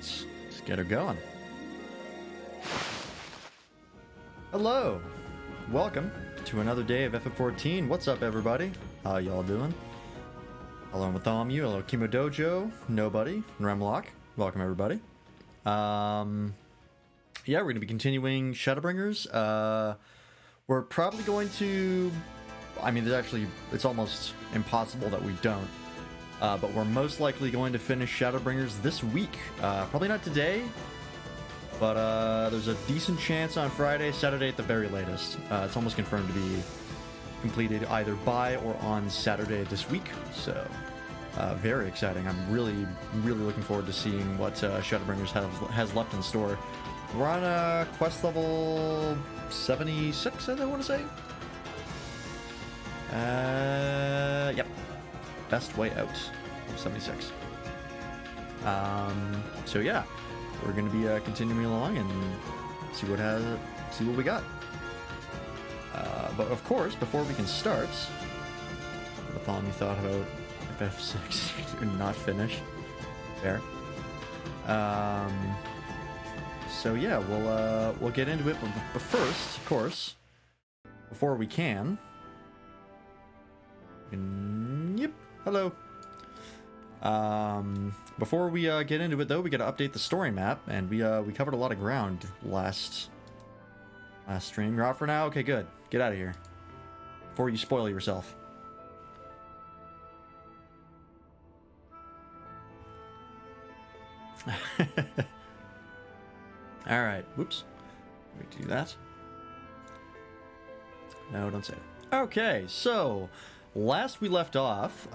Alright, let's get her going. Hello! Welcome to another day of FF14. What's up, everybody? How y'all doing? Hello, Mathamu. Hello, Kimo Dojo. Nobody. Remlock. Welcome, everybody. Yeah, we're going to be continuing Shadowbringers. We're probably going to... I mean, it's almost impossible that we don't. But we're most likely going to finish Shadowbringers this week. Probably not today, but there's a decent chance on Friday, Saturday at the very latest. It's almost confirmed to be completed either by or on Saturday this week. So, very exciting. I'm really looking forward to seeing what Shadowbringers has left in store. We're on quest level 76, I want to say. Yep. Best way out. 76. So yeah, we're gonna be continuing along and see what we got. But of course, before we can start, Mathamu thought about FF6 did not finish. Fair. So yeah, we'll get into it. But first, of course, before we can. Yep. Hello. Before we get into it, though, we got to update the story map, and we covered a lot of ground last stream. You're out for now? Okay, good. Get out of here before you spoil yourself. All right. Whoops. Let me do that. No, don't say it. Okay, so last we left off,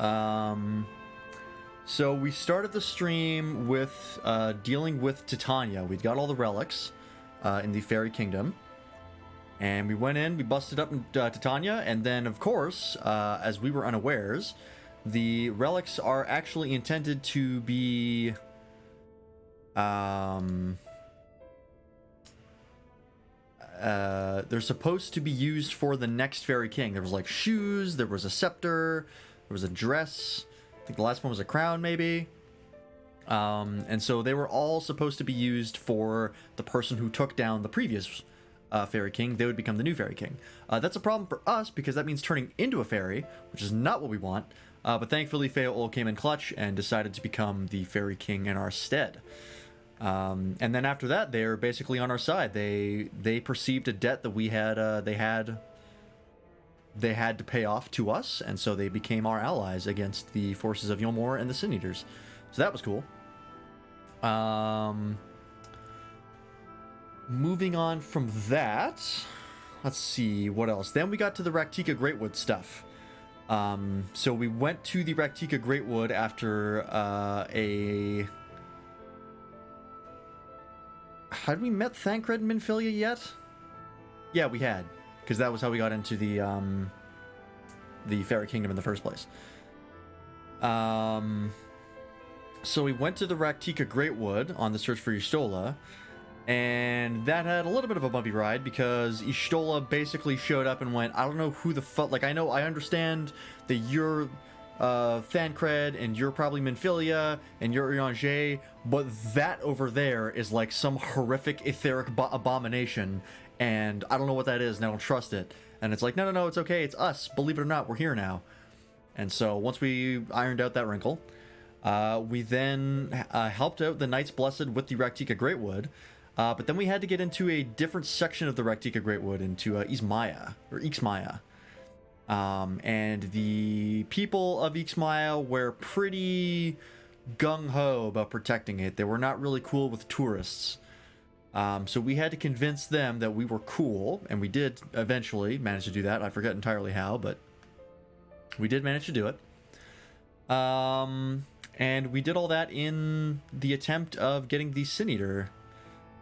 so we started the stream with dealing with Titania. We'd got all the relics in the Fairy Kingdom, and we went in, we busted up Titania, and then, of course, as we were unawares, the relics are actually intended to be they're supposed to be used for the next Fairy King. There was like shoes, there was a scepter, there was a dress. I think the last one was a crown, maybe. And so they were all supposed to be used for the person who took down the previous Fairy King. They would become the new Fairy King. That's a problem for us because that means turning into a fairy, which is not what we want. But thankfully, Feoul came in clutch and decided to become the Fairy King in our stead. And then after that, they're basically on our side. They perceived a debt that we had. They had to pay off to us, and so they became our allies against the forces of Yulmore and the Sin Eaters. So that was cool. Moving on from that, let's see what else. Then we got to the Raktika Greatwood stuff. So we went to the Raktika Greatwood after Had we met Thancred and Minfilia yet? Yeah, we had, because that was how we got into the Fairy Kingdom in the first place. So we went to the Raktika Greatwood on the search for Y'shtola, and that had a little bit of a bumpy ride because Y'shtola basically showed up and went, I don't know who the fuck, like, I understand that you're Thancred, and you're probably Minfilia, and you're Urianger, but that over there is like some horrific etheric abomination, and I don't know what that is, and I don't trust it. And it's like, no, it's okay, it's us, believe it or not, we're here now. And so once we ironed out that wrinkle, we then helped out the Knights Blessed with the Raktika Greatwood, but then we had to get into a different section of the Raktika Greatwood, into Ixmaya. And the people of Ixmaya were pretty gung-ho about protecting it. They were not really cool with tourists. So we had to convince them that we were cool, and we did eventually manage to do that. I forget entirely how, but we did manage to do it. And we did all that in the attempt of getting the Sin Eater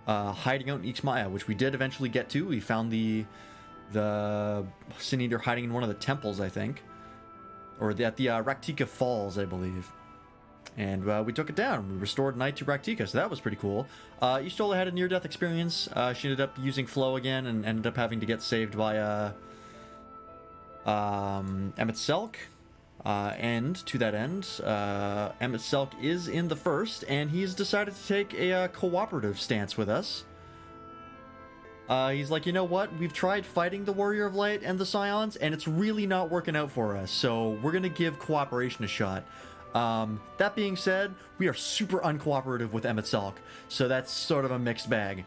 hiding out in Ixmaya, which we did eventually get to. We found the Sin Eater hiding in one of the temples, I think, or at the Raktika Falls, I believe. And we took it down. We restored Night to Raktika, so that was pretty cool. Y'shtola had a near-death experience. She ended up using Flow again and ended up having to get saved by Emmett Selk. And to that end, Emmett Selk is in the first, and he's decided to take a cooperative stance with us. He's like, you know what? We've tried fighting the Warrior of Light and the Scions, and it's really not working out for us, so we're gonna give cooperation a shot. That being said, we are super uncooperative with Emmett Selk, so that's sort of a mixed bag.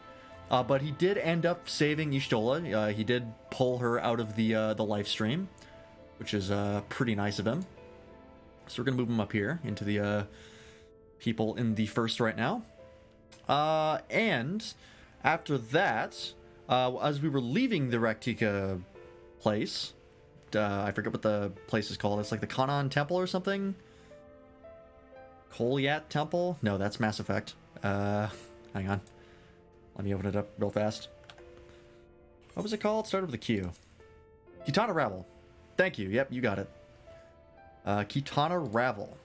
But he did end up saving Y'shtola. He did pull her out of the live stream, which is pretty nice of him. So we're gonna move him up here into the people in the first right now. And after that, as we were leaving the Raktika place, I forget what the place is called. It's like the Kanan Temple or something. Kolyat Temple? No, that's Mass Effect. Hang on. Let me open it up real fast. What was it called? Started with a Q. Kitana Ravel. Thank you. Yep, you got it. Kitana Ravel.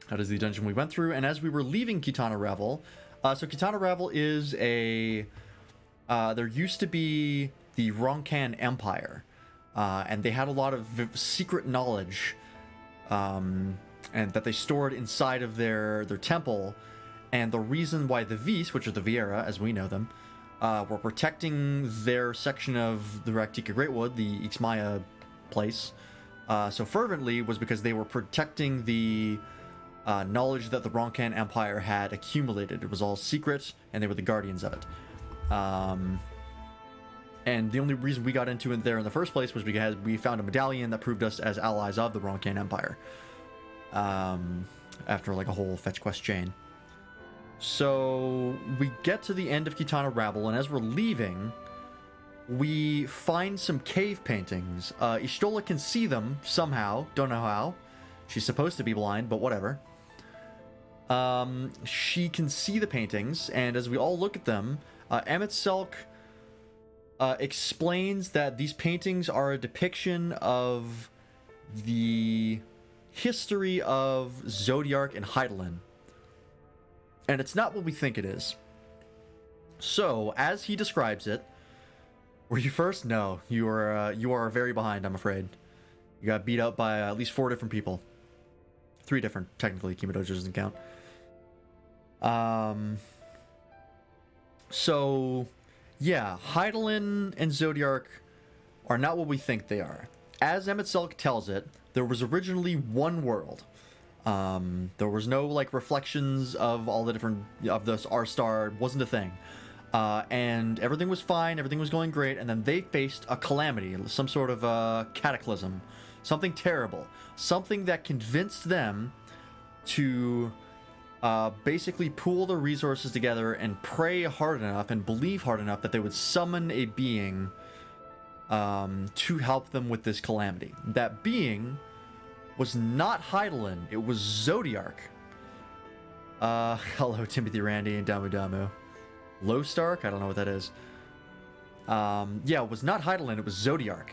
That is the dungeon we went through. And as we were leaving Kitana Ravel, so Kitana Ravel is a... there used to be the Ronkan Empire. And they had a lot of secret knowledge. And that they stored inside of their temple. And the reason why the Vis, which are the Viera, as we know them, were protecting their section of the Raktika Greatwood, the Ixmaya place, so fervently was because they were protecting the knowledge that the Ronkan Empire had accumulated. It was all secret, and they were the guardians of it. And the only reason we got into it there in the first place was because we found a medallion that proved us as allies of the Ronkan Empire. After like a whole fetch quest chain. So we get to the end of Kitana Ravel, and as we're leaving, we find some cave paintings. Y'shtola can see them somehow. Don't know how. She's supposed to be blind, but whatever. She can see the paintings, and as we all look at them, Emmett Selk explains that these paintings are a depiction of the history of Zodiark and Hydaelyn. And it's not what we think it is. So, as he describes it, were you first? No, you are very behind, I'm afraid. You got beat out by at least 4 different people. 3 different, technically. Kimodojo doesn't count. So, yeah, Hydaelyn and Zodiark are not what we think they are. As Emmett Selk tells it, there was originally one world. There was no like reflections of all the different of this R-Star, wasn't a thing. And everything was fine, everything was going great, and then they faced a calamity, some sort of cataclysm, something terrible, something that convinced them to basically pool their resources together and pray hard enough and believe hard enough that they would summon a being to help them with this calamity. That being was not Hydaelyn, it was Zodiark. Hello, Timothy Randy and Damu Damu. Low Stark? I don't know what that is. Yeah, it was not Hydaelyn, it was Zodiark.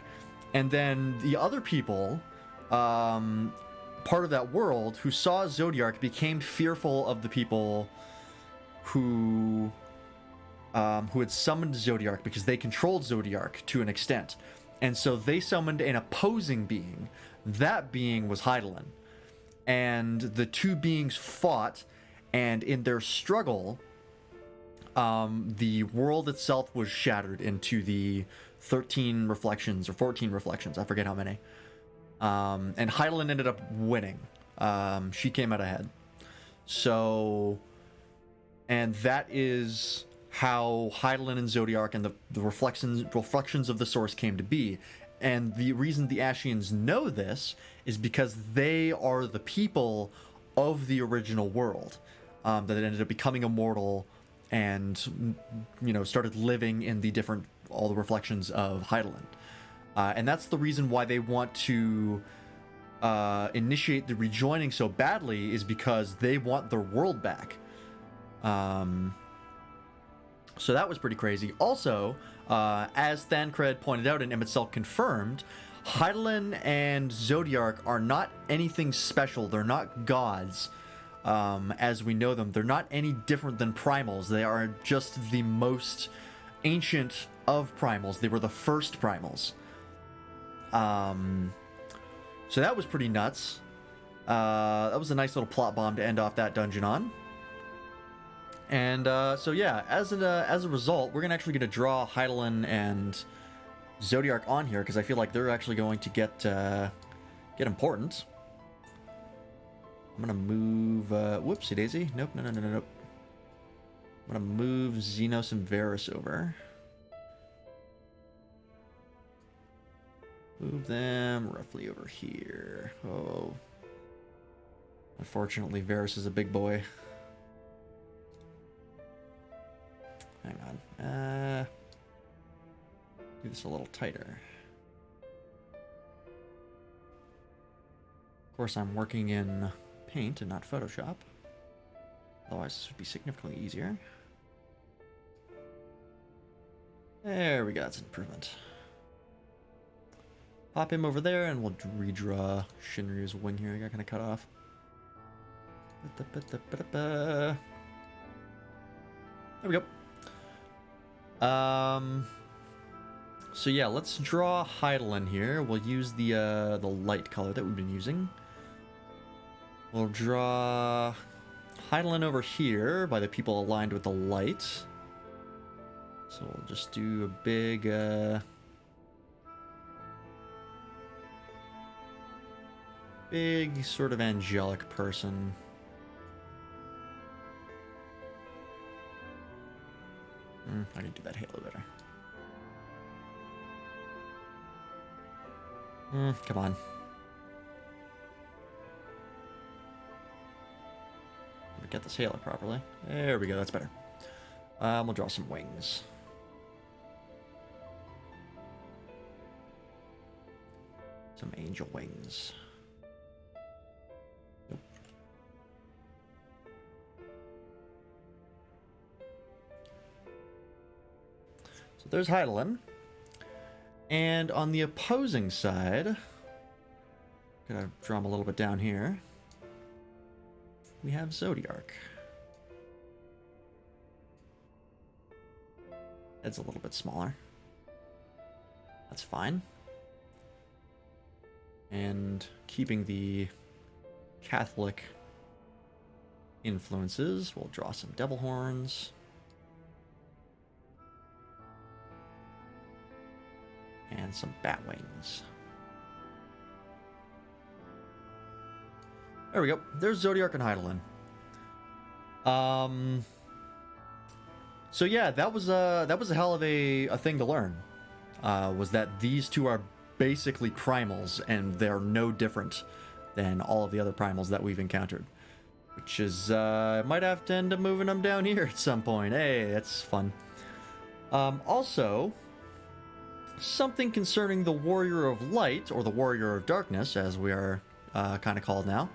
And then the other people, part of that world, who saw Zodiark became fearful of the people who had summoned Zodiark because they controlled Zodiark to an extent. And so they summoned an opposing being. That being was Hydaelyn. And the two beings fought, and in their struggle, the world itself was shattered into the 13 reflections, or 14 reflections, I forget how many. And Hydaelyn ended up winning. She came out ahead. So, and that is how Hydaelyn and Zodiark and the reflections of the source came to be. And the reason the Ashians know this is because they are the people of the original world that ended up becoming immortal and, you know, started living in all the reflections of Hydaelyn. And that's the reason why they want to initiate the rejoining so badly, is because they want their world back. So that was pretty crazy. Also, as Thancred pointed out and Emmett Selk confirmed, Hydaelyn and Zodiark are not anything special. They're not gods as we know them. They're not any different than primals. They are just the most ancient of primals. They were the first primals. So that was pretty nuts. That was a nice little plot bomb to end off that dungeon on. And so yeah, as a result, we're actually gonna draw Hydaelyn and Zodiark on here because I feel like they're actually going to get important. I'm gonna move. Whoopsie daisy. Nope. No. I'm gonna move Xenos and Varus over. Move them roughly over here. Oh. Unfortunately, Varus is a big boy. Hang on. Do this a little tighter. Of course, I'm working in Paint and not Photoshop. Otherwise, this would be significantly easier. There we go. That's an improvement. Pop him over there, and we'll redraw Shinryu's wing here. I got kind of cut off. There we go. So yeah, let's draw Hydaelyn here. We'll use the light color that we've been using. We'll draw Hydaelyn over here by the people aligned with the light. So we'll just do a big big sort of angelic person. I can do that halo better. Come on. Let me get this halo properly. There we go, that's better. We'll draw some wings. Some angel wings. Nope. So there's Hydaelyn. And on the opposing side, gonna draw him a little bit down here. We have Zodiark. Head's a little bit smaller. That's fine. And keeping the Catholic influences, we'll draw some devil horns. And some bat wings. There we go. There's Zodiark and Hydaelyn. So yeah, that was a hell of a thing to learn. Was that these two are basically primals, and they're no different than all of the other primals that we've encountered. Which is, might have to end up moving them down here at some point. Hey, that's fun. Also, something concerning the Warrior of Light, or the Warrior of Darkness, as we are kind of called now,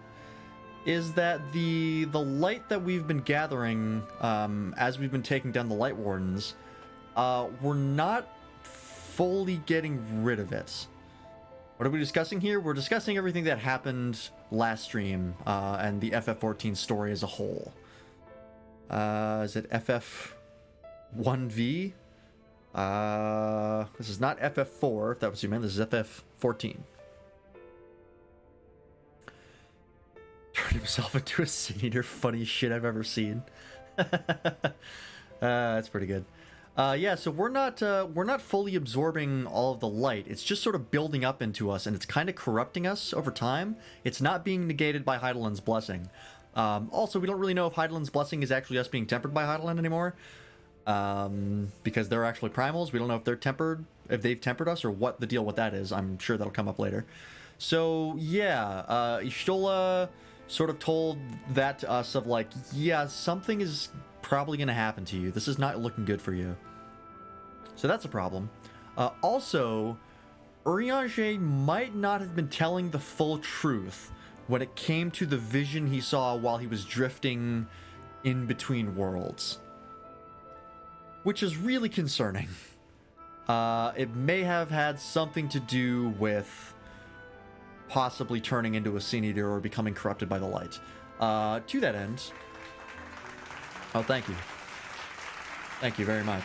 is that the light that we've been gathering as we've been taking down the Light Wardens, we're not fully getting rid of it. What are we discussing here? We're discussing everything that happened last stream and the FF14 story as a whole. Is it FF1V? This is not FF4, if that was what you meant. This is FF14. Turned himself into a sin eater. Funniest shit I've ever seen. That's pretty good. Yeah, so we're not fully absorbing all of the light. It's just sort of building up into us, and it's kind of corrupting us over time. It's not being negated by Hydaelyn's blessing. Also, we don't really know if Hydaelyn's blessing is actually us being tempered by Hydaelyn anymore. Because they're actually primals. We don't know if they're tempered, if they've tempered us, or what the deal with that is. I'm sure that'll come up later. So yeah, Y'shtola sort of told that to us of like, yeah, something is probably going to happen to you. This is not looking good for you. So that's a problem. Also, Urianger might not have been telling the full truth when it came to the vision he saw while he was drifting in between worlds. Which is really concerning. It may have had something to do with possibly turning into a Sin Eater or becoming corrupted by the light. To that end... Oh, thank you. Thank you very much.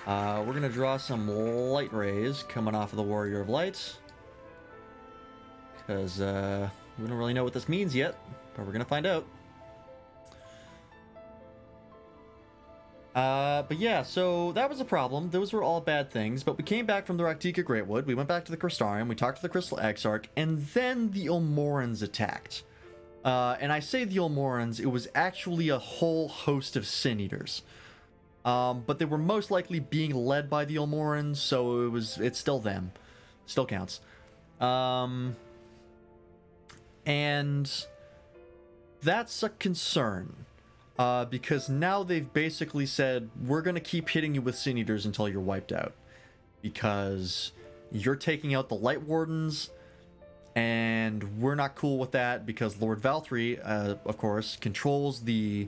We're going to draw some light rays coming off of the Warrior of Light. because we don't really know what this means yet, but we're gonna find out. But yeah, so that was a problem. Those were all bad things, but we came back from the Raktika Greatwood, we went back to the Crystarium, we talked to the Crystal Exarch, and then the Ilmorans attacked. And I say the Ilmorans, it was actually a whole host of Sin Eaters. But they were most likely being led by the Ilmorans, so it's still them. Still counts. And that's a concern. Because now they've basically said, we're going to keep hitting you with Sin Eaters until you're wiped out. Because you're taking out the Light Wardens, and we're not cool with that because Lord Valtteri, of course, controls the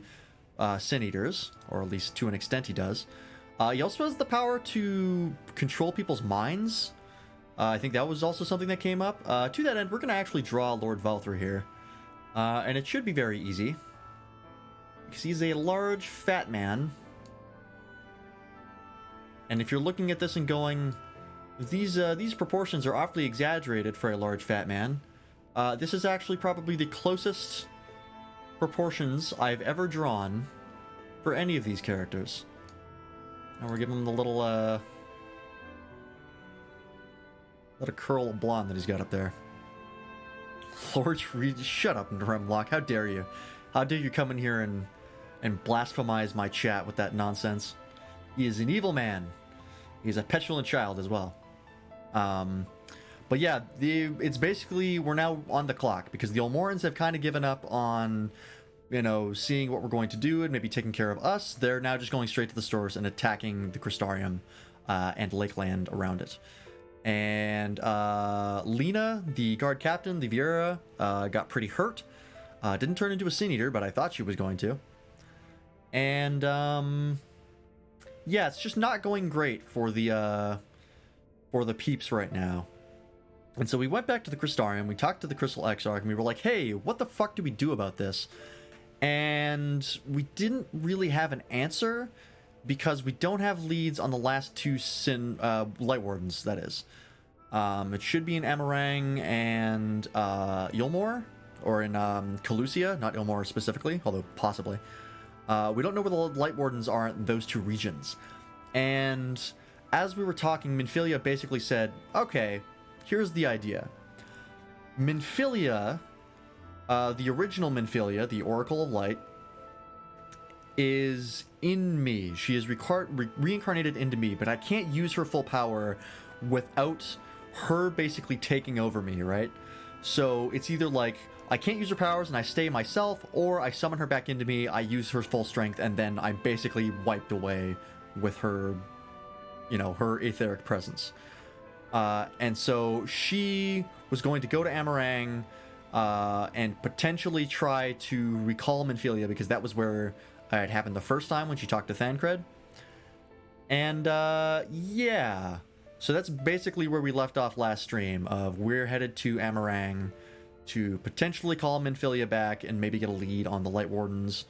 Sin Eaters, or at least to an extent he does. He also has the power to control people's minds. I think that was also something that came up. To that end, we're going to actually draw Lord Valtteri here. And it should be very easy. Because he's a large, fat man. And if you're looking at this and going, these proportions are awfully exaggerated for a large, fat man, this is actually probably the closest proportions I've ever drawn for any of these characters. And we're giving him the little curl of blonde that he's got up there. Lord Reed, shut up, Remlock. How dare you? How dare you come in here and blasphemize my chat with that nonsense? He is an evil man. He's a petulant child as well. But yeah, it's basically, we're now on the clock because the Ilmorans have kind of given up on, you know, seeing what we're going to do and maybe taking care of us. They're now just going straight to the stores and attacking the Crystarium and Lakeland around it. And Lena, the guard captain, the Vieira, got pretty hurt. Didn't turn into a Sin Eater, but I thought she was going to. And yeah, it's just not going great for the peeps right now. And so we went back to the Crystarium, we talked to the Crystal Exarch, and we were like, hey, what the fuck do we do about this? And we didn't really have an answer because we don't have leads on the last two Light Wardens, that is. It should be in Amarang and Ilmor, or in Calusia, not Ilmor specifically, although possibly. We don't know where the Light Wardens are in those two regions. And as we were talking, Minfilia basically said, okay, here's the idea. Minfilia, the original Minfilia, the Oracle of Light, is in me. She is reincarnated into me, but I can't use her full power without her basically taking over me, right? So it's either like, I can't use her powers and I stay myself, or I summon her back into me, I use her full strength, and then I'm basically wiped away with her, you know, her etheric presence. And so she was going to go to Amarang and potentially try to recall Minfilia, because that was where it happened the first time when she talked to Thancred. And yeah, so that's basically where we left off last stream, of we're headed to Amarang to potentially call Minfilia back and maybe get a lead on the Light Wardens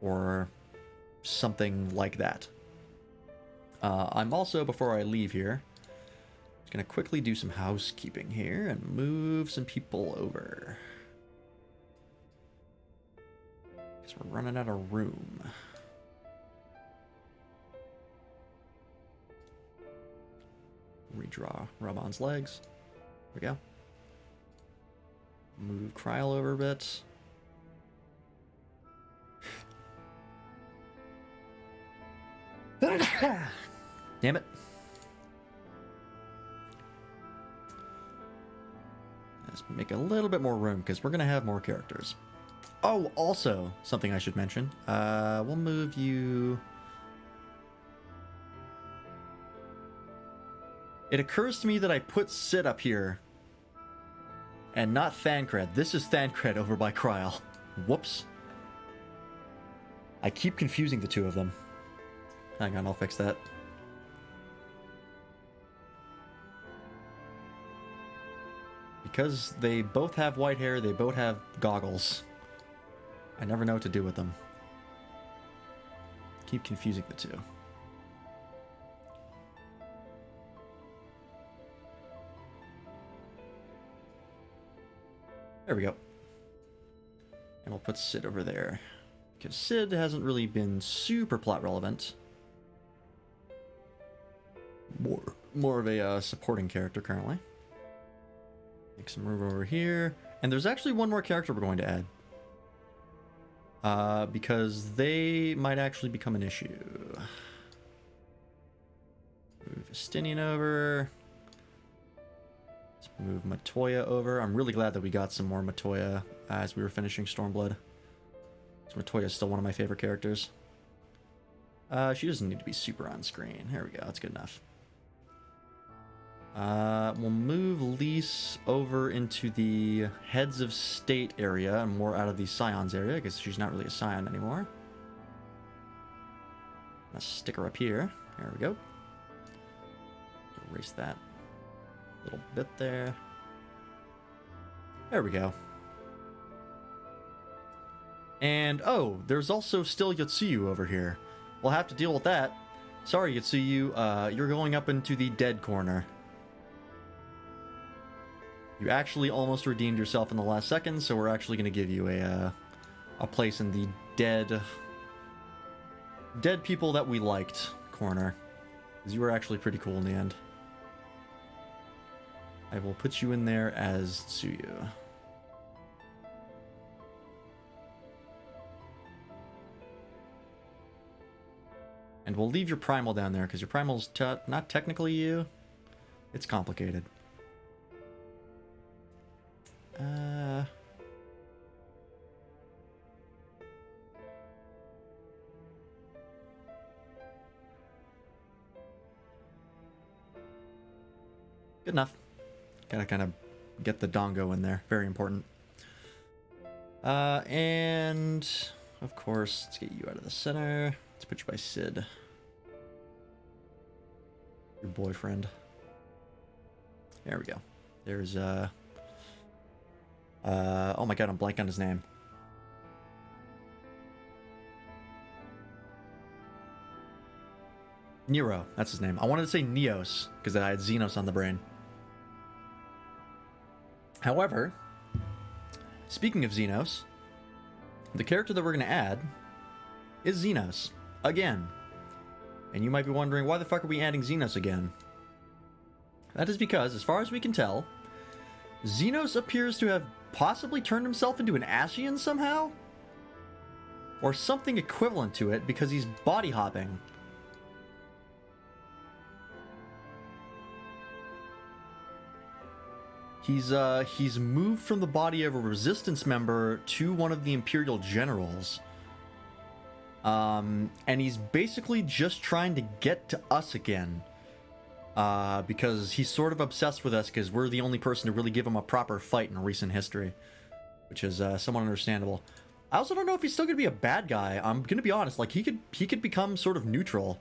or something like that. I'm also, before I leave here, just going to quickly do some housekeeping here and move some people over. Because we're running out of room. Redraw Raban's legs. There we go. Move Kryl over a bit. Damn it. Let's make a little bit more room, because we're going to have more characters. Oh, also, something I should mention. We'll move you... It occurs to me that I put Sid up here and not Thancred. This is Thancred over by Kryl. Whoops. I keep confusing the two of them. Hang on, I'll fix that. Because they both have white hair, they both have goggles. I never know what to do with them. Keep confusing the two. There we go. And we'll put Sid over there. Because Sid hasn't really been super plot relevant. More of a supporting character currently. Make some room over here. And there's actually one more character we're going to add. Because they might actually become an issue. Move Estinian over. Let's move Matoya over. I'm really glad that we got some more Matoya as we were finishing Stormblood. So Matoya is still one of my favorite characters. She doesn't need to be super on screen. There we go. That's good enough. We'll move Lise over into the Heads of State area and more out of the Scions area because she's not really a Scion anymore. Let's stick her up here. There we go. Erase that little bit there. There we go. And, oh, there's also still Yotsuyu over here. We'll have to deal with that. Sorry, Yotsuyu, you're going up into the dead corner. You actually almost redeemed yourself in the last second, so we're actually going to give you a place in the dead people that we liked corner. Because you were actually pretty cool in the end. I will put you in there as Tsuyu. And we'll leave your primal down there, because your primal's not technically you. It's complicated. Good enough. Gotta kind of get the dongo in there. Very important. And of course, let's get you out of the center. Let's put you by Sid. Your boyfriend. There we go. There's, oh my god, I'm blanking on his name. Nero, that's his name. I wanted to say Neos, because I had Xenos on the brain. However, speaking of Xenos, the character that we're going to add is Xenos, again. And you might be wondering, why the fuck are we adding Xenos again? That is because, as far as we can tell, Xenos appears to have possibly turned himself into an Ascian somehow? Or something equivalent to it, because he's body hopping. He's moved from the body of a resistance member to one of the Imperial generals. And he's basically just trying to get to us again. Because he's sort of obsessed with us because we're the only person to really give him a proper fight in recent history. Which is somewhat understandable. I also don't know if he's still going to be a bad guy. I'm going to be honest, like he could become sort of neutral.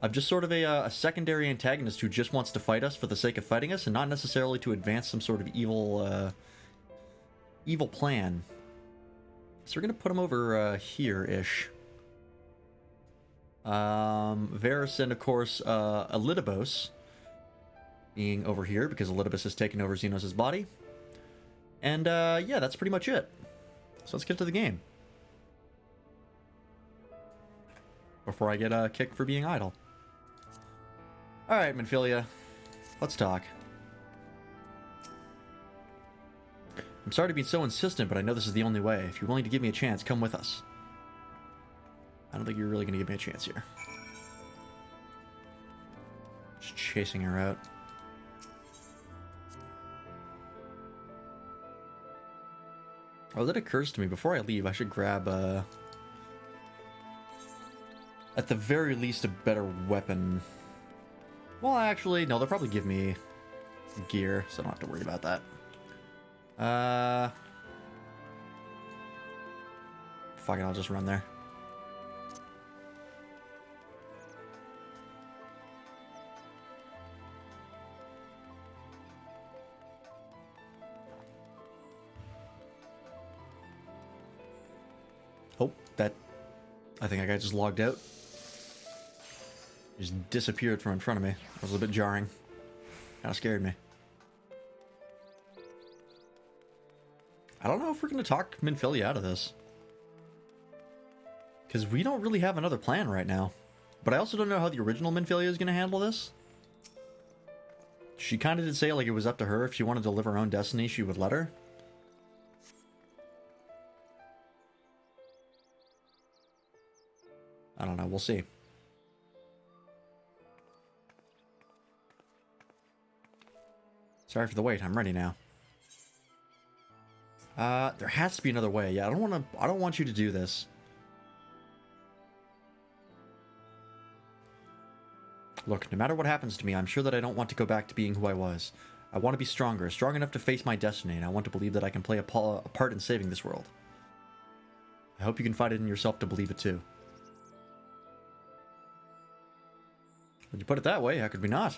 I'm just sort of a secondary antagonist who just wants to fight us for the sake of fighting us and not necessarily to advance some sort of evil plan. So we're going to put him over here-ish. Varys and, of course, Elidibos being over here because Elidibos has taken over Xenos' body. And, yeah, that's pretty much it. So let's get to the game. Before I get kicked for being idle. Alright, Minfilia. Let's talk. I'm sorry to be so insistent, but I know this is the only way. If you're willing to give me a chance, come with us. I don't think you're really going to give me a chance here. Just chasing her out. Oh, that occurs to me. Before I leave, I should grab, at the very least, a better weapon. Well, actually, no, they'll probably give me gear, so I don't have to worry about that. Fuck it, I'll just run there. Oh, that... I think that guy just logged out. Just disappeared from in front of me. It was a bit jarring. Kind of scared me. I don't know if we're going to talk Minfilia out of this. Because we don't really have another plan right now. But I also don't know how the original Minfilia is going to handle this. She kind of did say like it was up to her. If she wanted to live her own destiny, she would let her. I don't know. We'll see. Sorry for the wait. I'm ready now. There has to be another way. Yeah, I don't want you to do this. Look, no matter what happens to me, I'm sure that I don't want to go back to being who I was. I want to be stronger, strong enough to face my destiny, and I want to believe that I can play a part in saving this world. I hope you can find it in yourself to believe it too. When you put it that way, how could we not?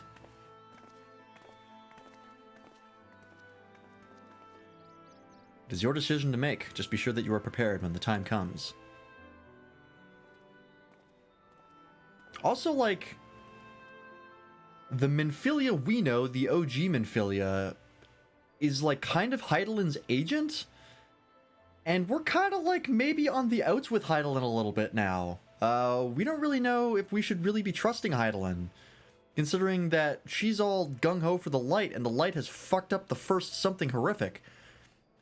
It is your decision to make. Just be sure that you are prepared when the time comes. Also, like, the Minfilia we know, the OG Minfilia, is like kind of Heidelin's agent. And we're kind of like maybe on the outs with Heidelin a little bit now. We don't really know if we should really be trusting Heidelin, considering that she's all gung-ho for the light, and the light has fucked up the first something horrific.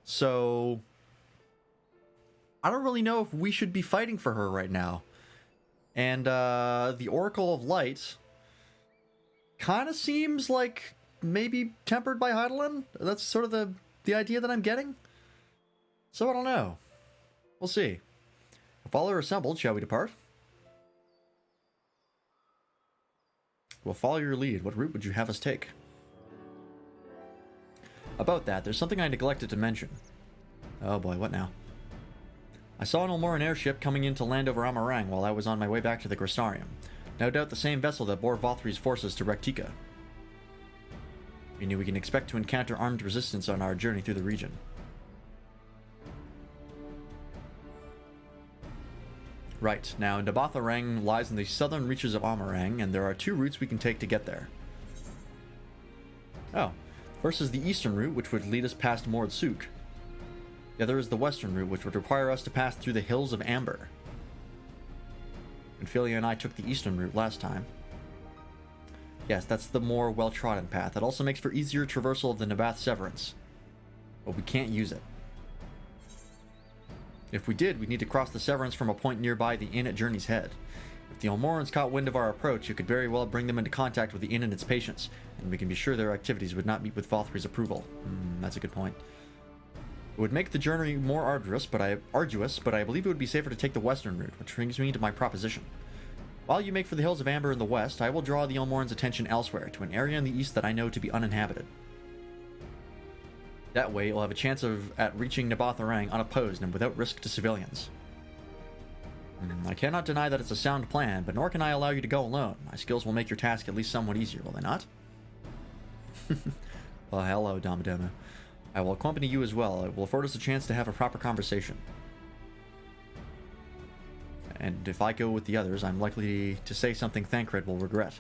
So I don't really know if we should be fighting for her right now. And the Oracle of Light kind of seems like maybe tempered by Heidelin. That's sort of the idea that I'm getting. So I don't know. We'll see. If all are assembled, shall we depart? We'll follow your lead. What route would you have us take? About that, there's something I neglected to mention. Oh boy, what now? I saw an Ilmoran airship coming in to land over Amarang while I was on my way back to the Gristarium. No doubt the same vessel that bore Valthri's forces to Rektika. We knew we can expect to encounter armed resistance on our journey through the region. Right, now Nabatharang lies in the southern reaches of Amarang, and there are two routes we can take to get there. Oh. First is the eastern route, which would lead us past Mord Sook. The other is the western route, which would require us to pass through the Hills of Amber. Minfilia and I took the eastern route last time. Yes, that's the more well-trodden path. It also makes for easier traversal of the Nabath Severance. But we can't use it. If we did, we'd need to cross the Severance from a point nearby the inn at Journey's Head. If the Ilmorans caught wind of our approach, it could very well bring them into contact with the inn and its patients, and we can be sure their activities would not meet with Valthri's approval. That's a good point. It would make the journey more arduous, but I believe it would be safer to take the western route, which brings me to my proposition. While you make for the Hills of Amber in the west, I will draw the Ilmorans' attention elsewhere, to an area in the east that I know to be uninhabited. That way, you'll have a chance at reaching Nabatharang unopposed and without risk to civilians. I cannot deny that it's a sound plan, but nor can I allow you to go alone. My skills will make your task at least somewhat easier, will they not? Well, hello, Damademu. I will accompany you as well. It will afford us a chance to have a proper conversation. And if I go with the others, I'm likely to say something Thancred will regret.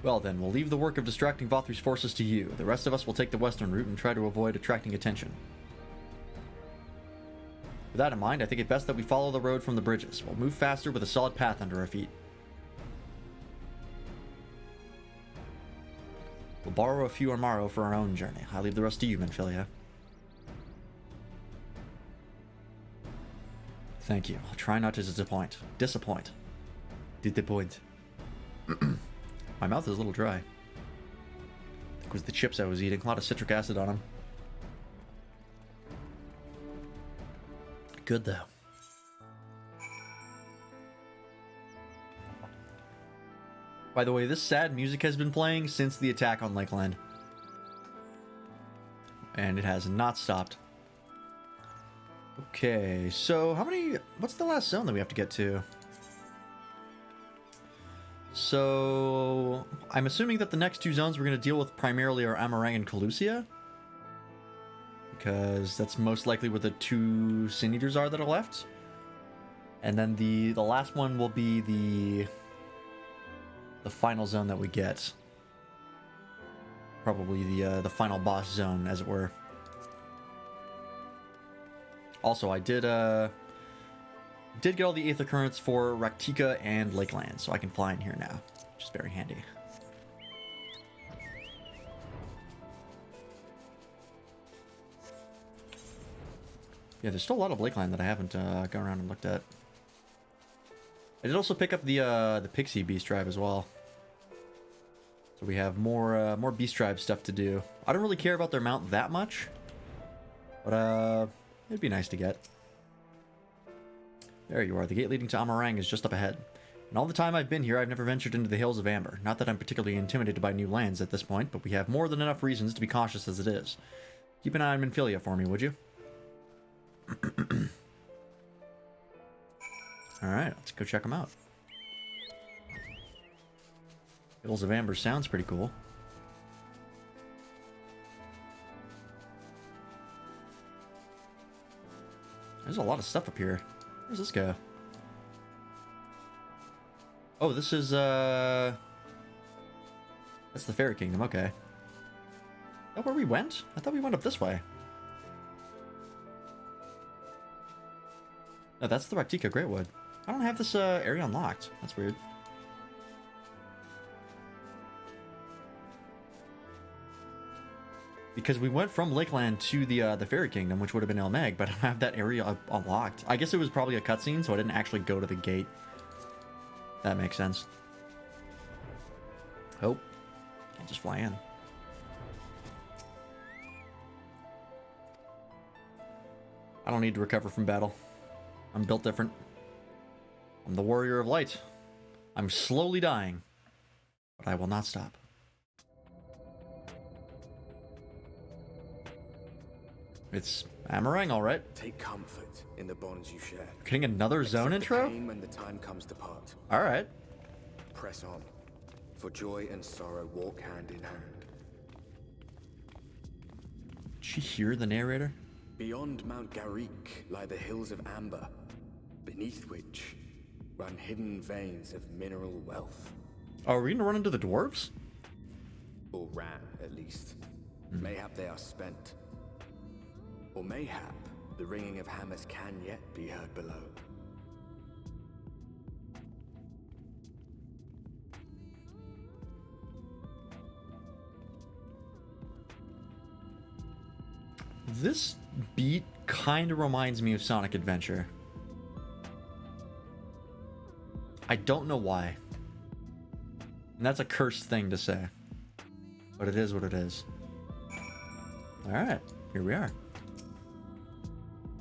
Well then, we'll leave the work of distracting Valthri's forces to you. The rest of us will take the western route and try to avoid attracting attention. With that in mind, I think it best that we follow the road from the bridges. We'll move faster with a solid path under our feet. We'll borrow a few Armaro for our own journey. I'll leave the rest to you, Minfilia. Thank you. I'll try not to disappoint. Disappoint. My mouth is a little dry. I think it was the chips I was eating. A lot of citric acid on them. Good though. By the way, this sad music has been playing since the attack on Lakeland. And it has not stopped. Okay, so what's the last zone that we have to get to? So, I'm assuming that the next two zones we're going to deal with primarily are Amarang and Calusia. Because that's most likely where the two Sin Eaters are that are left. And then the last one will be the final zone that we get. Probably the final boss zone, as it were. Also, I did get all the Aether Currents for Raktika and Lakeland, so I can fly in here now, which is very handy. Yeah, there's still a lot of Lakeland that I haven't gone around and looked at. I did also pick up the Pixie Beast Tribe as well. So we have more Beast Tribe stuff to do. I don't really care about their mount that much, but it'd be nice to get. There you are. The gate leading to Amarang is just up ahead. In all the time I've been here, I've never ventured into the Hills of Amber. Not that I'm particularly intimidated by new lands at this point, but we have more than enough reasons to be cautious as it is. Keep an eye on Minfilia for me, would you? Alright, let's go check them out. Hills of Amber sounds pretty cool. There's a lot of stuff up here. Where's this go? Oh, this is, that's the Fairy Kingdom, okay. Is that where we went? I thought we went up this way. No, that's the Raktika Greatwood. I don't have this area unlocked. That's weird. Because we went from Lakeland to the Fairy Kingdom, which would have been El Meg, but I don't have that area unlocked. I guess it was probably a cutscene, so I didn't actually go to the gate. That makes sense. Oh, can't just fly in. I don't need to recover from battle. I'm built different. I'm the Warrior of Light. I'm slowly dying, but I will not stop. It's Amarang, all right. Take comfort in the bonds you share. Getting another zone intro? Pain when the time comes to part. All right. Press on, for joy and sorrow walk hand in hand. Did she hear the narrator? Beyond Mount Garik lie the hills of Amber, beneath which run hidden veins of mineral wealth. Oh, are we gonna run into the dwarves? Or ran, at least. Mayhap they are spent. Or mayhap the ringing of hammers can yet be heard below. This beat kind of reminds me of Sonic Adventure. I don't know why. And that's a cursed thing to say. But it is what it is. Alright, here we are.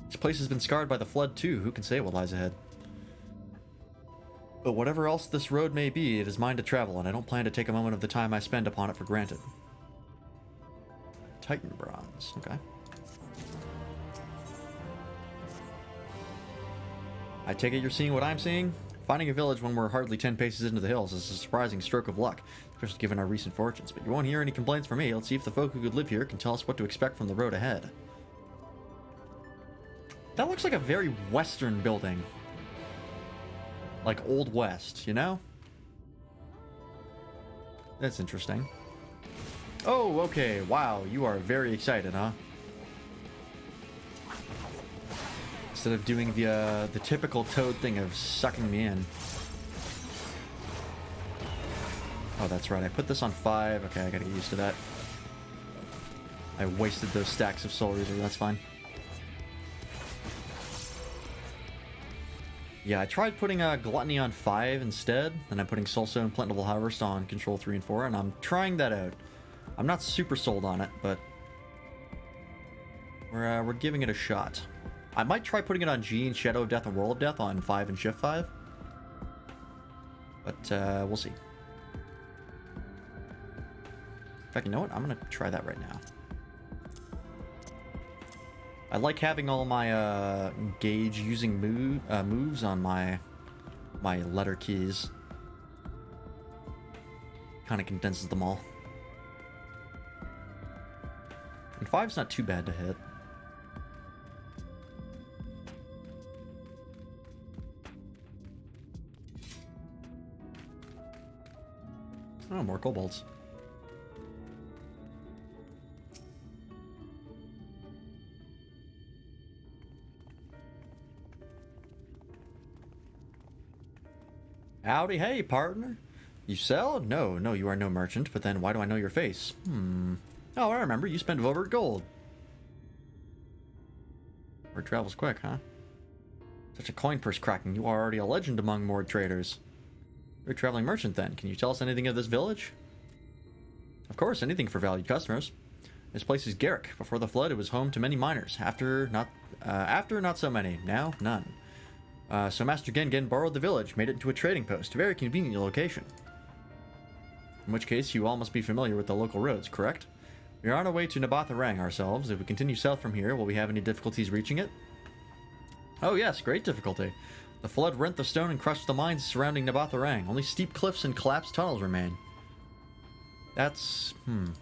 This place has been scarred by the flood too. Who can say what lies ahead? But whatever else this road may be, it is mine to travel, and I don't plan to take a moment of the time I spend upon it for granted. Titan Bronze, okay. I take it you're seeing what I'm seeing? Finding a village when we're hardly 10 paces into the hills is a surprising stroke of luck, especially given our recent fortunes, but you won't hear any complaints from me. Let's see if the folk who could live here can tell us what to expect from the road ahead. That looks like a very Western building. Like Old West, you know? That's interesting. Oh, okay. Wow, you are very excited, huh? Instead of doing the typical Toad thing of sucking me in. Oh, that's right. I put this on 5. Okay, I gotta get used to that. I wasted those stacks of Soul Reader. That's fine. Yeah, I tried putting Gluttony on 5 instead, and I'm putting Soulstone and Plentiful Harvest on Control 3 and 4, and I'm trying that out. I'm not super sold on it, but we're giving it a shot. I might try putting it on G and Shadow of Death and World of Death on 5 and Shift 5. But we'll see. In fact, you know what? I'm going to try that right now. I like having all my gauge using moves on my letter keys. Kind of condenses them all. And 5's not too bad to hit. Oh, more kobolds. Howdy, hey, partner. You sell? No, no, you are no merchant, but then why do I know your face? Oh, I remember, you spent over gold. Word travels quick, huh? Such a coin purse cracking, you are already a legend among Mord traders. You're a traveling merchant then, can you tell us anything of this village? Of course, anything for valued customers. This place is Garrick. Before the flood, it was home to many miners. After, not so many. Now, none. So Master Gengen borrowed the village, made it into a trading post. A very convenient location. In which case, you all must be familiar with the local roads, correct? We are on our way to Nabatharang ourselves. If we continue south from here, will we have any difficulties reaching it? Oh yes, great difficulty. The flood rent the stone and crushed the mines surrounding Nabatharang. Only steep cliffs and collapsed tunnels remain. That's...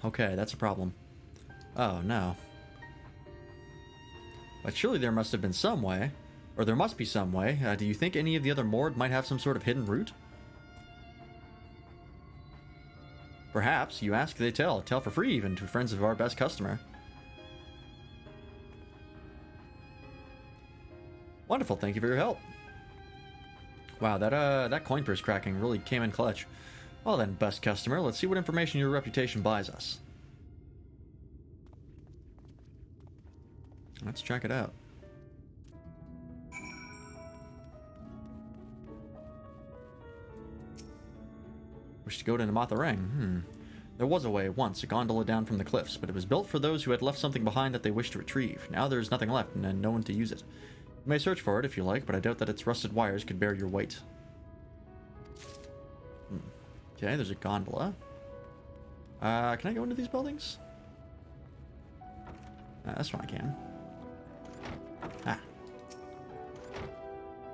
okay, that's a problem. Oh, no. But surely there must have been some way. Or there must be some way. Do you think any of the other Mord might have some sort of hidden route? Perhaps. You ask, they tell. Tell for free, even, to friends of our best customer. Wonderful, thank you for your help. Wow, that coin purse cracking really came in clutch. Well then, best customer, let's see what information your reputation buys us. Let's check it out. Wish to go to Namatharang. There was a way once, a gondola down from the cliffs, but it was built for those who had left something behind that they wished to retrieve. Now there's nothing left and no one to use it. You may search for it if you like, but I doubt that its rusted wires could bear your weight. Okay, there's a gondola. Can I go into these buildings? This one I can. Ah.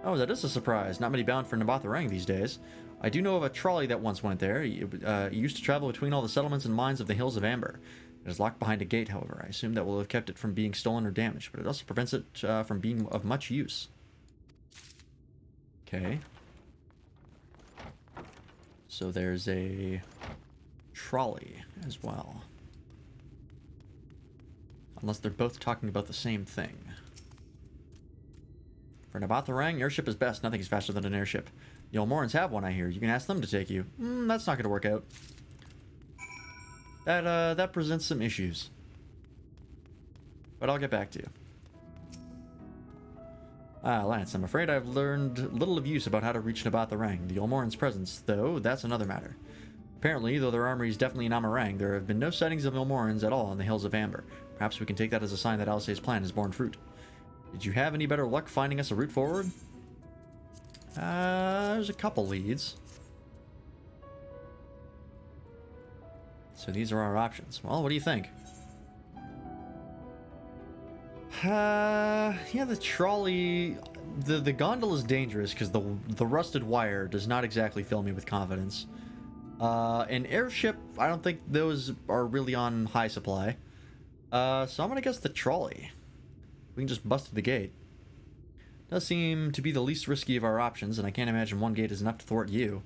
Oh, that is a surprise. Not many bound for Nabatharang these days. I do know of a trolley that once went there. It used to travel between all the settlements and mines of the Hills of Amber. It is locked behind a gate, however. I assume that will have kept it from being stolen or damaged, but it also prevents it from being of much use. Okay. So there's a trolley as well. Unless they're both talking about the same thing. For Nabatharang, airship is best. Nothing is faster than an airship. The Olmorans have one, I hear. You can ask them to take you. That's not going to work out. That presents some issues. But I'll get back to you. Lance, I'm afraid I've learned little of use about how to reach Nabatharang. The Olmorans' presence, though, that's another matter. Apparently, though their armory is definitely in Amarang, there have been no sightings of Olmorans at all on the Hills of Amber. Perhaps we can take that as a sign that Alice's plan has borne fruit. Did you have any better luck finding us a route forward? There's a couple leads. So these are our options. Well, what do you think? Yeah, the trolley... The gondola is dangerous because the rusted wire does not exactly fill me with confidence. An airship, I don't think those are really on high supply. So I'm gonna guess the trolley. We can just bust through the gate. Does seem to be the least risky of our options, and I can't imagine one gate is enough to thwart you.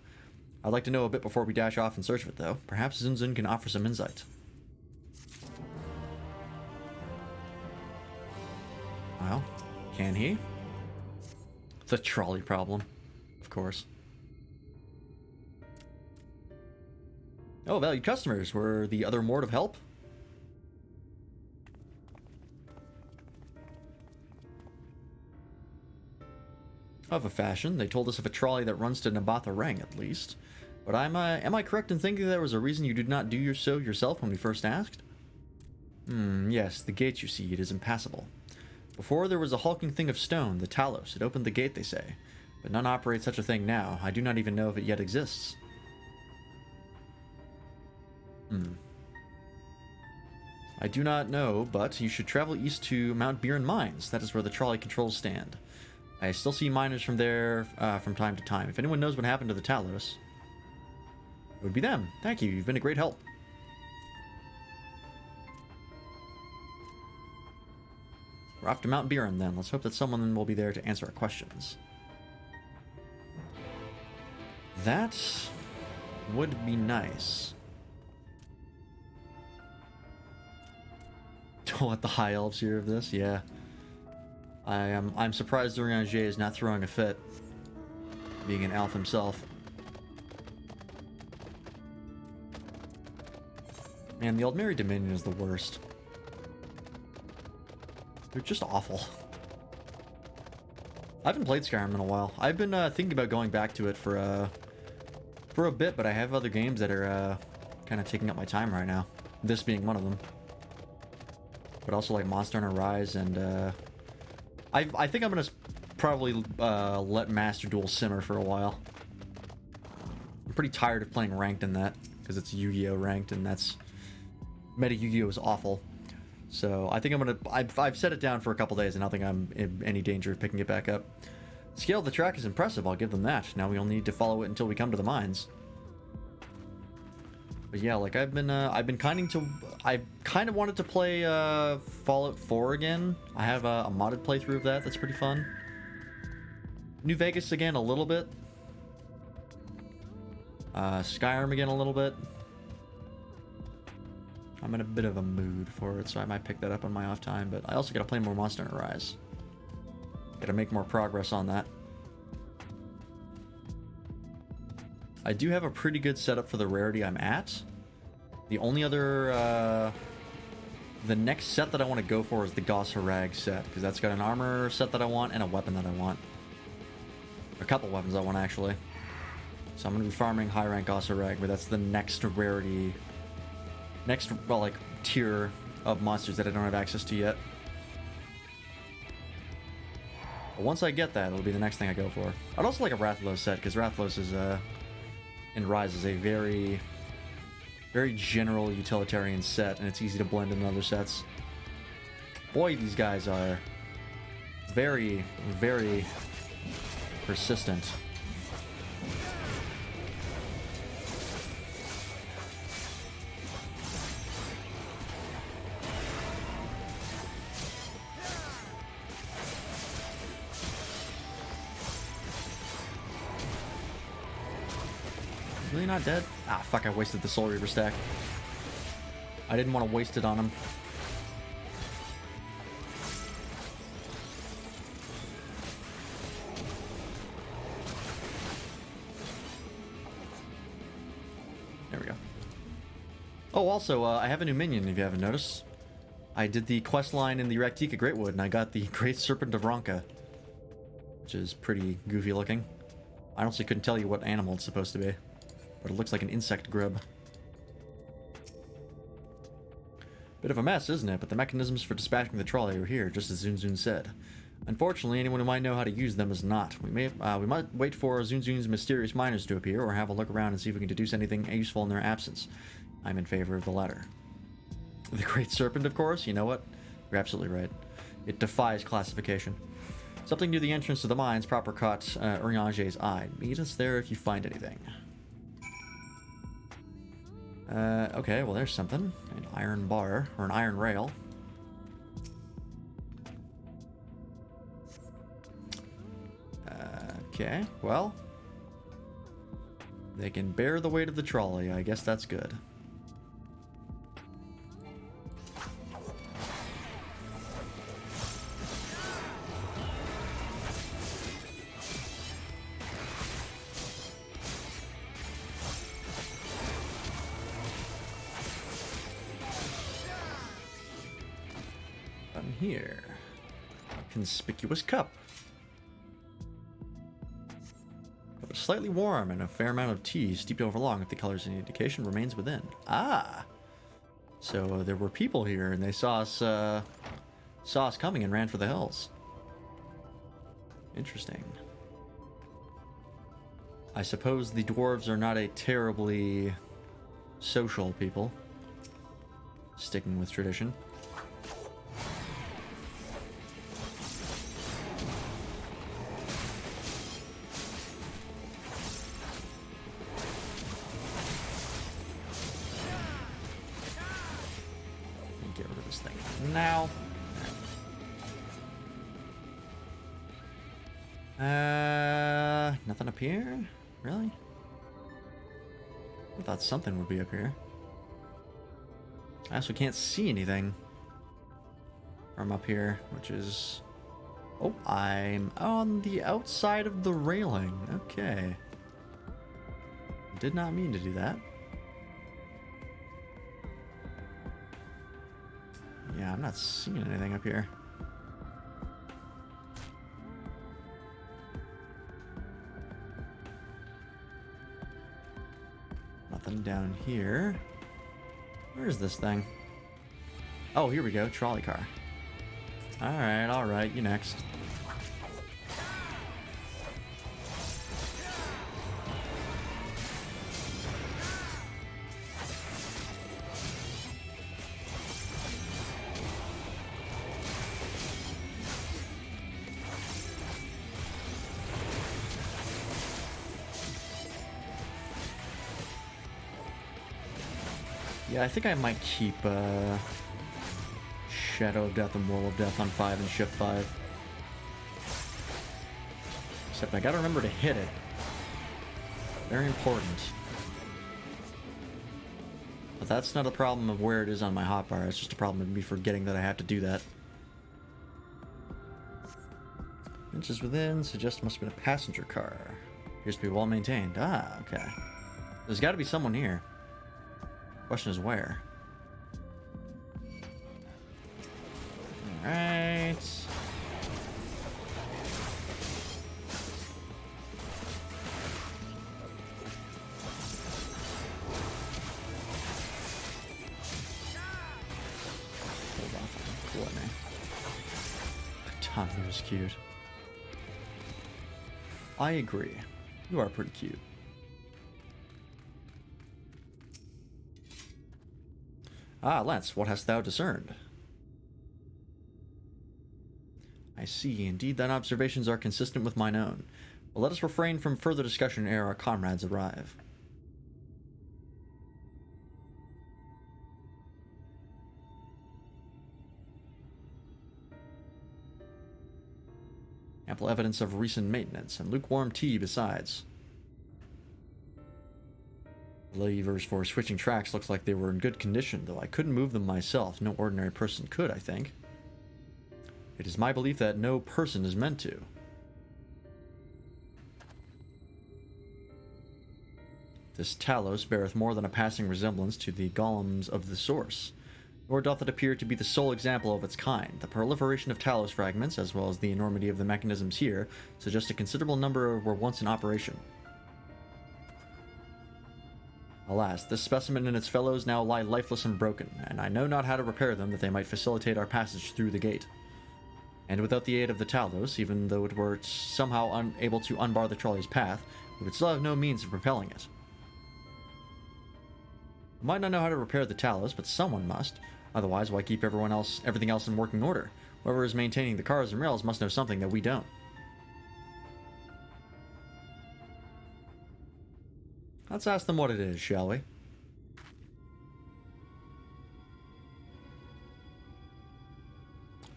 I'd like to know a bit before we dash off in search of it, though. Perhaps Zunzun can offer some insight. Well, can he? The trolley problem, of course. Oh, valued customers. Were the other Mord of help? Of a fashion. They told us of a trolley that runs to Nabatharang, at least. But am I correct in thinking there was a reason you did not do so yourself when we first asked? Yes, the gate, you see, it is impassable. Before there was a hulking thing of stone, the Talos. It opened the gate, they say. But none operate such a thing now. I do not even know if it yet exists. I do not know, but you should travel east to Mount Biran Mines. That is where the trolley controls stand. I still see miners from there from time to time. If anyone knows what happened to the Talos, it would be them. Thank you. You've been a great help. We're off to Mount Biran then. Let's hope that someone will be there to answer our questions. That would be nice. Don't let the high elves hear of this. Yeah. I'm surprised Dorian J is not throwing a fit, being an elf himself. And the Aldmeri Dominion is the worst. They're just awful. I haven't played Skyrim in a while. I've been thinking about going back to it for a bit, but I have other games that are kind of taking up my time right now. This being one of them. But also like Monster Hunter Rise, and I think I'm gonna probably let Master Duel simmer for a while. I'm pretty tired of playing ranked in that because it's Yu-Gi-Oh ranked, and that's meta Yu-Gi-Oh is awful. So I think I'm gonna. I've set it down for a couple days, and I don't think I'm in any danger of picking it back up. The scale of the track is impressive. I'll give them that. Now we only need to follow it until we come to the mines. But yeah, like I kind of wanted to play Fallout 4 again. I have a modded playthrough of that. That's pretty fun. New Vegas again a little bit. Skyrim again a little bit. I'm in a bit of a mood for it, so I might pick that up on my off time, but I also gotta play more Monster Hunter Rise. Gotta make more progress on that. I do have a pretty good setup for the rarity I'm at. The only other, the next set that I want to go for is the Gauss Harag set, because that's got an armor set that I want and a weapon that I want. A couple weapons I want, actually. So I'm going to be farming high rank Gauss Harag, but that's the next rarity, well, like, tier of monsters that I don't have access to yet. But once I get that, it'll be the next thing I go for. I'd also like a Rathalos set, because Rathalos is, in Rise is a very, very general utilitarian set, and it's easy to blend in other sets. Boy, these guys are very, very persistent. Really not dead? Ah, fuck, I wasted the Soul Reaver stack. I didn't want to waste it on him. There we go. Oh, also, I have a new minion, if you haven't noticed. I did the quest line in the Raktika Greatwood, and I got the Great Serpent of Ronka, which is pretty goofy looking. I honestly couldn't tell you what animal it's supposed to be, but it looks like an insect grub. Bit of a mess, isn't it? But the mechanisms for dispatching the trolley are here, just as Zunzun said. Unfortunately, anyone who might know how to use them is not. We might wait for Zunzun's mysterious miners to appear, or have a look around and see if we can deduce anything useful in their absence. I'm in favor of the latter. The Great Serpent, of course. You know what? You're absolutely right. It defies classification. Something near the entrance to the mines, proper caught Urianger's eye. Meet us there if you find anything. Okay, well there's something. An iron bar, or an iron rail. Okay, well. They can bear the weight of the trolley, I guess that's good. Here. Conspicuous cup. Cup is slightly warm and a fair amount of tea steeped over long if the color's any indication remains within. Ah! So there were people here and they saw us coming and ran for the hills. Interesting. I suppose the dwarves are not a terribly social people. Sticking with tradition. Now. Nothing up here? Really? I thought something would be up here. I also can't see anything from up here, which is... Oh, I'm on the outside of the railing. Okay. Did not mean to do that. Yeah, I'm not seeing anything up here. Nothing down here. Where is this thing? Oh, here we go. Trolley car. Alright. You next. Yeah, I think I might keep Shadow of Death and Wall of Death on 5 and Shift 5. Except I gotta remember to hit it. Very important. But that's not a problem of where it is on my hotbar, it's just a problem of me forgetting that I have to do that. Inches within, suggest must have been a passenger car. Appears to be well maintained. Ah, okay. There's gotta be someone here. Question is where? Alright. Hold off. Cool, man. Tommy was cute. I agree. You are pretty cute. Ah, Lance, what hast thou discerned? I see. Indeed, thine observations are consistent with mine own. But let us refrain from further discussion ere our comrades arrive. Ample evidence of recent maintenance, and lukewarm tea besides. The levers for switching tracks looks like they were in good condition, though I couldn't move them myself. No ordinary person could, I think. It is my belief that no person is meant to. This Talos beareth more than a passing resemblance to the golems of the source, nor doth it appear to be the sole example of its kind. The proliferation of Talos fragments, as well as the enormity of the mechanisms here, suggest a considerable number were once in operation. Alas, this specimen and its fellows now lie lifeless and broken, and I know not how to repair them that they might facilitate our passage through the gate. And without the aid of the Talos, even though it were somehow unable to unbar the trolley's path, we would still have no means of propelling it. I might not know how to repair the Talos, but someone must. Otherwise, why keep everything else in working order? Whoever is maintaining the cars and rails must know something that we don't. Let's ask them what it is, shall we?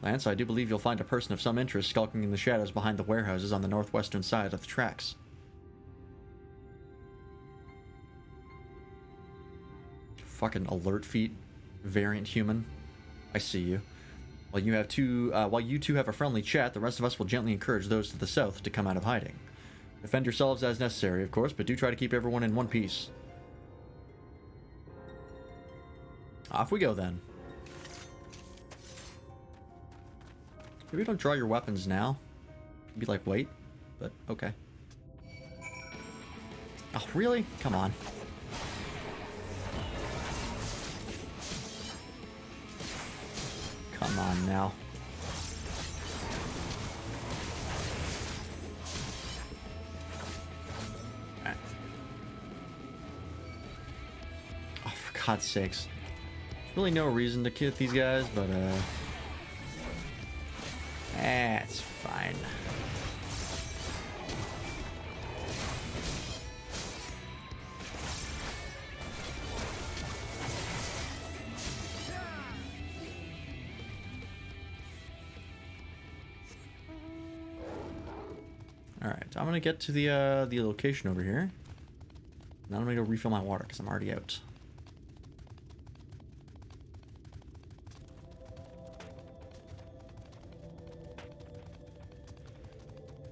Lance, I do believe you'll find a person of some interest skulking in the shadows behind the warehouses on the northwestern side of the tracks. Fucking alert feet, variant human. I see you. While you two have a friendly chat, the rest of us will gently encourage those to the south to come out of hiding. Defend yourselves as necessary, of course, but do try to keep everyone in one piece. Off we go, then. Maybe don't draw your weapons now. Be like, wait, but okay. Oh, really? Come on. Come on now. Oh, for God's sakes. There's really no reason to kill these guys, but it's fine. Alright, I'm gonna get to the location over here. Now I'm gonna go refill my water because I'm already out.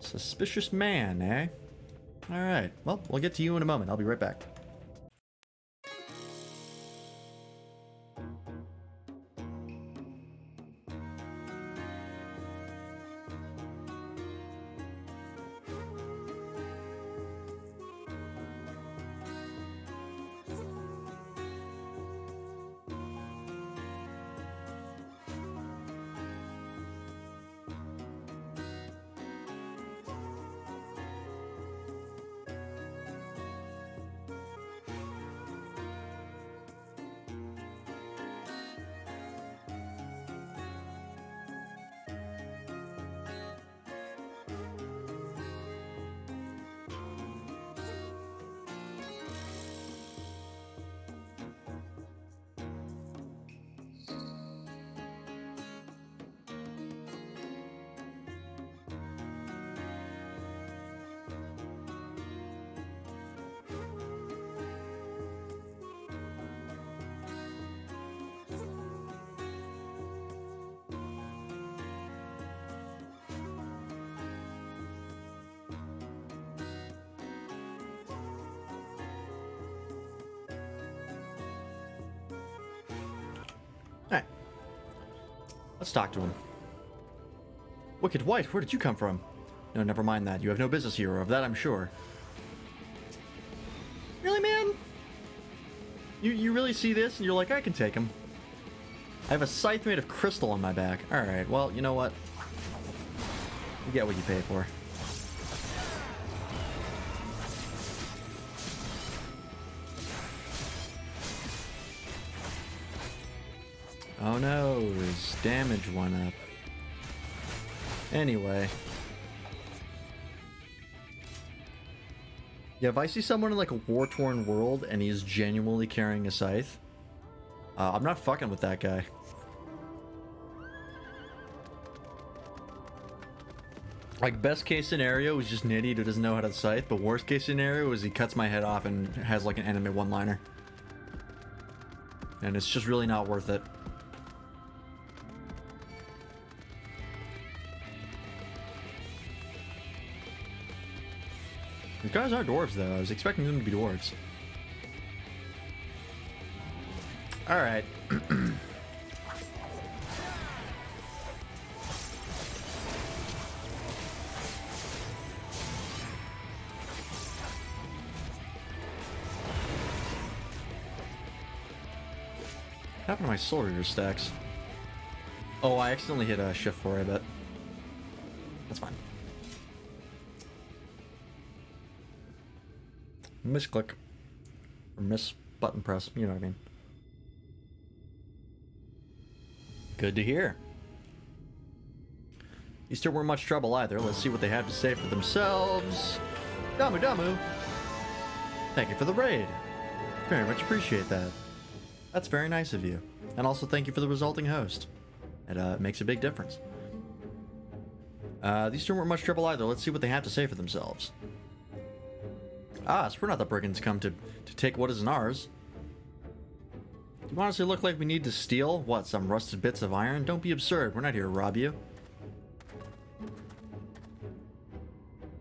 Suspicious man, eh? Alright, well, we'll get to you in a moment. I'll be right back. Let's talk to him. Wicked White, where did you come from? No, never mind that. You have no business here, of that I'm sure. Really, man? You really see this and you're like, I can take him. I have a scythe made of crystal on my back. Alright, well, you know what? You get what you pay for. Oh no, his damage went up. Anyway. Yeah, if I see someone in like a war-torn world and he's genuinely carrying a scythe, I'm not fucking with that guy. Like, best case scenario is just an idiot who doesn't know how to scythe, but worst case scenario is he cuts my head off and has like an anime one-liner. And it's just really not worth it. These guys are dwarves, though. I was expecting them to be dwarves. Alright. What happened to my soul reader stacks? Oh, I accidentally hit shift 4, I bet. That's fine. Misclick. Or miss button press, you know what I mean. Good to hear. These two weren't much trouble either. Let's see what they have to say for themselves. Damu Damu! Thank you for the raid. Very much appreciate that. That's very nice of you. And also thank you for the resulting host. It makes a big difference. These two weren't much trouble either. Let's see what they have to say for themselves. Ah, so we're not the brigands come to take what isn't ours. Do you honestly look like we need to steal? What, some rusted bits of iron? Don't be absurd. We're not here to rob you.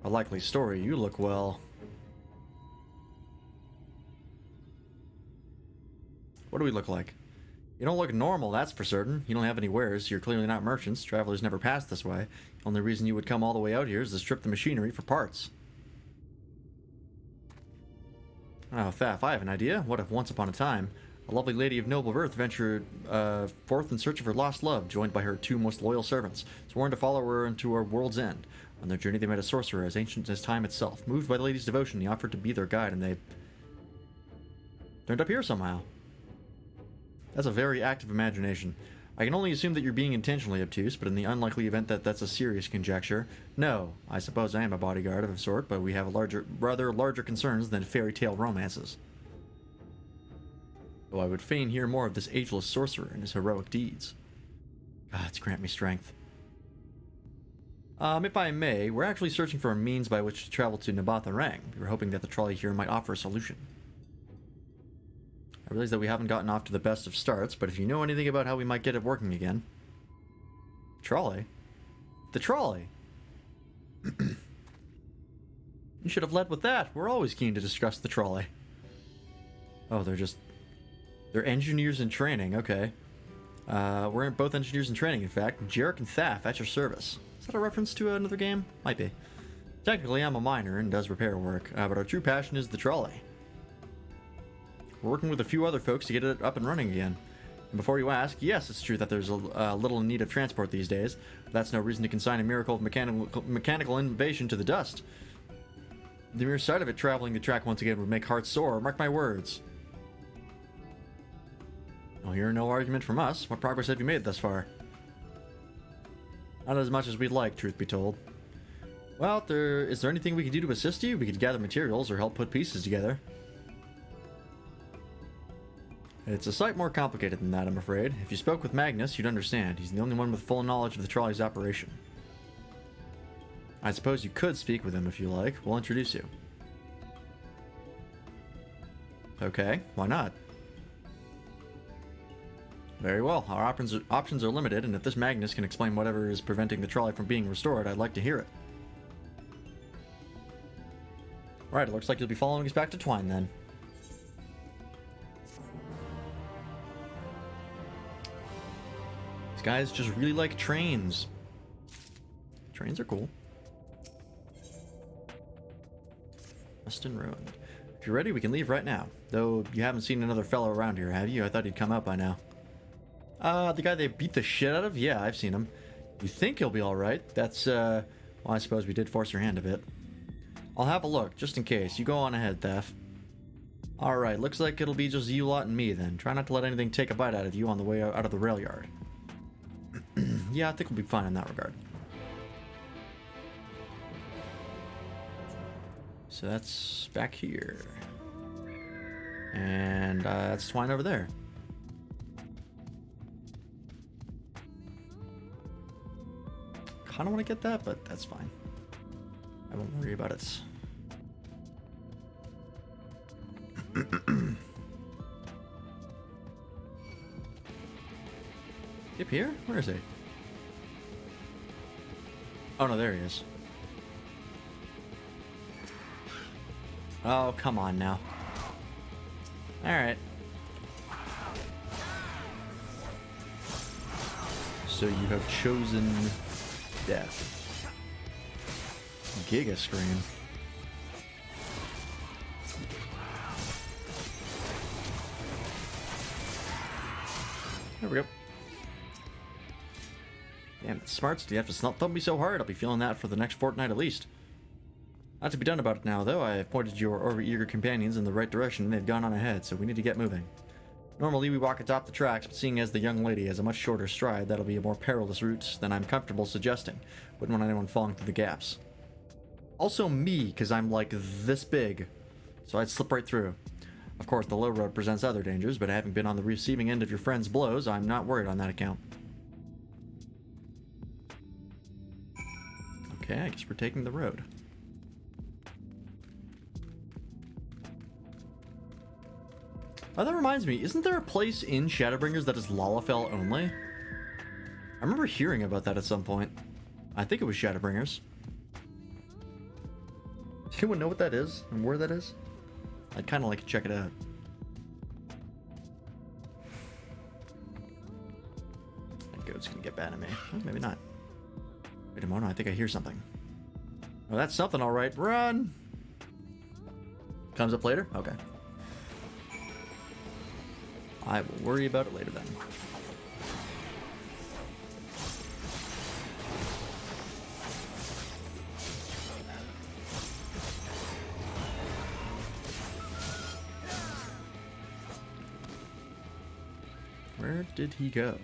A likely story. You look well. What do we look like? You don't look normal, that's for certain. You don't have any wares. You're clearly not merchants. Travelers never pass this way. The only reason you would come all the way out here is to strip the machinery for parts. Oh, Thaf, I have an idea. What if once upon a time, a lovely lady of noble birth ventured forth in search of her lost love, joined by her two most loyal servants, sworn to follow her into our world's end. On their journey they met a sorcerer as ancient as time itself. Moved by the lady's devotion, he offered to be their guide, and they turned up here somehow. That's a very active imagination. I can only assume that you're being intentionally obtuse, but in the unlikely event that that's a serious conjecture, no. I suppose I am a bodyguard of a sort, but we have rather larger concerns than fairy tale romances. Though I would fain hear more of this ageless sorcerer and his heroic deeds. Gods, grant me strength. If I may, we're actually searching for a means by which to travel to Nabatha Rang. We were hoping that the trolley here might offer a solution. I realize that we haven't gotten off to the best of starts, but if you know anything about how we might get it working again... Trolley? The trolley! You should have led with that. We're always keen to discuss the trolley. Oh, they're engineers in training, okay. We're both engineers in training, in fact. Jarek and Thaf, at your service. Is that a reference to another game? Might be. Technically, I'm a miner and does repair work, but our true passion is the trolley. We're working with a few other folks to get it up and running again. And before you ask, yes, it's true that there's a little in need of transport these days. But that's no reason to consign a miracle of mechanical innovation to the dust. The mere sight of it traveling the track once again would make hearts sore, mark my words. I'll hear no argument from us. What progress have you made thus far? Not as much as we'd like, truth be told. Well, is there anything we could do to assist you? We could gather materials or help put pieces together. It's a sight more complicated than that, I'm afraid. If you spoke with Magnus, you'd understand. He's the only one with full knowledge of the trolley's operation. I suppose you could speak with him if you like. We'll introduce you. Okay, why not? Very well. Our options are limited, and if this Magnus can explain whatever is preventing the trolley from being restored, I'd like to hear it. Alright, it looks like you'll be following us back to Twine, then. guys just really like trains. Trains are cool. Rust and ruined. If you're ready, we can leave right now. Though you haven't seen another fellow around here, have you? I thought he'd come out by now. The guy they beat the shit out of? Yeah, I've seen him. You think he'll be alright? That's, well, I suppose we did force your hand a bit. I'll have a look, just in case. You go on ahead, Thef. Alright, looks like it'll be just you lot and me then. Try not to let anything take a bite out of you on the way out of the rail yard. Yeah, I think we'll be fine in that regard. So that's back here. And that's Twine over there. Kinda want to get that, but that's fine. I won't worry about it. Up here? Where is he? Oh no, there he is. Oh, come on now. Alright. So you have chosen death. Giga Scream. There we go. Damn, it's smarts. Do you have to thump me so hard? I'll be feeling that for the next fortnight at least. Not to be done about it now, though. I have pointed your over-eager companions in the right direction, and they've gone on ahead, so we need to get moving. Normally, we walk atop the tracks, but seeing as the young lady has a much shorter stride, that'll be a more perilous route than I'm comfortable suggesting. Wouldn't want anyone falling through the gaps. Also me, because I'm like this big, so I'd slip right through. Of course, the low road presents other dangers, but having been on the receiving end of your friend's blows, I'm not worried on that account. Okay, I guess we're taking the road. Oh, that reminds me, isn't there a place in Shadowbringers that is Lalafell only? I remember hearing about that at some point. I think it was Shadowbringers. Does anyone know what that is and where that is? I'd kind of like to check it out. That goat's gonna get bad at me. Oh, maybe not. Wait a moment, I think I hear something. Oh, that's something, all right. Run! Comes up later? Okay. I will worry about it later then. Where did he go?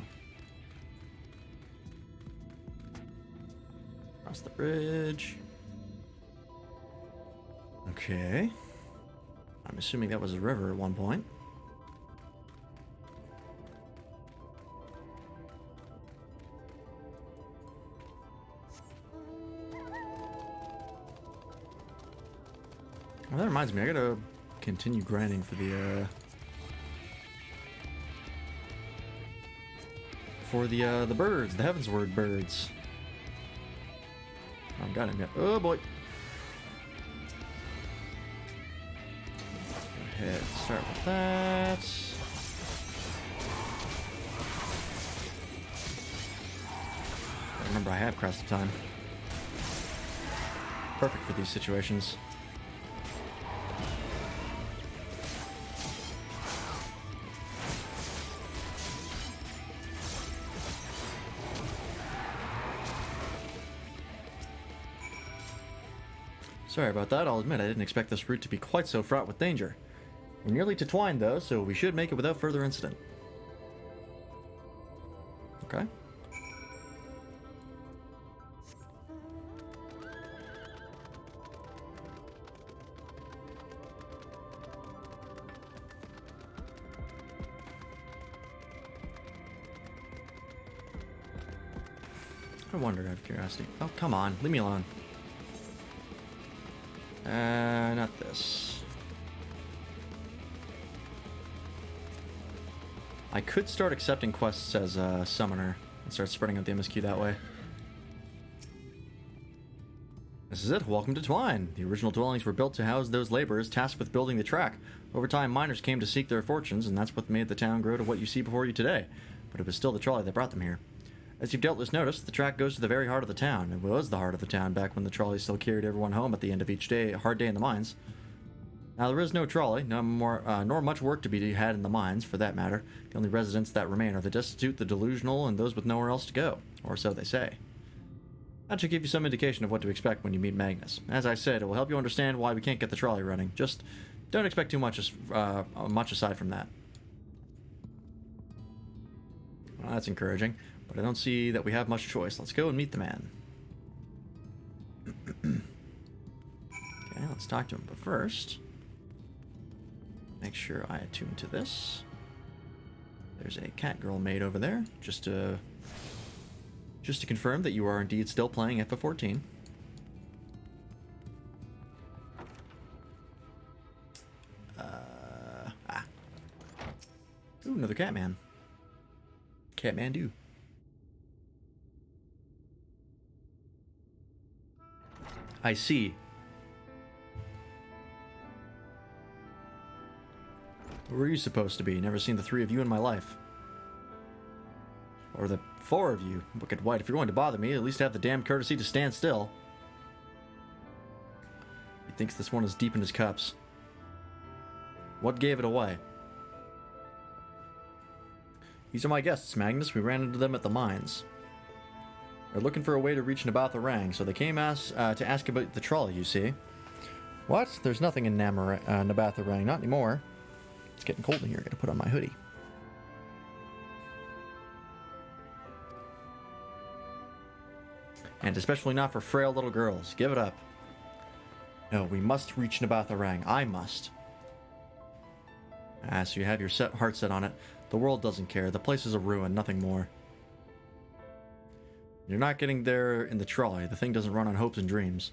Across the bridge. Okay. I'm assuming that was a river at one point. Well, that reminds me, I gotta continue grinding for the birds, the Heavensward birds. I haven't got him yet. Oh boy. Go ahead, start with that. Remember, I have Crest of Time. Perfect for these situations. Sorry about that, I'll admit I didn't expect this route to be quite so fraught with danger. We're nearly to Twine though, so we should make it without further incident. Okay. I wonder out of curiosity. Oh, come on, leave me alone. Not this. I could start accepting quests as a summoner and start spreading out the MSQ that way. This is it. Welcome to Twine. The original dwellings were built to house those laborers tasked with building the track. Over time, miners came to seek their fortunes, and that's what made the town grow to what you see before you today. But it was still the trolley that brought them here. As you've doubtless noticed, the track goes to the very heart of the town. It was the heart of the town back when the trolley still carried everyone home at the end of each day, a hard day in the mines. Now, there is no trolley, nor much work to be had in the mines, for that matter. The only residents that remain are the destitute, the delusional, and those with nowhere else to go, or so they say. That should give you some indication of what to expect when you meet Magnus. As I said, it will help you understand why we can't get the trolley running. Just don't expect too much aside from that. Well, that's encouraging, but I don't see that we have much choice. Let's go and meet the man. Okay, let's talk to him, but first, make sure I attune to this. There's a cat girl maid over there, just to confirm that you are indeed still playing FF14. Ooh, another Catman. Catmandu. I see. Where were you supposed to be? Never seen the three of you in my life. Or the four of you. Wicked White, if you're going to bother me, at least have the damn courtesy to stand still. He thinks this one is deep in his cups. What gave it away? These are my guests, Magnus. We ran into them at the mines. They're looking for a way to reach Nabatha-Rang, so they came to ask about the trolley, you see. What? There's nothing in Nabatha-Rang, not anymore. It's getting cold in here. I gotta put on my hoodie. And especially not for frail little girls. Give it up. No, we must reach Nabatha-Rang. I must. So you have your heart set on it. The world doesn't care. The place is a ruin, nothing more. You're not getting there in the trolley. The thing doesn't run on hopes and dreams.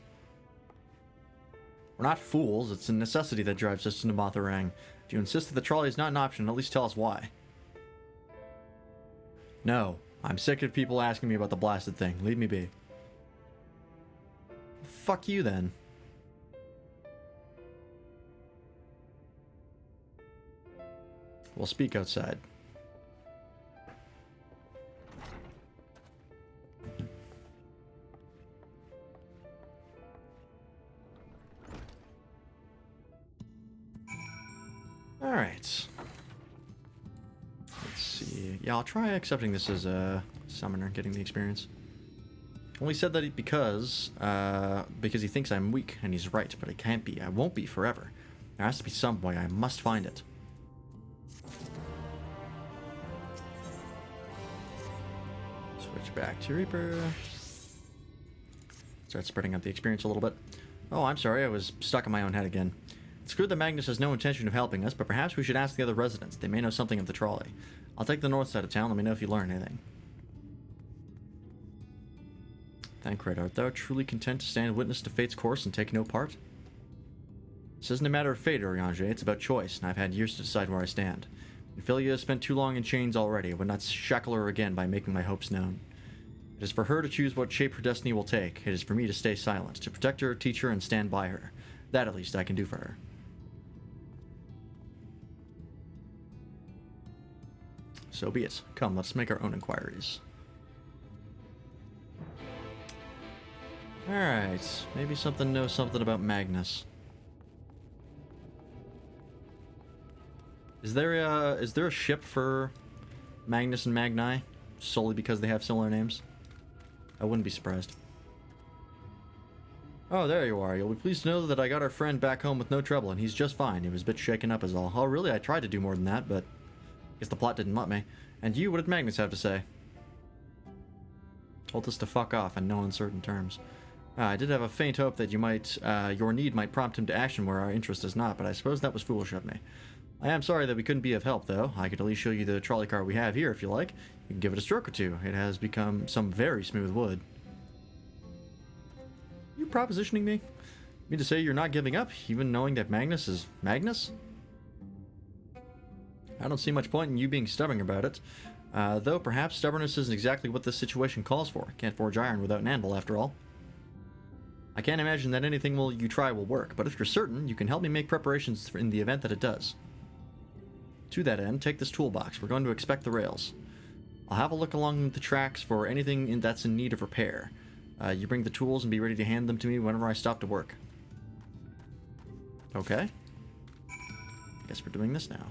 We're not fools. It's a necessity that drives us to Nabatha-Rang. If you insist that the trolley is not an option, at least tell us why. No. I'm sick of people asking me about the blasted thing. Leave me be. Fuck you, then. We'll speak outside. Alright. Let's see. Yeah, I'll try accepting this as a summoner, getting the experience. Only said that because he thinks I'm weak, and he's right, but it can't be. I won't be forever. There has to be some way. I must find it. Switch back to Reaper. Start spreading out the experience a little bit. Oh, I'm sorry. I was stuck in my own head again. It's good that Magnus has no intention of helping us, but perhaps we should ask the other residents. They may know something of the trolley. I'll take the north side of town. Let me know if you learn anything. Thancred, art thou truly content to stand witness to fate's course and take no part? This isn't a matter of fate, Oriange. It's about choice, and I've had years to decide where I stand. Ophelia has spent too long in chains already. I would not shackle her again by making my hopes known. It is for her to choose what shape her destiny will take. It is for me to stay silent, to protect her, teach her, and stand by her. That, at least, I can do for her. So be it. Come, let's make our own inquiries. Alright, maybe something knows something about Magnus. Is there a ship for Magnus and Magni? Solely because they have similar names? I wouldn't be surprised. Oh, there you are. You'll be pleased to know that I got our friend back home with no trouble, and he's just fine. He was a bit shaken up is all. Oh, really? I tried to do more than that, but I guess the plot didn't let me. And you, what did Magnus have to say? Told us to fuck off in no uncertain terms. I did have a faint hope that your need might prompt him to action where our interest is not, but I suppose that was foolish of me. I am sorry that we couldn't be of help, though. I could at least show you the trolley car we have here, if you like. You can give it a stroke or two. It has become some very smooth wood. You propositioning me? You mean to say you're not giving up, even knowing that Magnus is Magnus? I don't see much point in you being stubborn about it. Though perhaps stubbornness isn't exactly what this situation calls for. Can't forge iron without an anvil, after all. I can't imagine that anything you try will work, but if you're certain, you can help me make preparations in the event that it does. To that end, take this toolbox. We're going to inspect the rails. I'll have a look along the tracks for anything that's in need of repair. You bring the tools and be ready to hand them to me whenever I stop to work. Okay. Guess we're doing this now.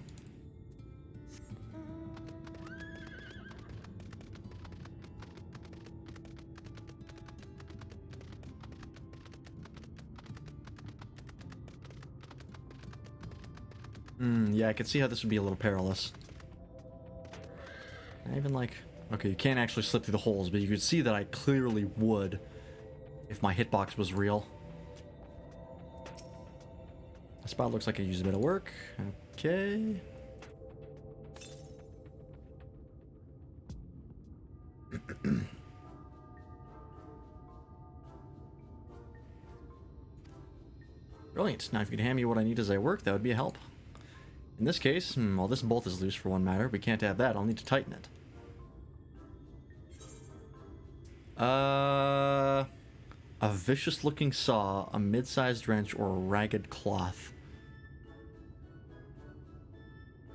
Yeah, I could see how this would be a little perilous. I even like... Okay, you can't actually slip through the holes, but you could see that I clearly would if my hitbox was real. The spot looks like it used a bit of work. Okay. Brilliant. Now if you could hand me what I need as I work, that would be a help. In this case, well, this bolt is loose for one matter. We can't have that. I'll need to tighten it. A vicious-looking saw, a mid-sized wrench, or a ragged cloth.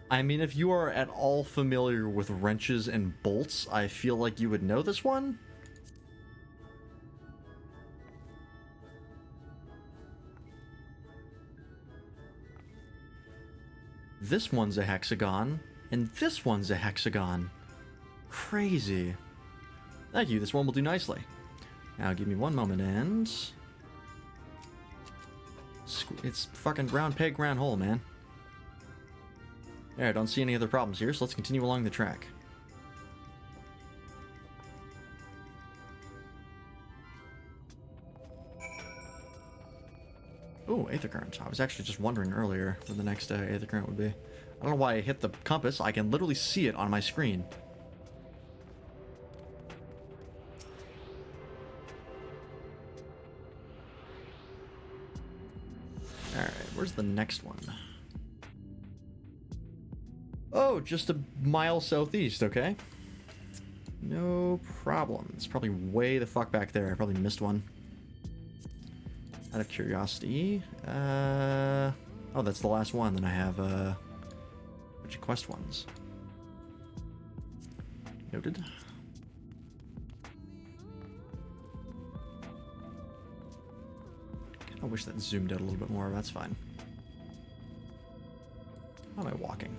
I mean, if you are at all familiar with wrenches and bolts, I feel like you would know this one. This one's a hexagon, and this one's a hexagon. Crazy. Thank you, this one will do nicely. Now give me one moment and... It's fucking round peg, round hole, man. There, I don't see any other problems here, so let's continue along the track. Ooh, Aether Current. I was actually just wondering earlier where the next Aether Current would be. I don't know why I hit the compass. I can literally see it on my screen. Alright, where's the next one? Oh, just a mile southeast, okay. No problem. It's probably way the fuck back there. I probably missed one. Out of curiosity. Oh, that's the last one. Then I have a bunch of quest ones. Noted. I wish that zoomed out a little bit more. That's fine. How am I walking?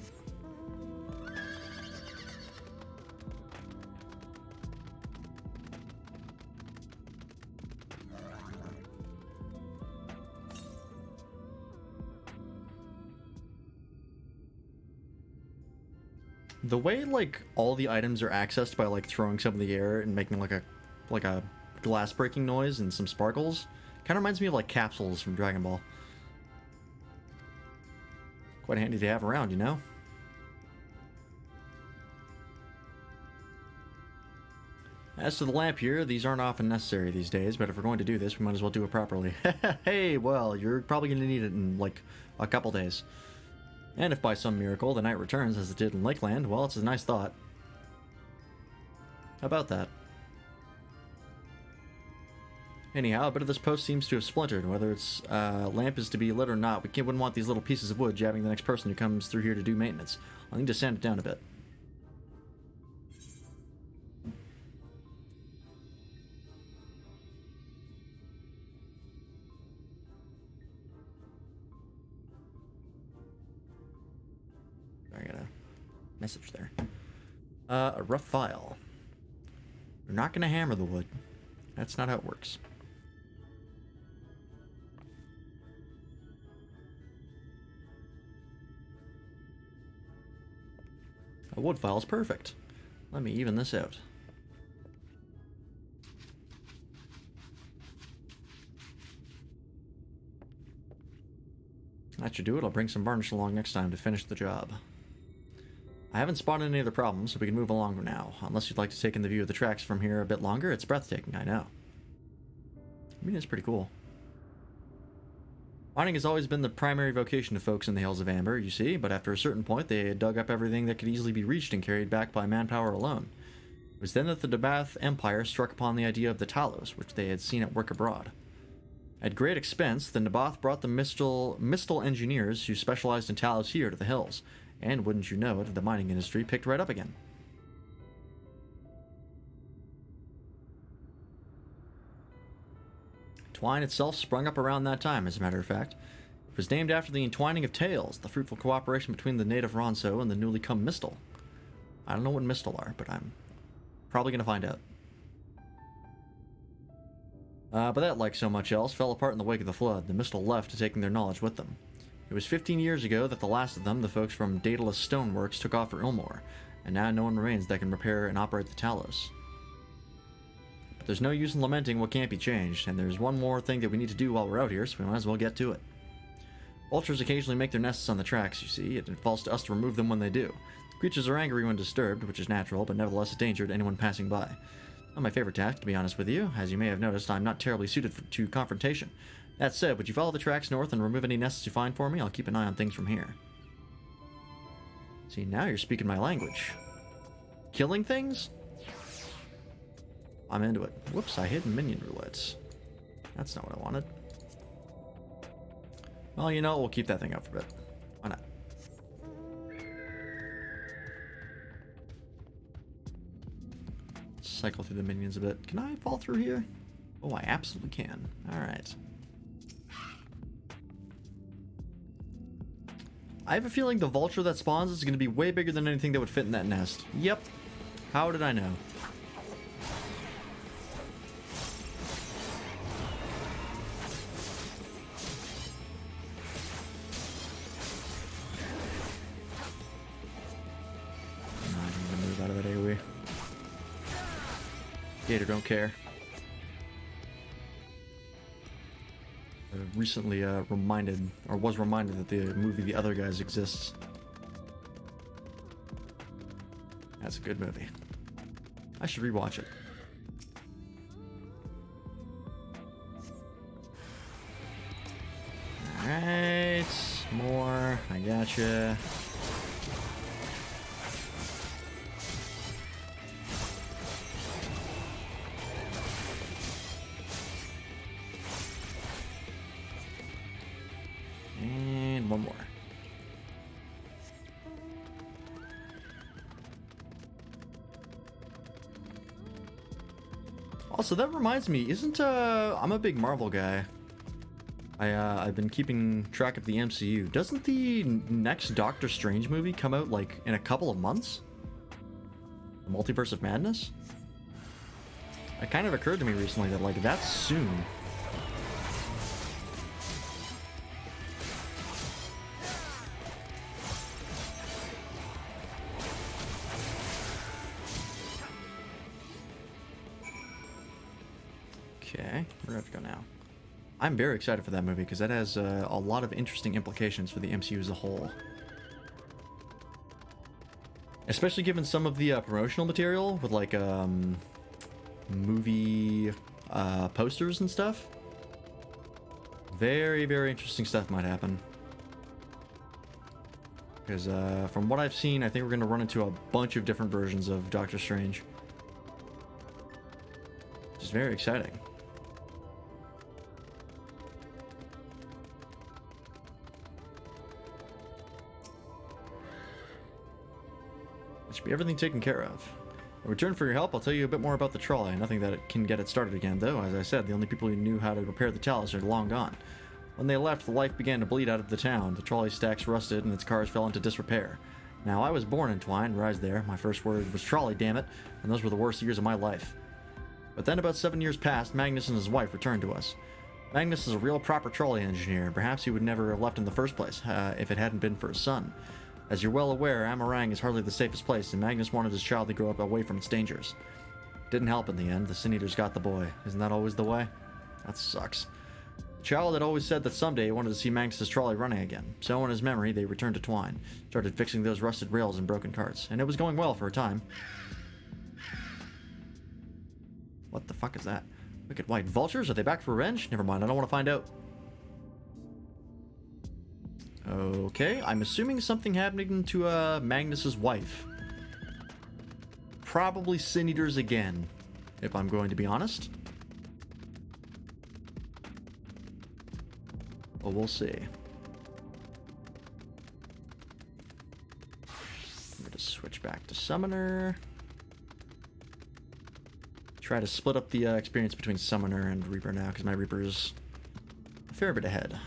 The way, like, all the items are accessed by, like, throwing some in the air and making, like a glass breaking noise and some sparkles, kind of reminds me of, like, capsules from Dragon Ball. Quite handy to have around, you know? As to the lamp here, these aren't often necessary these days, but if we're going to do this, we might as well do it properly. Hey, well, you're probably going to need it in, like, a couple days. And if by some miracle the night returns as it did in Lakeland, well, it's a nice thought. How about that? Anyhow, a bit of this post seems to have splintered. Whether its lamp is to be lit or not, we wouldn't want these little pieces of wood jabbing the next person who comes through here to do maintenance. I'll need to sand it down a bit. I got a message there. A rough file. We're not going to hammer the wood. That's not how it works. A wood file is perfect. Let me even this out. That should do it. I'll bring some varnish along next time to finish the job. I haven't spotted any other problems, so we can move along now. Unless you'd like to take in the view of the tracks from here a bit longer, it's breathtaking, I know. I mean, it's pretty cool. Mining has always been the primary vocation of folks in the Hills of Amber, you see, but after a certain point they had dug up everything that could easily be reached and carried back by manpower alone. It was then that the Debath Empire struck upon the idea of the Talos, which they had seen at work abroad. At great expense, the Naboth brought the Mistal engineers who specialized in Talos here to the hills, and wouldn't you know it, the mining industry picked right up again. Twine itself sprung up around that time, as a matter of fact. It was named after the entwining of tales, the fruitful cooperation between the native Ronso and the newly come Mistle. I don't know what Mistle are, but I'm probably going to find out. But that, like so much else, fell apart in the wake of the flood. The Mistle left, taking their knowledge with them. It was 15 years ago that the last of them, the folks from Daedalus Stoneworks, took off for Ilmore, and now no one remains that can repair and operate the Talos. But there's no use in lamenting what can't be changed, and there's one more thing that we need to do while we're out here, so we might as well get to it. Vultures occasionally make their nests on the tracks, you see, and it falls to us to remove them when they do. Creatures are angry when disturbed, which is natural, but nevertheless a danger to anyone passing by. Not my favorite task, to be honest with you. As you may have noticed, I'm not terribly suited to confrontation. That said, would you follow the tracks north and remove any nests you find for me? I'll keep an eye on things from here. See, now you're speaking my language. Killing things? I'm into it. Whoops, I hid minion roulettes. That's not what I wanted. Well, you know, we'll keep that thing up for a bit. Why not? Cycle through the minions a bit. Can I fall through here? Oh, I absolutely can. Alright. I have a feeling the vulture that spawns is going to be way bigger than anything that would fit in that nest. Yep. How did I know? I'm not even going to move out of that AoE. Gator don't care. Recently was reminded that the movie The Other Guys exists. That's a good movie. I should rewatch it. Alright, more. I gotcha. And one more. Also, that reminds me, I'm a big Marvel guy. I've been keeping track of the MCU. Doesn't the next Doctor Strange movie come out, like, in a couple of months? The Multiverse of Madness? It kind of occurred to me recently that, like, that's soon. Okay, where do I have to go now? I'm very excited for that movie because that has a lot of interesting implications for the MCU as a whole. Especially given some of the promotional material with like movie posters and stuff. Very, very interesting stuff might happen. Because from what I've seen, I think we're going to run into a bunch of different versions of Doctor Strange. Which is very exciting. Should be everything taken care of. In return for your help, I'll tell you a bit more about the trolley. Nothing that it can get it started again, though. As I said, the only people who knew how to repair the Talos are long gone. When they left, the life began to bleed out of the town. The trolley stacks rusted, and its cars fell into disrepair. Now, I was born in Twine, rise there. My first word was trolley, damn it, and those were the worst years of my life. But then about 7 years passed, Magnus and his wife returned to us. Magnus is a real proper trolley engineer, and perhaps he would never have left in the first place, if it hadn't been for his son. As you're well aware, Amarang is hardly the safest place, and Magnus wanted his child to grow up away from its dangers. Didn't help in the end. The Sin Eaters got the boy. Isn't that always the way? That sucks. The child had always said that someday he wanted to see Magnus's trolley running again. So in his memory, they returned to Twine, started fixing those rusted rails and broken carts, and it was going well for a time. What the fuck is that? Wicked white vultures? Are they back for revenge? Never mind, I don't want to find out. Okay, I'm assuming something happening to Magnus's wife. Probably Sin Eaters again, if I'm going to be honest. Well, we'll see. I'm going to switch back to Summoner. try to split up the experience between Summoner and Reaper now, because my Reaper is a fair bit ahead.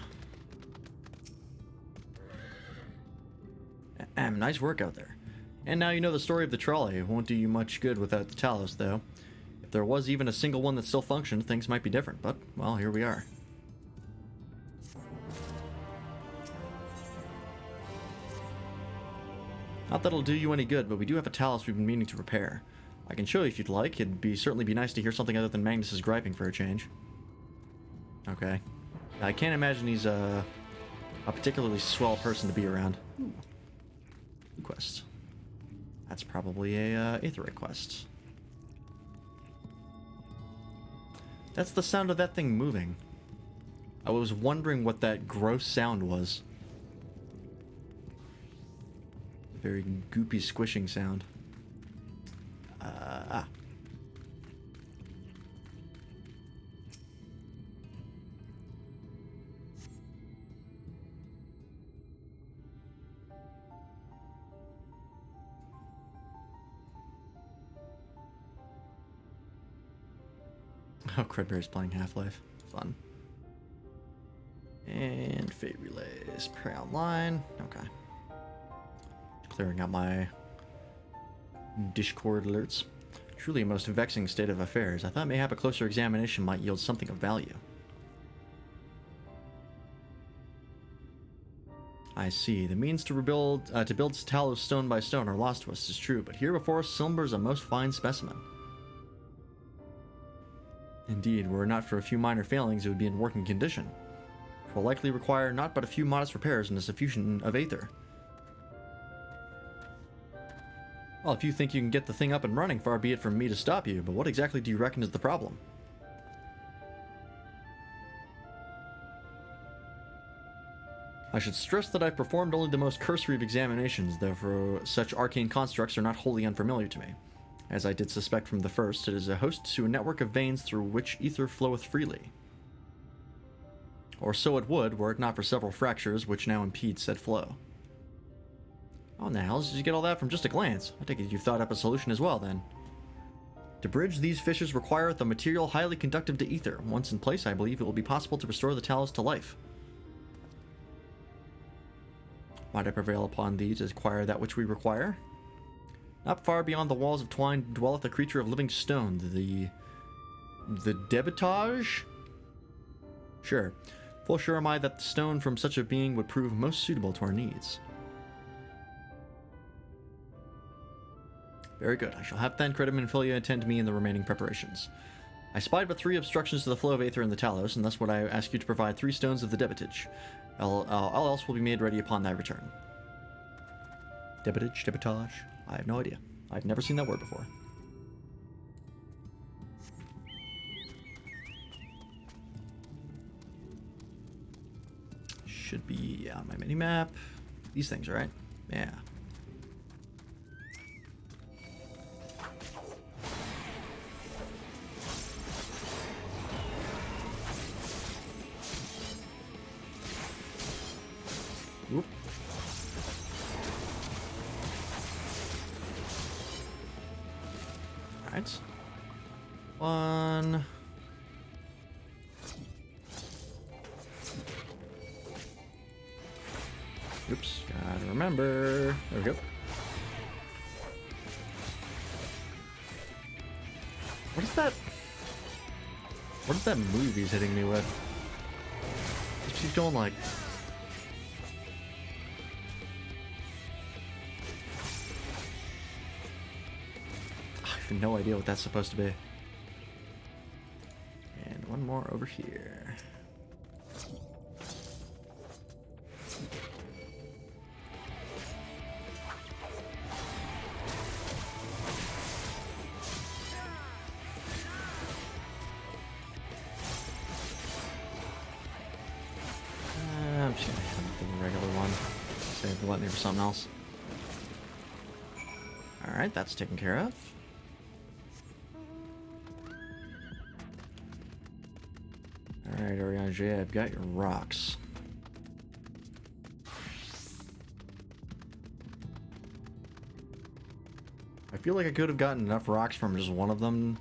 Nice work out there. And now you know the story of the trolley. It won't do you much good without the Talos, though. If there was even a single one that still functioned, things might be different, but, well, here we are. Not that it'll do you any good, but we do have a Talos we've been meaning to repair. I can show you if you'd like. It'd certainly be nice to hear something other than Magnus's griping for a change. Okay. I can't imagine he's a particularly swell person to be around. Ooh. Quest. That's probably a Aetheryte quest. That's the sound of that thing moving. I was wondering what that gross sound was. Very goopy squishing sound. Oh, Credberry's playing Half-Life. Fun. And Fate Relays. Prey online. Okay. Clearing out my Discord alerts. Truly a most vexing state of affairs. I thought mayhap a closer examination might yield something of value. I see. The means to build Talos stone by stone are lost to us, is true, but here before us Silumber's a most fine specimen. Indeed, were it not for a few minor failings, it would be in working condition. It will likely require not but a few modest repairs and a suffusion of aether. Well, if you think you can get the thing up and running, far be it from me to stop you, but what exactly do you reckon is the problem? I should stress that I've performed only the most cursory of examinations, therefore such arcane constructs are not wholly unfamiliar to me. As I did suspect from the first, it is a host to a network of veins through which ether floweth freely. Or so it would, were it not for several fractures which now impede said flow. How in the hell did you get all that from just a glance? I take it you've thought up a solution as well, then. To bridge these fissures requireth a material highly conductive to ether. Once in place, I believe it will be possible to restore the Talos to life. Might I prevail upon thee to acquire that which we require? Not far beyond the walls of twine dwelleth a creature of living stone, the debitage? Sure. Full sure am I that the stone from such a being would prove most suitable to our needs. Very good. I shall have Thancred and Minfilia attend to me in the remaining preparations. I spied but 3 obstructions to the flow of aether in the Talos, and thus would I ask you to provide 3 stones of the debitage. All else will be made ready upon thy return. Debitage? I have no idea. I've never seen that word before. Should be on my mini-map. These things, right? Yeah. Whoop. Alright. 1. Oops, gotta remember. There we go. What is that? What is that move he's hitting me with? She's going like... I have no idea what that's supposed to be. And one more over here. I'm just gonna hit the regular one. Save the Letney for something else. Alright, that's taken care of. Alright, Oriange, I've got your rocks. I feel like I could have gotten enough rocks from just one of them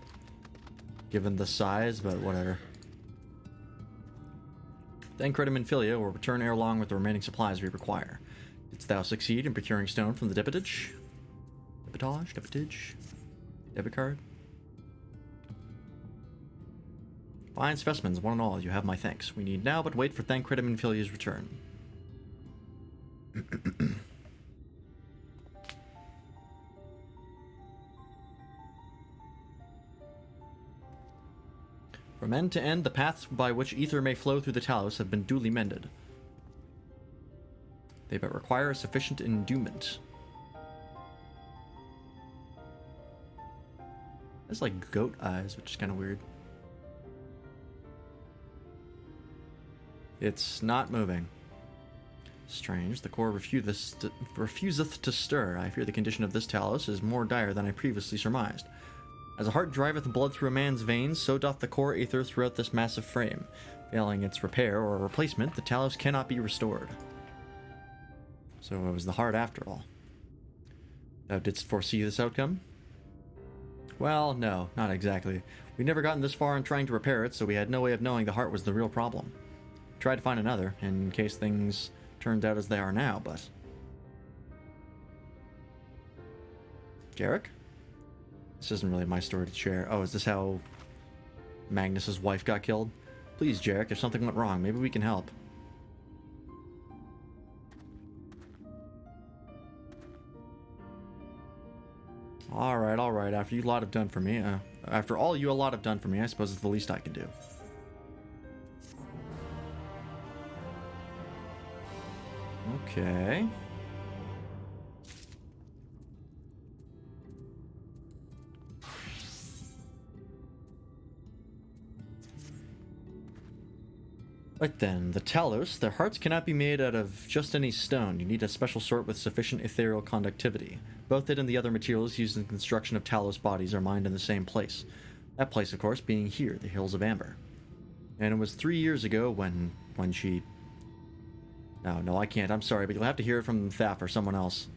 given the size, but whatever. Then Cretum and Philia will return ere long with the remaining supplies we require. Didst thou succeed in procuring stone from the Debitage? Debitage? Debit card? Fine specimens, one and all, you have my thanks. We need now but wait for Thancredum and Philia's return. From end to end, the paths by which ether may flow through the Talos have been duly mended. They but require a sufficient endowment. It's like goat eyes, which is kind of weird. It's not moving. Strange, the core refuseth to stir. I fear the condition of this Talos is more dire than I previously surmised. As a heart driveth blood through a man's veins, so doth the core aether throughout this massive frame. Failing its repair or replacement, the Talos cannot be restored. So it was the heart after all. Thou didst foresee this outcome? Well, no, not exactly. We'd never gotten this far in trying to repair it, so we had no way of knowing the heart was the real problem. Tried to find another, in case things turned out as they are now, but... Jarek? This isn't really my story to share. Oh, is this how Magnus's wife got killed? Please, Jarek, if something went wrong, maybe we can help. Alright. After all you a lot have done for me, I suppose it's the least I can do. Okay. Right then, the Talos, their hearts cannot be made out of just any stone. You need a special sort with sufficient ethereal conductivity. Both it and the other materials used in the construction of Talos bodies are mined in the same place. That place, of course, being here, the Hills of Amber. And it was 3 years ago when she... No, I can't. I'm sorry, but you'll have to hear it from Thaf or someone else.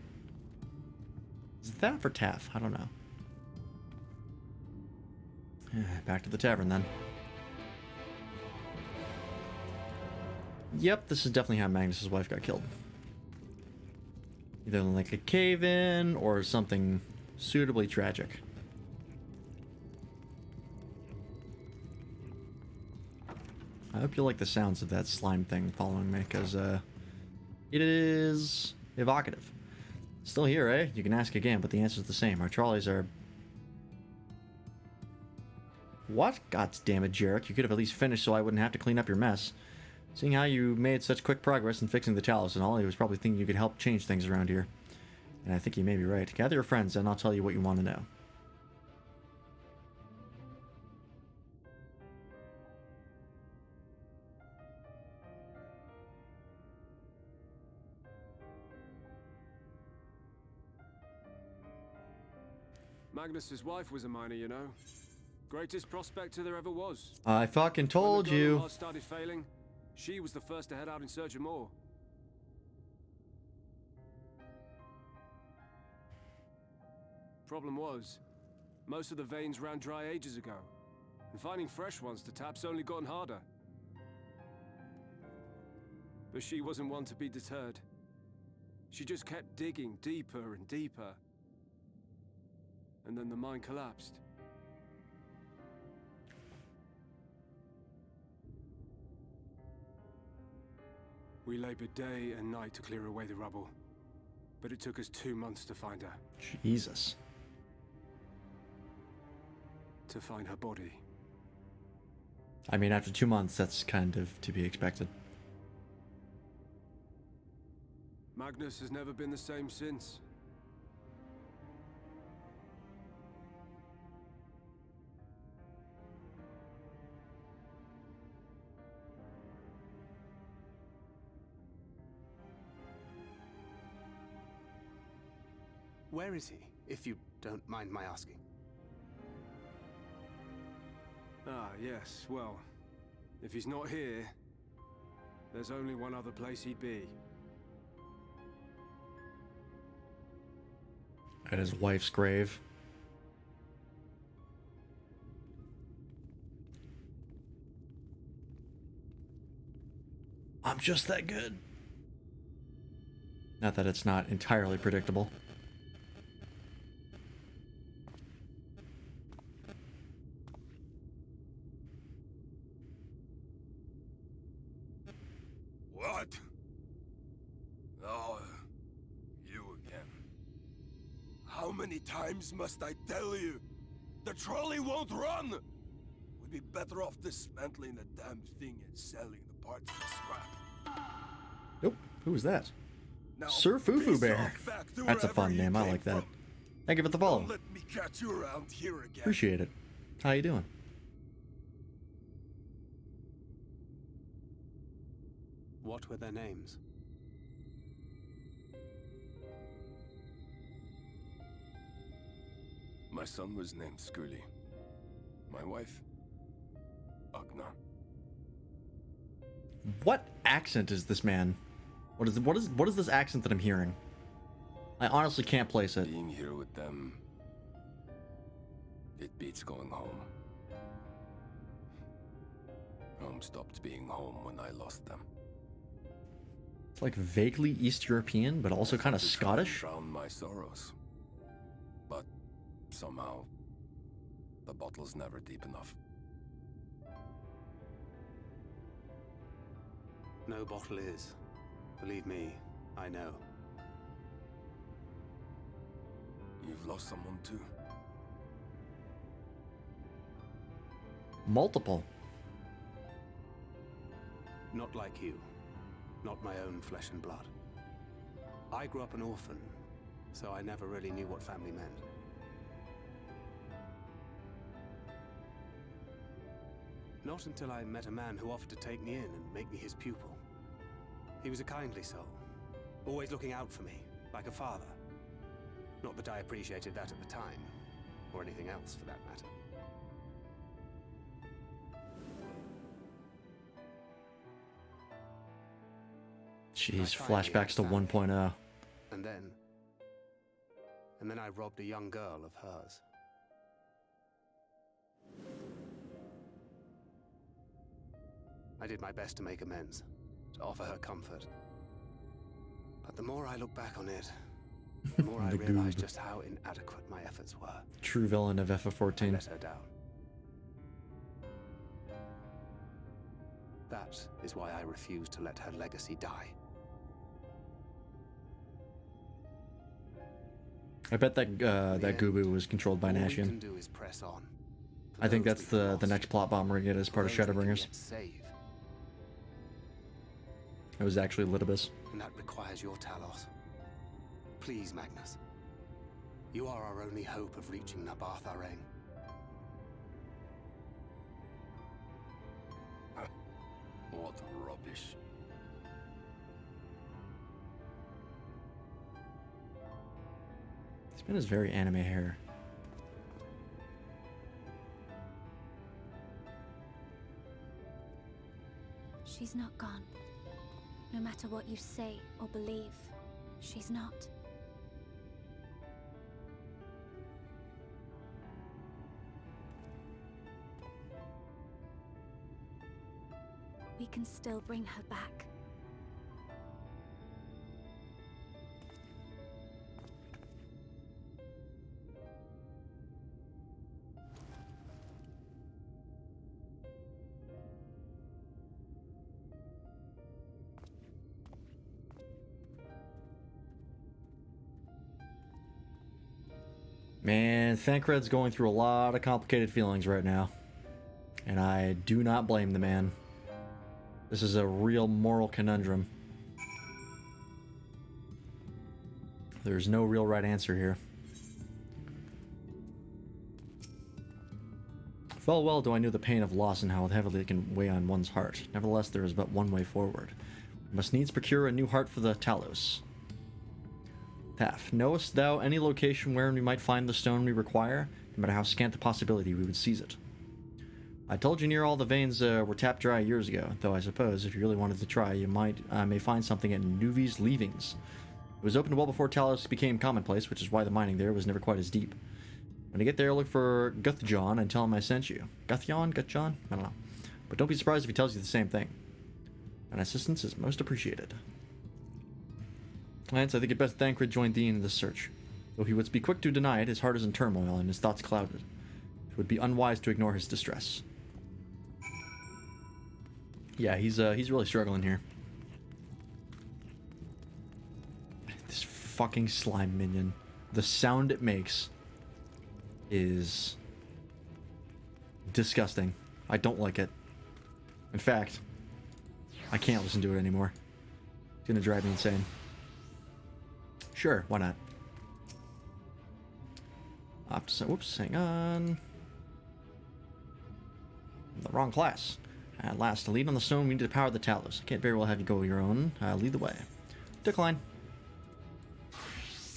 Is it Thaf or Taff? I don't know. Back to the tavern, then. Yep, this is definitely how Magnus's wife got killed. Either like a cave-in or something suitably tragic. I hope you like the sounds of that slime thing following me, because it is evocative. Still here, eh? You can ask again, but the answer's the same. Our trolleys are... What? God damn it, Jarek. You could have at least finished so I wouldn't have to clean up your mess. Seeing how you made such quick progress in fixing the Talos and all, he was probably thinking you could help change things around here. And I think he may be right. Gather your friends and I'll tell you what you want to know. Magnus's wife was a miner, you know. Greatest prospector there ever was. I fucking told you. When the started failing, she was the first to head out in search of more. Problem was, most of the veins ran dry ages ago, and finding fresh ones to tap's only gotten harder. But she wasn't one to be deterred. She just kept digging deeper and deeper. And then the mine collapsed. We labored day and night to clear away the rubble, but it took us 2 months to find her. Jesus. To find her body. I mean, after 2 months, that's kind of to be expected. Magnus has never been the same since. Where is he, if you don't mind my asking? Ah, yes, well, if he's not here, there's only one other place he'd be. At his wife's grave. I'm just that good. Not that it's not entirely predictable. What? Oh, you again. How many times must I tell you? The trolley won't run! We'd be better off dismantling the damn thing and selling the parts for scrap. Nope. Who was that? Now, Sir Fufu peace Bear. off back to That's a wherever fun you name. I came like that. from. Thank you for the follow. Don't let me catch you around here again. Appreciate it. How you doing? What were their names? My son was named Skuli. My wife, Agna. What accent is this man? What is this accent that I'm hearing? I honestly can't place it. Being here with them, it beats going home. Home stopped being home when I lost them. It's like vaguely East European, but also kind of To try and Scottish. drown my sorrows, but somehow the bottle's never deep enough. No bottle is. Believe me, I know. You've lost someone too. Multiple. Not like you. Not my own flesh and blood. I grew up an orphan, so I never really knew what family meant. Not until I met a man who offered to take me in and make me his pupil. He was a kindly soul, always looking out for me, like a father. Not that I appreciated that at the time, or anything else for that matter. Jeez, I finally flashbacks to had 1.0. And then I robbed a young girl of hers. I did my best to make amends, to offer her comfort. But the more I look back on it, the more I The realize goob. just how inadequate my efforts were. True villain of I FF14. let her down. That is why I refuse to let her legacy die. I bet that that Gubu was controlled by All we Nashian. can do is press on. For I think those that's we've the lost, next plot bomb we're gonna get as for part of those we can Shadowbringers. yet save. It was actually Litibus. And that requires your Talos. Please, Magnus. You are our only hope of reaching Nabath Areng. What rubbish. This man has very anime hair. She's not gone. No matter what you say or believe, she's not. We can still bring her back. Man, Thancred's going through a lot of complicated feelings right now. And I do not blame the man. This is a real moral conundrum. There's no real right answer here. Full well do I know the pain of loss and how heavily it can weigh on one's heart. Nevertheless, there is but one way forward. We must needs procure a new heart for the Talos. Taff, knowest thou any location wherein we might find the stone we require? No matter how scant the possibility, we would seize it. I told you near all the veins were tapped dry years ago, though I suppose if you really wanted to try, you may find something at Nuvi's Leavings. It was opened well before Talos became commonplace, which is why the mining there was never quite as deep. When you get there, look for Guthjon and tell him I sent you. Guthjon? Guthjon? I don't know. But don't be surprised if he tells you the same thing. and assistance is most appreciated. Lance, I think it best Thancred joined thee in this search. Though he would be quick to deny it, his heart is in turmoil and his thoughts clouded. It would be unwise to ignore his distress. Yeah, he's really struggling here. This fucking slime minion. The sound it makes is disgusting. I don't like it. In fact, I can't listen to it anymore. It's gonna drive me insane. Sure, why not? I have to say, whoops, hang on. The wrong class. At last, to lead on the stone, we need to power the Talos. I can't very well have you go your own. Lead the way. Decline.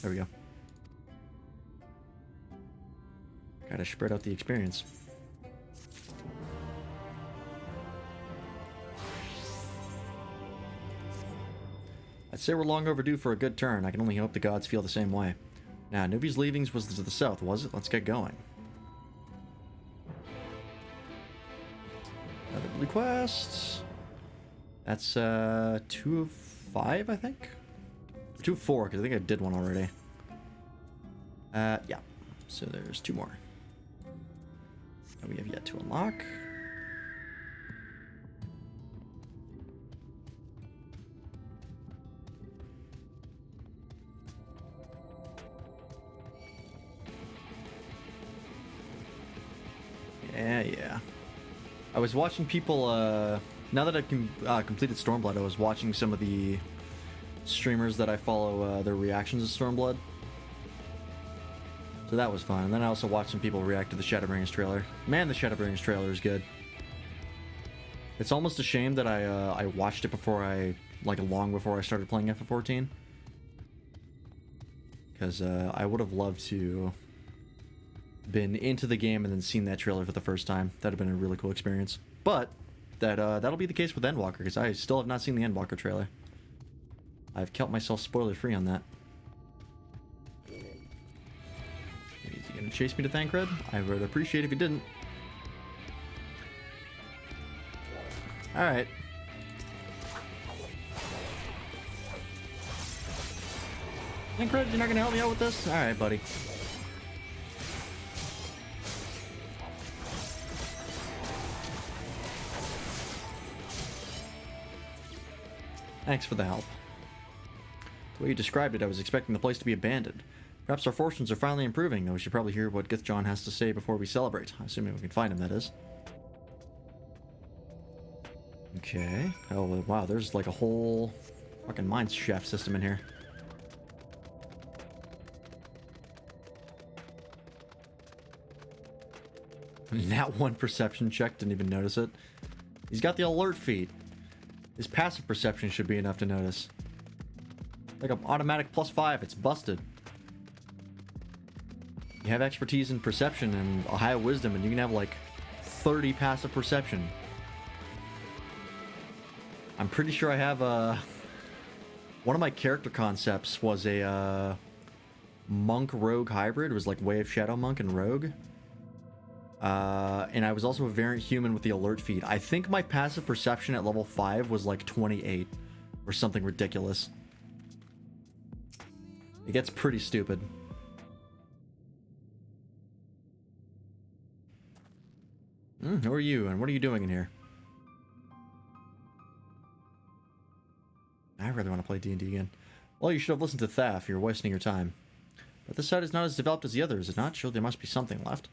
There we go. Gotta spread out the experience. I'd say we're long overdue for a good turn. I can only hope the gods feel the same way. Now, Nubi's leavings was to the south, was it? Let's get going. Another blue quest. That's 2 of 5, I think? 2 of 4, because I think I did one already. Yeah. So there's 2 more. That we have yet to unlock. Yeah. I was watching people, now that I've completed Stormblood, I was watching some of the streamers that I follow, their reactions to Stormblood. So that was fun. And then I also watched some people react to the Shadowbringers trailer. Man, the Shadowbringers trailer is good. It's almost a shame that I watched it before long before I started playing FF14. Because I would have loved to been into the game and then seen that trailer for the first time. That'd have been a really cool experience. But that'll be the case with Endwalker, because I still have not seen the Endwalker trailer. I've kept myself spoiler free on that. Is he gonna chase me to Thancred? I would appreciate if he didn't. Alright. Thancred, you're not gonna help me out with this? Alright, buddy. Thanks for the help. The way you described it, I was expecting the place to be abandoned. Perhaps our fortunes are finally improving, though we should probably hear what Githjon has to say before we celebrate. Assuming we can find him, that is. Okay. Oh, wow, there's like a whole fucking mine shaft system in here. That one perception check, didn't even notice it. He's got the alert feat. His passive perception should be enough to notice. Like an automatic +5, it's busted. You have expertise in perception and a high wisdom, and you can have like 30 passive perception. I'm pretty sure I have one of my character concepts was a monk rogue hybrid. It was like Way of Shadow Monk and Rogue. And I was also a variant human with the alert feat. I think my passive perception at level 5 was like 28 or something ridiculous. It gets pretty stupid. Who are you and what are you doing in here? I really want to play D&D again. Well, you should have listened to Thaf. You're wasting your time. But this side is not as developed as the other, is it not? Sure, there must be something left.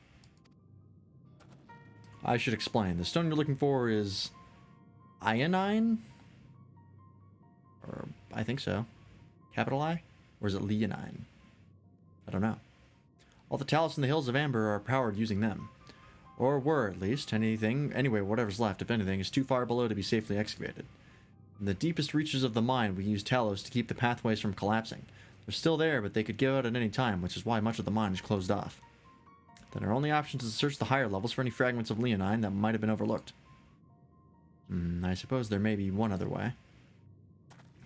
I should explain. The stone you're looking for is Ionine? Or I think so. Capital I? Or is it Leonine? I don't know. All the Talos in the Hills of Amber are powered using them. Or were, at least. Anyway, whatever's left, if anything, is too far below to be safely excavated. In the deepest reaches of the mine, we use Talos to keep the pathways from collapsing. They're still there, but they could give out at any time, which is why much of the mine is closed off. Then our only option is to search the higher levels for any fragments of Leonine that might have been overlooked. I suppose there may be one other way.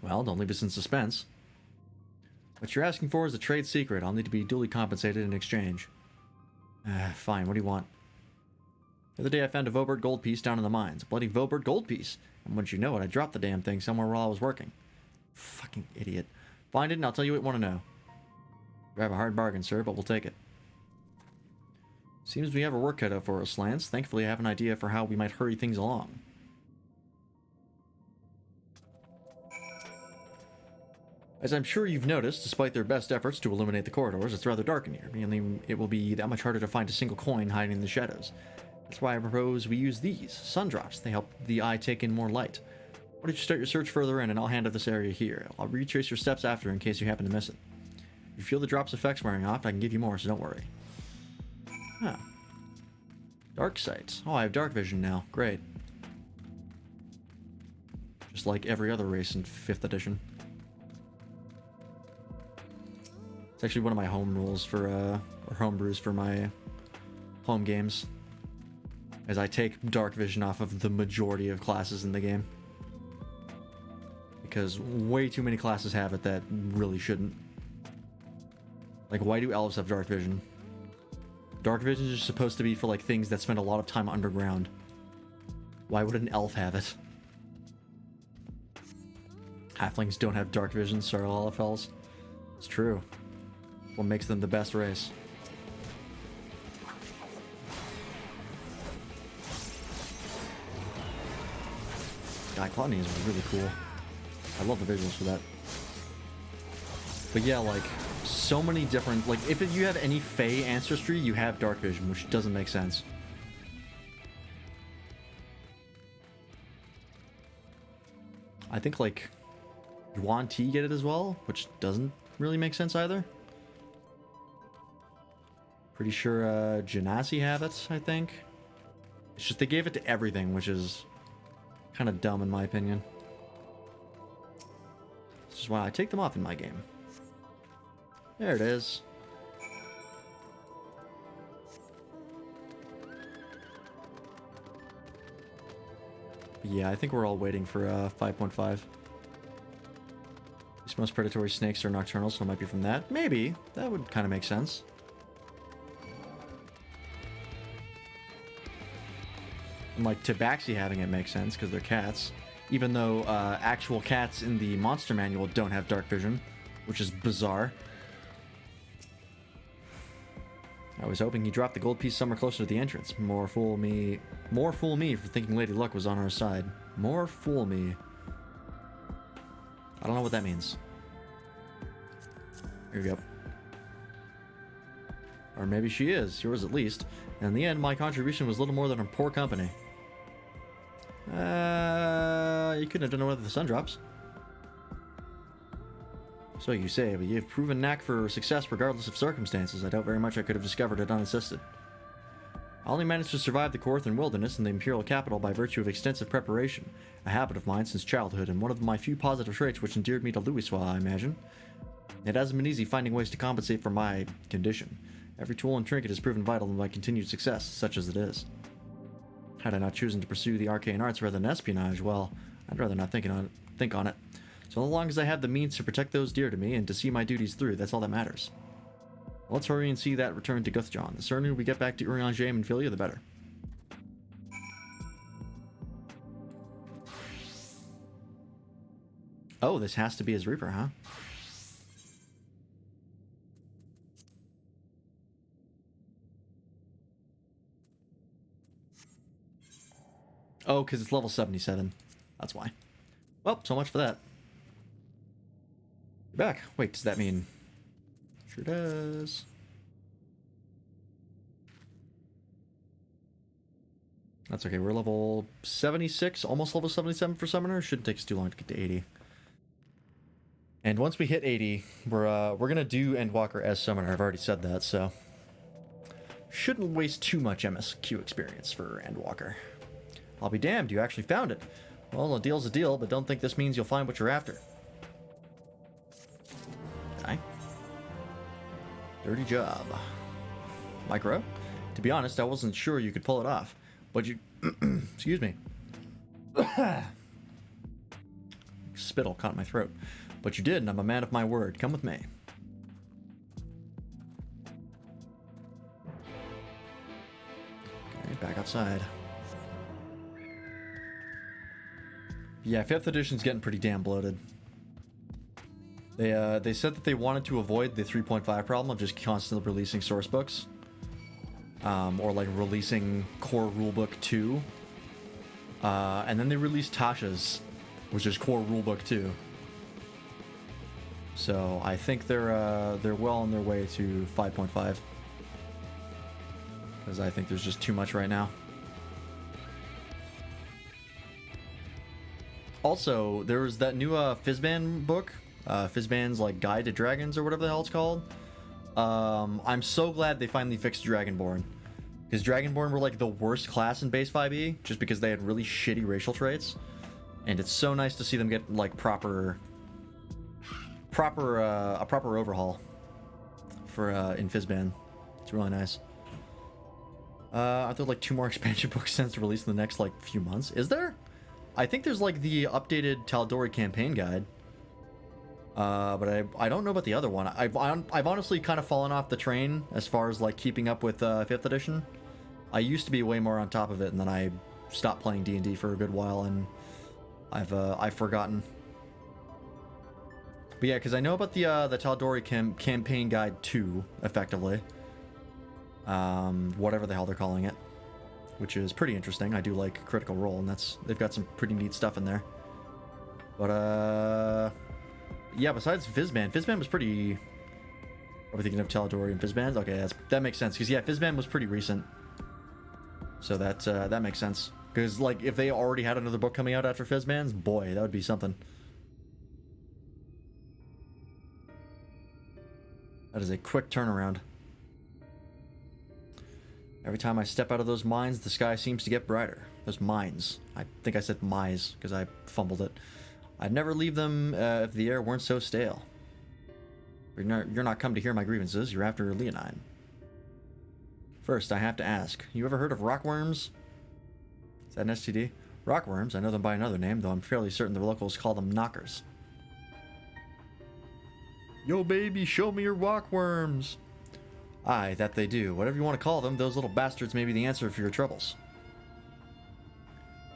Well, don't leave us in suspense. What you're asking for is a trade secret. I'll need to be duly compensated in exchange. Fine, what do you want? The other day I found a Vobert gold piece down in the mines. A bloody Vobert gold piece. And once you know it, I dropped the damn thing somewhere while I was working. Fucking idiot. Find it and I'll tell you what you want to know. We have a hard bargain, sir, but we'll take it. Seems we have our work cut out for us, Lance. Thankfully, I have an idea for how we might hurry things along. As I'm sure you've noticed, despite their best efforts to illuminate the corridors, it's rather dark in here, meaning it will be that much harder to find a single coin hiding in the shadows. That's why I propose we use these, sun drops. They help the eye take in more light. Why don't you start your search further in, and I'll handle this area here. I'll retrace your steps after in case you happen to miss it. If you feel the drop's effects wearing off, I can give you more, so don't worry. Huh. Dark sight. Oh, I have dark vision now. Great. Just like every other race in 5th edition. It's actually one of my home rules for, or home brews for my home games. As I take dark vision off of the majority of classes in the game. Because way too many classes have it that really shouldn't. Like, why do elves have dark vision? Dark vision is supposed to be for, like, things that spend a lot of time underground. Why would an elf have it? Halflings don't have dark vision, sorry, LFLs. It's true. What makes them the best race. God, Gluttony is really cool. I love the visuals for that. But yeah, like, so many different... Like, if you have any Fey ancestry, you have dark vision, which doesn't make sense. I think, like, Yuan Ti get it as well, which doesn't really make sense either. Pretty sure Genasi have it, I think. It's just they gave it to everything, which is kind of dumb in my opinion. This is why I take them off in my game. There it is. Yeah, I think we're all waiting for 5.5. These most predatory snakes are nocturnal, so it might be from that. Maybe. That would kind of make sense. And like Tabaxi having it makes sense because they're cats. Even though actual cats in the monster manual don't have dark vision, which is bizarre. I was hoping he dropped the gold piece somewhere closer to the entrance. More fool me for thinking Lady Luck was on our side. More fool me. I don't know what that means. Here we go. Or maybe she is, yours at least. And in the end, my contribution was little more than a poor company. You couldn't have done it without the sun drops. So you say, but you've proven knack for success regardless of circumstances. I doubt very much I could have discovered it unassisted. I only managed to survive the Korthan wilderness and the Imperial capital by virtue of extensive preparation, a habit of mine since childhood, and one of my few positive traits which endeared me to Louiswa, I imagine. It hasn't been easy finding ways to compensate for my condition. Every tool and trinket has proven vital in my continued success, such as it is. Had I not chosen to pursue the arcane arts rather than espionage, well, I'd rather not think on it. So long as I have the means to protect those dear to me and to see my duties through, that's all that matters. Let's hurry and see that return to Guthjon. The sooner we get back to Urianger and Philia, the better. Oh, this has to be his Reaper, huh? Oh, because it's level 77. That's why. Well, so much for that. You're back. Wait, does that mean... Sure does. That's okay. We're level 76, almost level 77 for Summoner. Shouldn't take us too long to get to 80. And once we hit 80, we're gonna do Endwalker as Summoner. I've already said that, so... Shouldn't waste too much MSQ experience for Endwalker. I'll be damned, you actually found it. Well, a deal's a deal, but don't think this means you'll find what you're after. Okay. Dirty job. Micro? To be honest, I wasn't sure you could pull it off. But you... Excuse me. Spittle caught in my throat. But you did, and I'm a man of my word. Come with me. Okay, back outside. Yeah, 5th edition's getting pretty damn bloated. They said that they wanted to avoid the 3.5 problem of just constantly releasing source books. Or like releasing core rulebook 2. And then they released Tasha's, which is core rulebook 2. So I think they're well on their way to 5.5. Because I think there's just too much right now. Also, there was that new Fizban book. Fizban's like Guide to Dragons or whatever the hell it's called. I'm so glad they finally fixed Dragonborn. Because Dragonborn were like the worst class in base 5e, just because they had really shitty racial traits. And it's so nice to see them get like a proper overhaul for in Fizban. It's really nice. Aren't there like 2 more expansion books since released in the next like few months? Is there? I think there's like the updated Tal'Dorei campaign guide. But I don't know about the other one. I've honestly kind of fallen off the train as far as like keeping up with 5th edition. I used to be way more on top of it, and then I stopped playing D&D for a good while, and I've forgotten. But yeah, because I know about the Tal'Dorei campaign guide 2, effectively. Whatever the hell they're calling it, which is pretty interesting. I do like Critical Role, and they've got some pretty neat stuff in there. But yeah, besides Fizban was pretty... Are we thinking of Tal'Dorei and Fizban? Okay, that makes sense, because yeah, Fizban was pretty recent. So that makes sense. Because like, if they already had another book coming out after Fizban's, boy, that would be something. That is a quick turnaround. Every time I step out of those mines, the sky seems to get brighter. Those mines. I think I said mize, because I fumbled it. I'd never leave them if the air weren't so stale. You're not come to hear my grievances, you're after Leonine. First, I have to ask, you ever heard of rockworms? Is that an STD? Rockworms, I know them by another name, though I'm fairly certain the locals call them knockers. Yo baby, show me your rockworms! Aye, that they do. Whatever you want to call them, those little bastards may be the answer for your troubles.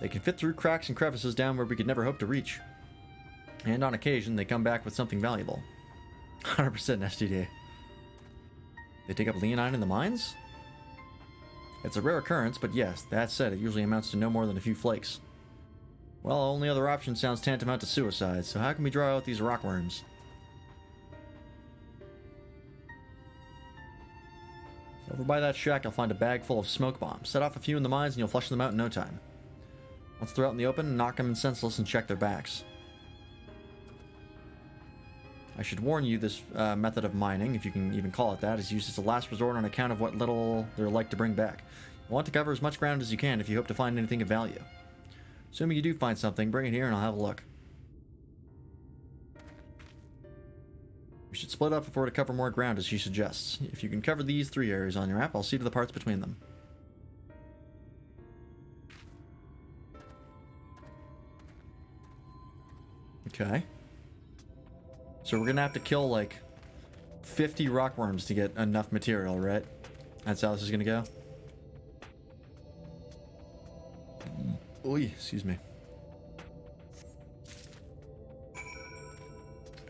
They can fit through cracks and crevices down where we could never hope to reach. And on occasion, they come back with something valuable. 100% STD. They dig up Leonine in the mines? It's a rare occurrence, but yes, that said, it usually amounts to no more than a few flakes. Well, only other option sounds tantamount to suicide, so how can we draw out these rockworms? Over by that shack, you'll find a bag full of smoke bombs. Set off a few in the mines and you'll flush them out in no time. Once they're out in the open, knock them senseless and check their backs. I should warn you, this method of mining, if you can even call it that, is used as a last resort on account of what little they're like to bring back. You want to cover as much ground as you can if you hope to find anything of value. Assuming you do find something, bring it here and I'll have a look. We should split up before to cover more ground, as she suggests. If you can cover these 3 areas on your map, I'll see to the parts between them. Okay. So we're gonna have to kill like 50 rockworms to get enough material, right? That's how this is gonna go. Oy, excuse me.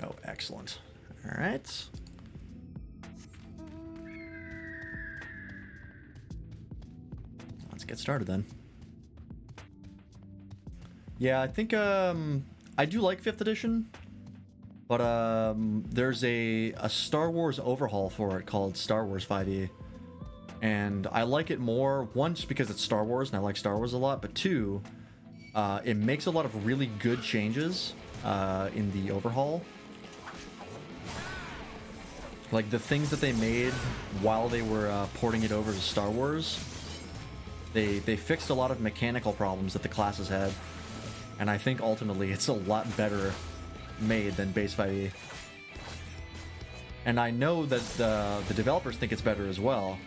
Oh, excellent. All right. Let's get started then. Yeah, I think I do like 5th edition, but there's a Star Wars overhaul for it called Star Wars 5e, and I like it more, one, just because it's Star Wars and I like Star Wars a lot, but two, it makes a lot of really good changes in the overhaul. Like the things that they made while they were porting it over to Star Wars, they fixed a lot of mechanical problems that the classes had, and I think ultimately it's a lot better made than base 5e. And I know that the developers think it's better as well,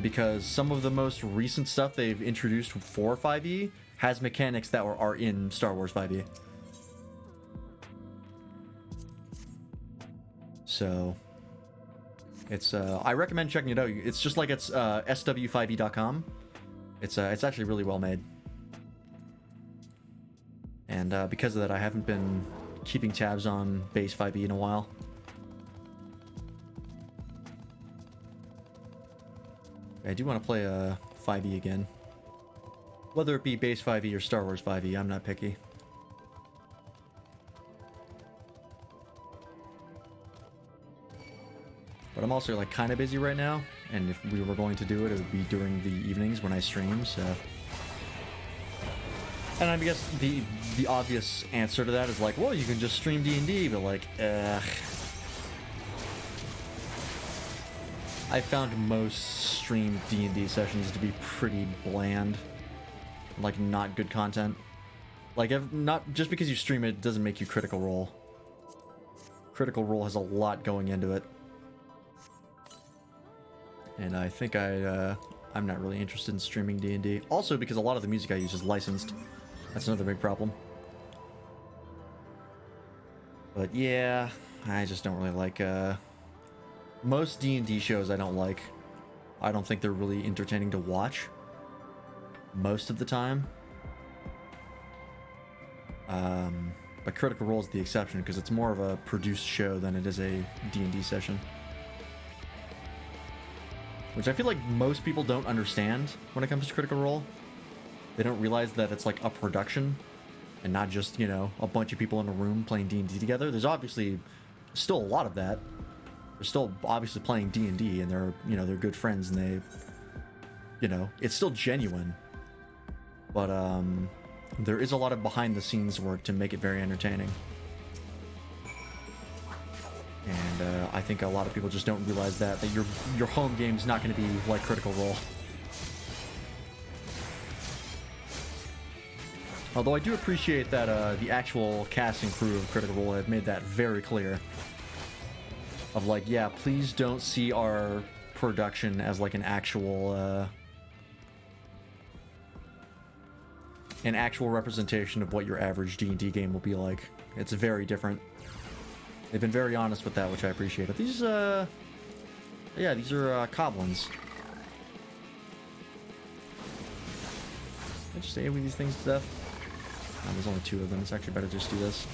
because some of the most recent stuff they've introduced for 5e has mechanics that are in Star Wars 5e. So it's I recommend checking it out. It's just like it's sw5e.com. It's actually really well made. And And because of that, I haven't been keeping tabs on base 5e in a while. I do want to play 5e again. Whether it be base 5e or Star Wars 5e, I'm not picky. But I'm also like kind of busy right now, and if we were going to do it, it would be during the evenings when I stream, so... And I guess the obvious answer to that is like, well, you can just stream D&D, but like, I found most streamed D&D sessions to be pretty bland. Like, not good content. Like, not just because you stream it doesn't make you Critical Role. Critical Role has a lot going into it. And I think I'm not really interested in streaming D&D. Also because a lot of the music I use is licensed. That's another big problem. But yeah, I just don't really like, most D&D shows I don't like. I don't think they're really entertaining to watch. Most of the time. But Critical Role is the exception because it's more of a produced show than it is a D&D session. Which I feel like most people don't understand when it comes to Critical Role. They don't realize that it's like a production and not just, you know, a bunch of people in a room playing D&D together. There's obviously still a lot of that. They're still obviously playing D&D and they're, you know, they're good friends and they, you know, it's still genuine. But there is a lot of behind the scenes work to make it very entertaining. And I think a lot of people just don't realize that your home game's not going to be like Critical Role. Although I do appreciate that the actual cast and crew of Critical Role have made that very clear. Of like, yeah, please don't see our production as like an actual representation of what your average D&D game will be like. It's very different. They've been very honest with that, which I appreciate. But these, yeah, these are Coblins. Can I just AoE these things to death? No, there's only 2 of them. It's actually better to just do this.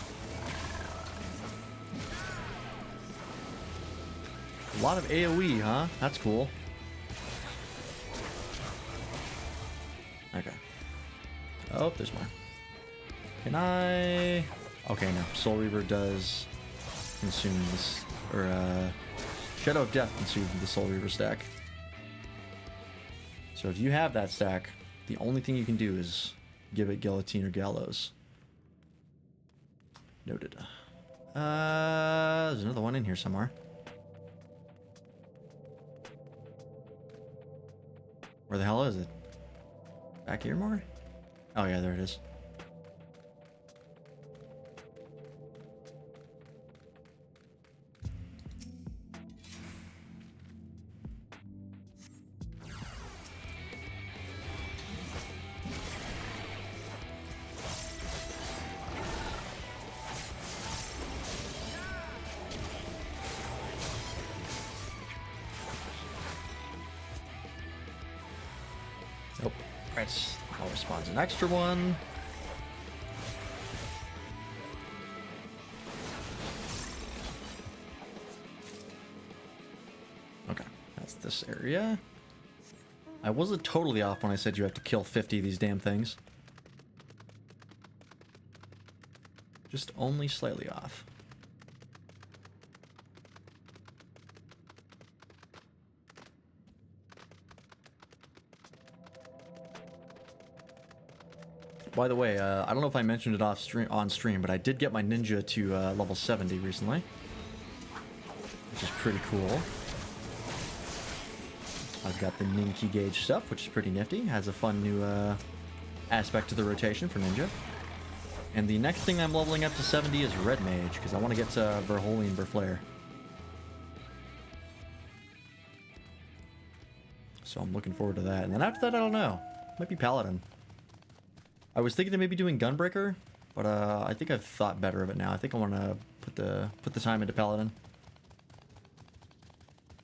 A lot of AoE, huh? That's cool. Okay. Oh, there's more. Can I... Okay, no. Soul Reaver does consume this... Or, Shadow of Death consumes the Soul Reaver stack. So if you have that stack, the only thing you can do is give it Guillotine or Gallows. Noted. There's another one in here somewhere. Where the hell is it? Back here more? Oh yeah, there it is. Nope. Right. Always spawns an extra one. Okay, that's this area. I wasn't totally off when I said you have to kill 50 of these damn things. Just only slightly off. By the way, I don't know if I mentioned it on stream, but I did get my ninja to level 70 recently, which is pretty cool. I've got the Ninki gauge stuff, which is pretty nifty. Has a fun new aspect to the rotation for ninja. And the next thing I'm leveling up to 70 is Red Mage, because I want to get to Verholy and Verflare. So I'm looking forward to that. And then after that, I don't know. Might be Paladin. I was thinking of maybe doing Gunbreaker, but I think I've thought better of it now. I think I want to put the time into Paladin.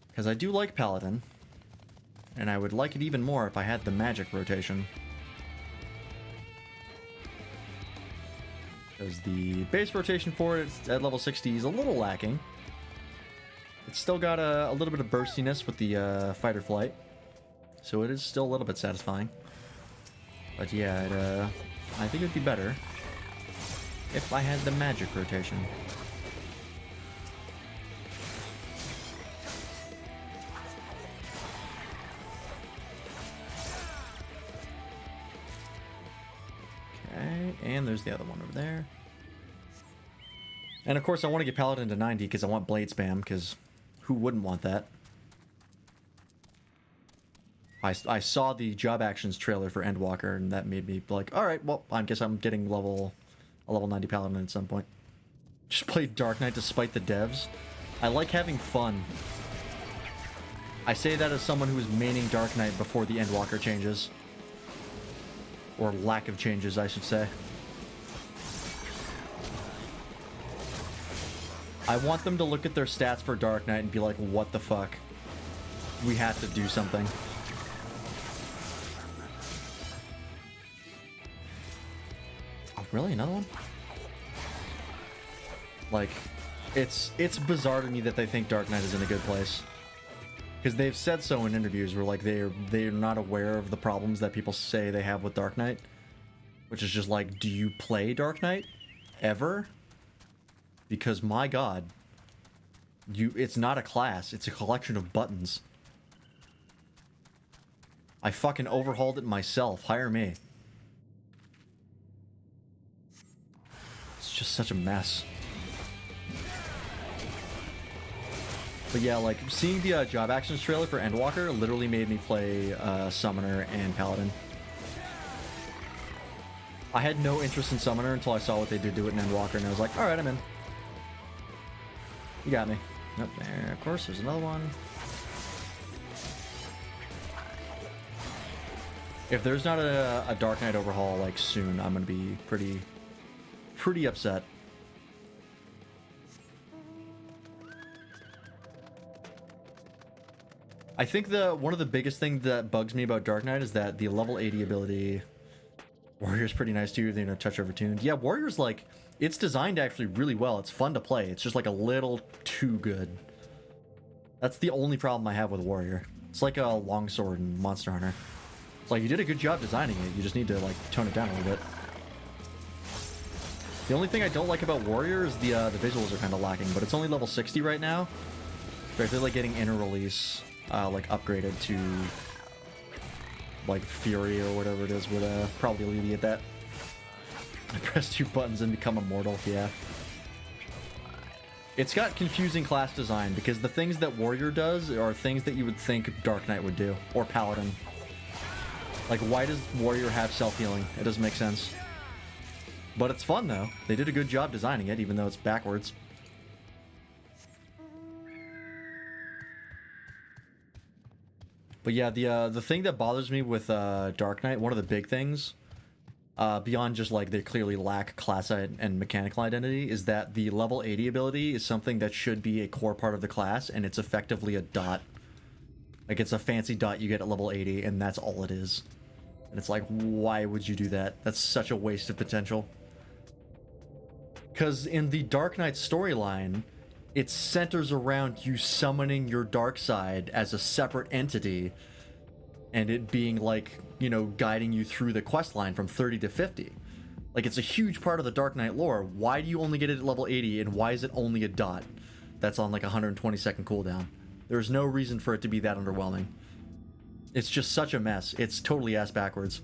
Because I do like Paladin, and I would like it even more if I had the magic rotation. Because the base rotation for it at level 60 is a little lacking. It's still got a little bit of burstiness with the fight or flight. So it is still a little bit satisfying. But yeah, I think it would be better if I had the magic rotation. Okay, and there's the other one over there. And of course I want to get Paladin to 90 because I want blade spam, because who wouldn't want that? I saw the job actions trailer for Endwalker, and that made me like, alright, well, I guess I'm getting a level 90 Paladin at some point. Just play Dark Knight despite the devs. I like having fun. I say that as someone who was maining Dark Knight before the Endwalker changes. Or lack of changes, I should say. I want them to look at their stats for Dark Knight and be like, what the fuck? We have to do something. Oh, really? Another one? Like, it's bizarre to me that they think Dark Knight is in a good place. Because they've said so in interviews where, like, they're not aware of the problems that people say they have with Dark Knight. Which is just like, do you play Dark Knight? Ever? Because, my god, it's not a class, it's a collection of buttons. I fucking overhauled it myself, hire me. It's just such a mess. But yeah, like, seeing the job actions trailer for Endwalker literally made me play Summoner and Paladin. I had no interest in Summoner until I saw what they did do it in Endwalker, and I was like, alright, I'm in. You got me. Nope, there, of course, there's another one. If there's not a Dark Knight overhaul, like, soon, I'm gonna be pretty upset. I think one of the biggest things that bugs me about Dark Knight is that the level 80 ability... Warrior's pretty nice too, you know, touch overtuned. Yeah, Warrior's like... It's designed actually really well. It's fun to play. It's just like a little too good. That's the only problem I have with Warrior. It's like a longsword in Monster Hunter. It's like, you did a good job designing it. You just need to, like, tone it down a little bit. The only thing I don't like about Warrior is the visuals are kind of lacking, but it's only level 60 right now. So I feel like getting inner release, like, upgraded to, like, Fury or whatever it is would probably alleviate that. I press 2 buttons and become immortal, yeah. It's got confusing class design because the things that Warrior does are things that you would think Dark Knight would do, or Paladin. Like, why does Warrior have self-healing? It doesn't make sense. But it's fun, though. They did a good job designing it, even though it's backwards. But yeah, the thing that bothers me with Dark Knight, one of the big things, beyond just like they clearly lack class and mechanical identity, is that the level 80 ability is something that should be a core part of the class, and it's effectively a dot. Like, it's a fancy dot you get at level 80, and that's all it is. And it's like, why would you do that? That's such a waste of potential. Because in the Dark Knight storyline, it centers around you summoning your dark side as a separate entity, and it being like, you know, guiding you through the quest line from 30 to 50. Like, it's a huge part of the Dark Knight lore. Why do you only get it at level 80, and why is it only a dot that's on like a 120-second cooldown? There's no reason for it to be that underwhelming. It's just such a mess. It's totally ass backwards.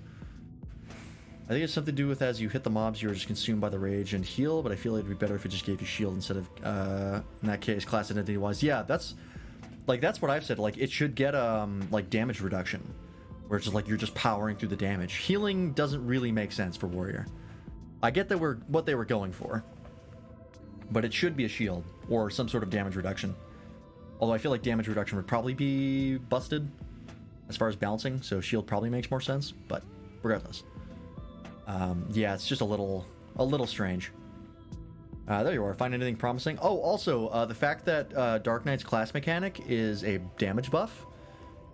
I think it's something to do with as you hit the mobs, you're just consumed by the rage and heal, but I feel it'd be better if it just gave you shield instead of, in that case, class identity-wise. Yeah, that's what I've said. Like, it should get, like, damage reduction, where it's just like you're just powering through the damage. Healing doesn't really make sense for Warrior. I get that what they were going for, but it should be a shield or some sort of damage reduction. Although I feel like damage reduction would probably be busted as far as balancing, so shield probably makes more sense, but regardless. Yeah, it's just a little strange. There you are. Find anything promising? Oh, also, the fact that Dark Knight's class mechanic is a damage buff,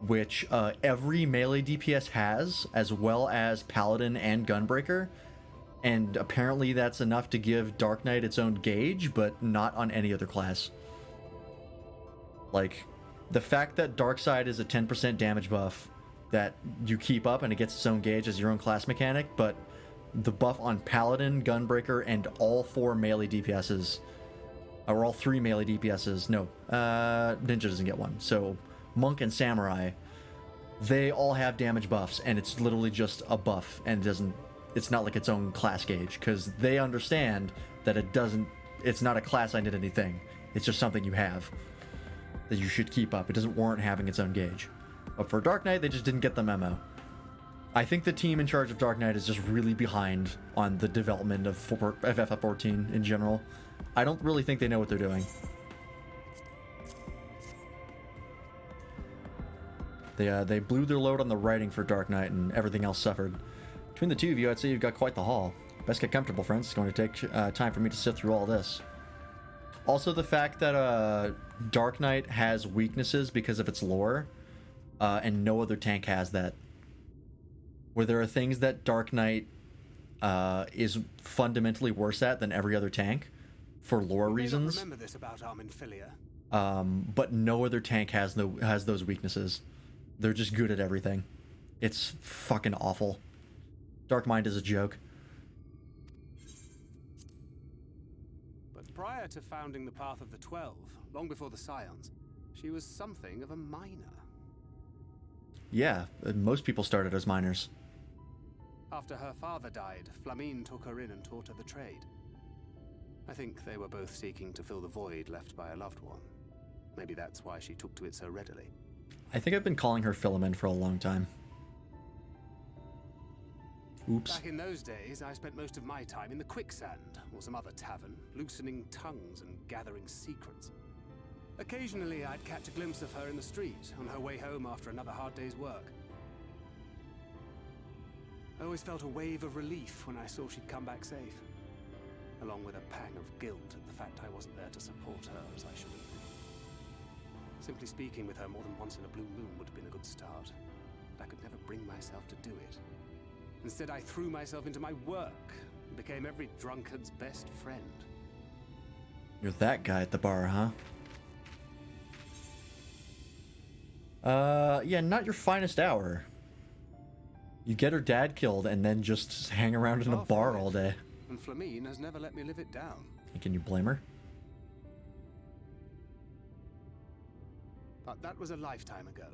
which every melee DPS has, as well as Paladin and Gunbreaker, And apparently that's enough to give Dark Knight its own gauge, but not on any other class. Like, the fact that Darkseid is a 10% damage buff that you keep up and it gets its own gauge as your own class mechanic, but the buff on Paladin, Gunbreaker, and all 4 melee DPSs, or all 3 melee DPSs, no, Ninja doesn't get one, so Monk and Samurai, they all have damage buffs, and it's literally just a buff, and it's not like its own class gauge, because they understand that it's not a class identity thing, it's just something you have that you should keep up. It doesn't warrant having its own gauge. But for Dark Knight, they just didn't get the memo. I think the team in charge of Dark Knight is just really behind on the development of FFF14 in general. I don't really think they know what they're doing. They blew their load on the writing for Dark Knight, and everything else suffered. Between the two of you, I'd say you've got quite the haul. Best get comfortable, friends. It's going to take time for me to sift through all this. Also, the fact that Dark Knight has weaknesses because of its lore, and no other tank has that. Where there are things that Dark Knight is fundamentally worse at than every other tank, for lore reasons. Remember this about Arminfilia. But no other tank has those weaknesses. They're just good at everything. It's fucking awful. Darkmind is a joke. But prior to founding the Path of the 12, long before the Scions, she was something of a miner. Yeah, most people started as miners. After her father died, Flamine took her in and taught her the trade. I think they were both seeking to fill the void left by a loved one. Maybe that's why she took to it so readily. I think I've been calling her Filament for a long time. Oops. Back in those days, I spent most of my time in the Quicksand, or some other tavern, loosening tongues and gathering secrets. Occasionally, I'd catch a glimpse of her in the street, on her way home after another hard day's work. I always felt a wave of relief when I saw she'd come back safe, along with a pang of guilt at the fact I wasn't there to support her as I should have been. Simply speaking with her more than once in a blue moon would have been a good start, but I could never bring myself to do it. Instead, I threw myself into my work and became every drunkard's best friend. You're that guy at the bar, huh? Yeah, not your finest hour. You get her dad killed and then just hang around in a bar all day. And Flamine has never let me live it down. Can you blame her? But that was a lifetime ago.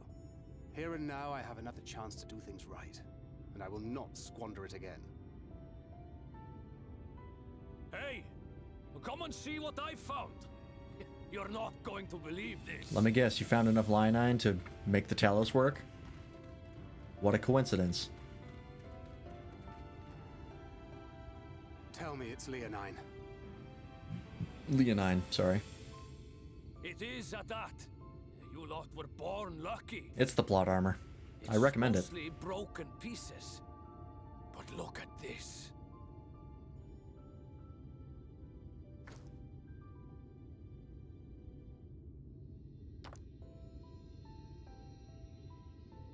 Here and now, I have another chance to do things right, and I will not squander it again. Hey, come and see what I found. You're not going to believe this. Let me guess, you found enough Lionine to make the Talos work? What a coincidence. Tell me it's Leonine. Leonine, sorry. It is at that. You lot were born lucky. It's the plot armor. I recommend it. It's mostly broken pieces. But look at this.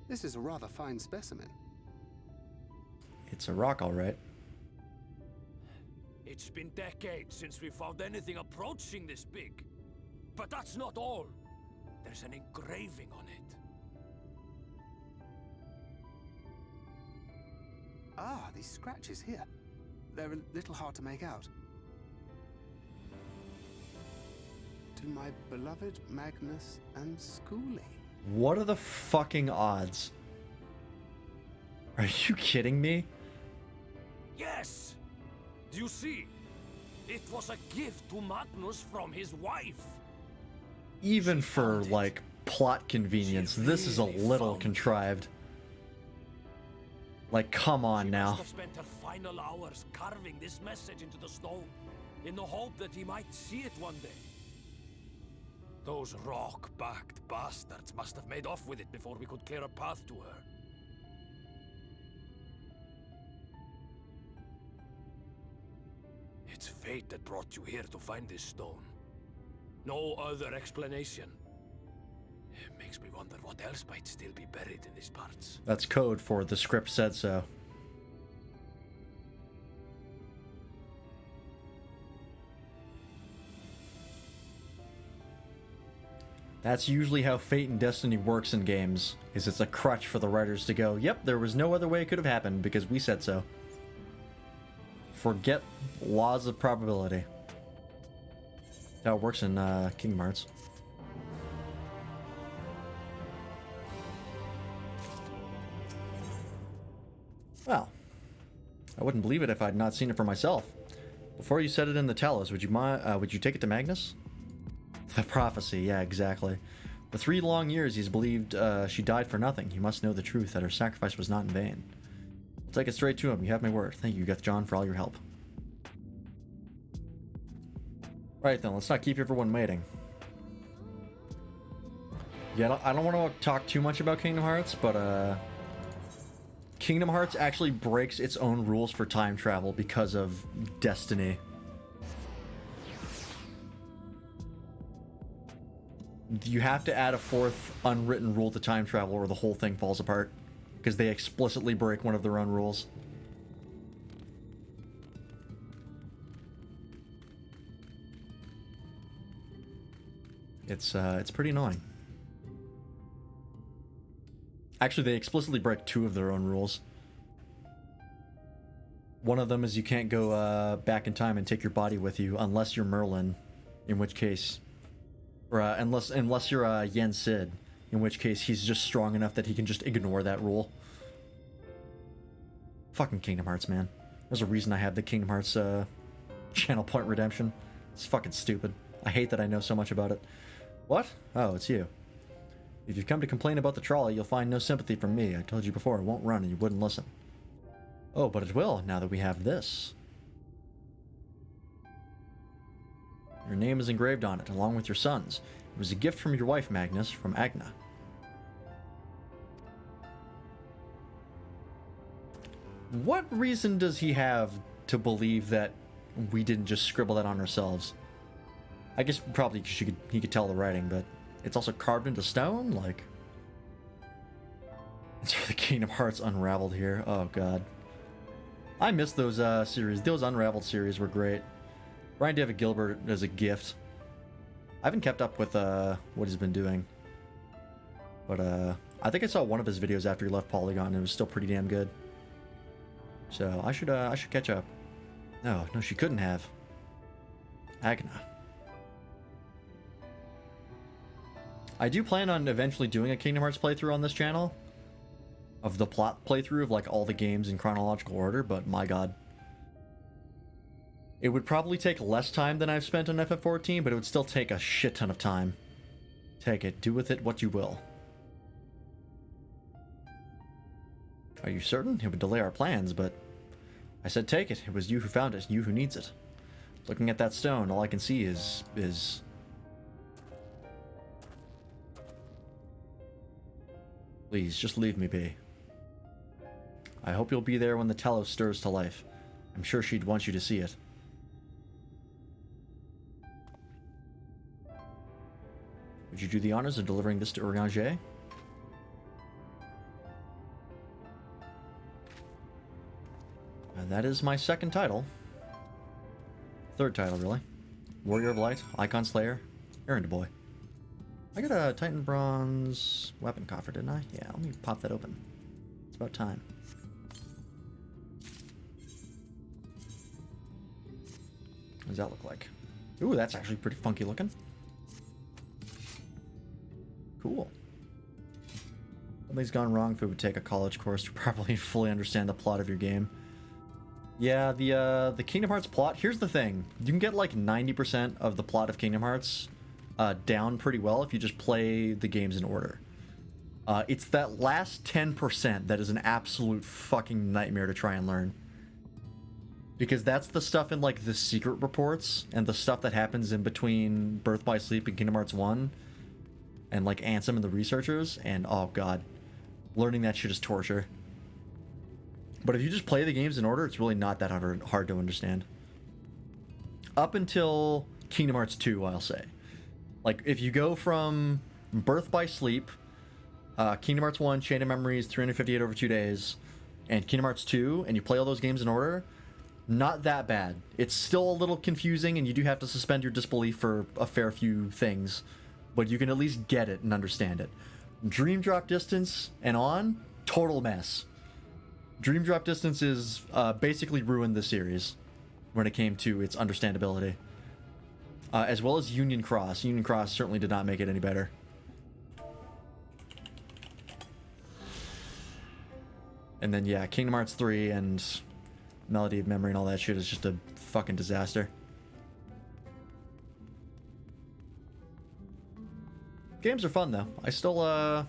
This is a rather fine specimen. It's a rock, all right. It's been decades since we found anything approaching this big. But that's not all. There's an engraving on it. Ah, these scratches here. They're a little hard to make out. To my beloved Magnus and Schoolie. What are the fucking odds? Are you kidding me? Yes! Do you see? It was a gift to Magnus from his wife. Even for, like, plot convenience, this is a little contrived. Like, come on now. She must have spent her final hours carving this message into the stone, in the hope that he might see it one day. Those rock-backed bastards must have made off with it before we could clear a path to her. It's fate that brought you here to find this stone. No other explanation. It makes me wonder what else might still be buried in these parts. That's code for the script said so. That's usually how fate and destiny works in games, is it's a crutch for the writers to go, yep, there was no other way it could have happened because we said so. Forget laws of probability. That's how it works in Kingdom Hearts. Well, I wouldn't believe it if I'd not seen it for myself. Before you said it in the Talos, would you take it to Magnus? The prophecy, yeah, exactly. For 3 long years, he's believed she died for nothing. He must know the truth, that her sacrifice was not in vain. I'll take it straight to him. You have my word. Thank you, Geth John, for all your help. Right then, let's not keep everyone waiting. Yeah, I don't want to talk too much about Kingdom Hearts, but Kingdom Hearts actually breaks its own rules for time travel because of destiny. You have to add a 4th unwritten rule to time travel or the whole thing falls apart, because they explicitly break one of their own rules. It's pretty annoying. Actually, they explicitly break 2 of their own rules. One of them is you can't go back in time and take your body with you unless you're Merlin, in which case, or unless you're Yen Sid, in which case he's just strong enough that he can just ignore that rule. Fucking Kingdom Hearts, man. There's a reason I have the Kingdom Hearts channel point redemption. It's fucking stupid. I hate that I know so much about it. What? Oh, it's you. If you've come to complain about the trolley, you'll find no sympathy from me. I told you before, it won't run and you wouldn't listen. Oh, but it will, now that we have this. Your name is engraved on it, along with your son's. It was a gift from your wife, Magnus, from Agna. What reason does he have to believe that we didn't just scribble that on ourselves? I guess probably because he could tell the writing, but it's also carved into stone? Like, it's where the Kingdom Hearts unraveled here. Oh, God. I miss those series. Those Unraveled series were great. Brian David Gilbert as a gift. I haven't kept up with what he's been doing. But I think I saw one of his videos after he left Polygon, and it was still pretty damn good. So I should catch up. No, she couldn't have. Agna. I do plan on eventually doing a Kingdom Hearts playthrough on this channel. Of the plot playthrough of like all the games in chronological order, but my god. It would probably take less time than I've spent on FF14, but it would still take a shit ton of time. Take it, do with it what you will. Are you certain? It would delay our plans, but... I said take it. It was you who found it, you who needs it. Looking at that stone, all I can see is... Please, just leave me be. I hope you'll be there when the Talos stirs to life. I'm sure she'd want you to see it. Would you do the honors of delivering this to Urianger? That is my 2nd title. 3rd title, really. Warrior of Light, Icon Slayer, Errand Boy. I got a Titan Bronze weapon coffer, didn't I? Yeah, let me pop that open. It's about time. What does that look like? Ooh, that's actually pretty funky looking. Cool. Something's gone wrong if it would take a college course to properly fully understand the plot of your game. Yeah, the Kingdom Hearts plot, here's the thing. You can get like 90% of the plot of Kingdom Hearts down pretty well if you just play the games in order. It's that last 10% that is an absolute fucking nightmare to try and learn. Because that's the stuff in like the secret reports and the stuff that happens in between Birth by Sleep and Kingdom Hearts 1 and like Ansem and the researchers, and oh god, learning that shit is torture. But if you just play the games in order, it's really not that hard to understand. Up until Kingdom Hearts 2, I'll say. Like, if you go from Birth by Sleep, Kingdom Hearts 1, Chain of Memories, 358 over 2 days, and Kingdom Hearts 2, and you play all those games in order, not that bad. It's still a little confusing, and you do have to suspend your disbelief for a fair few things. but you can at least get it and understand it. Dream Drop Distance and on, total mess. Dream Drop Distance is basically ruined the series when it came to its understandability. As well as Union Cross. Union Cross certainly did not make it any better. And then, yeah, Kingdom Hearts 3 and Melody of Memory and all that shit is just a fucking disaster. Games are fun, though. I still,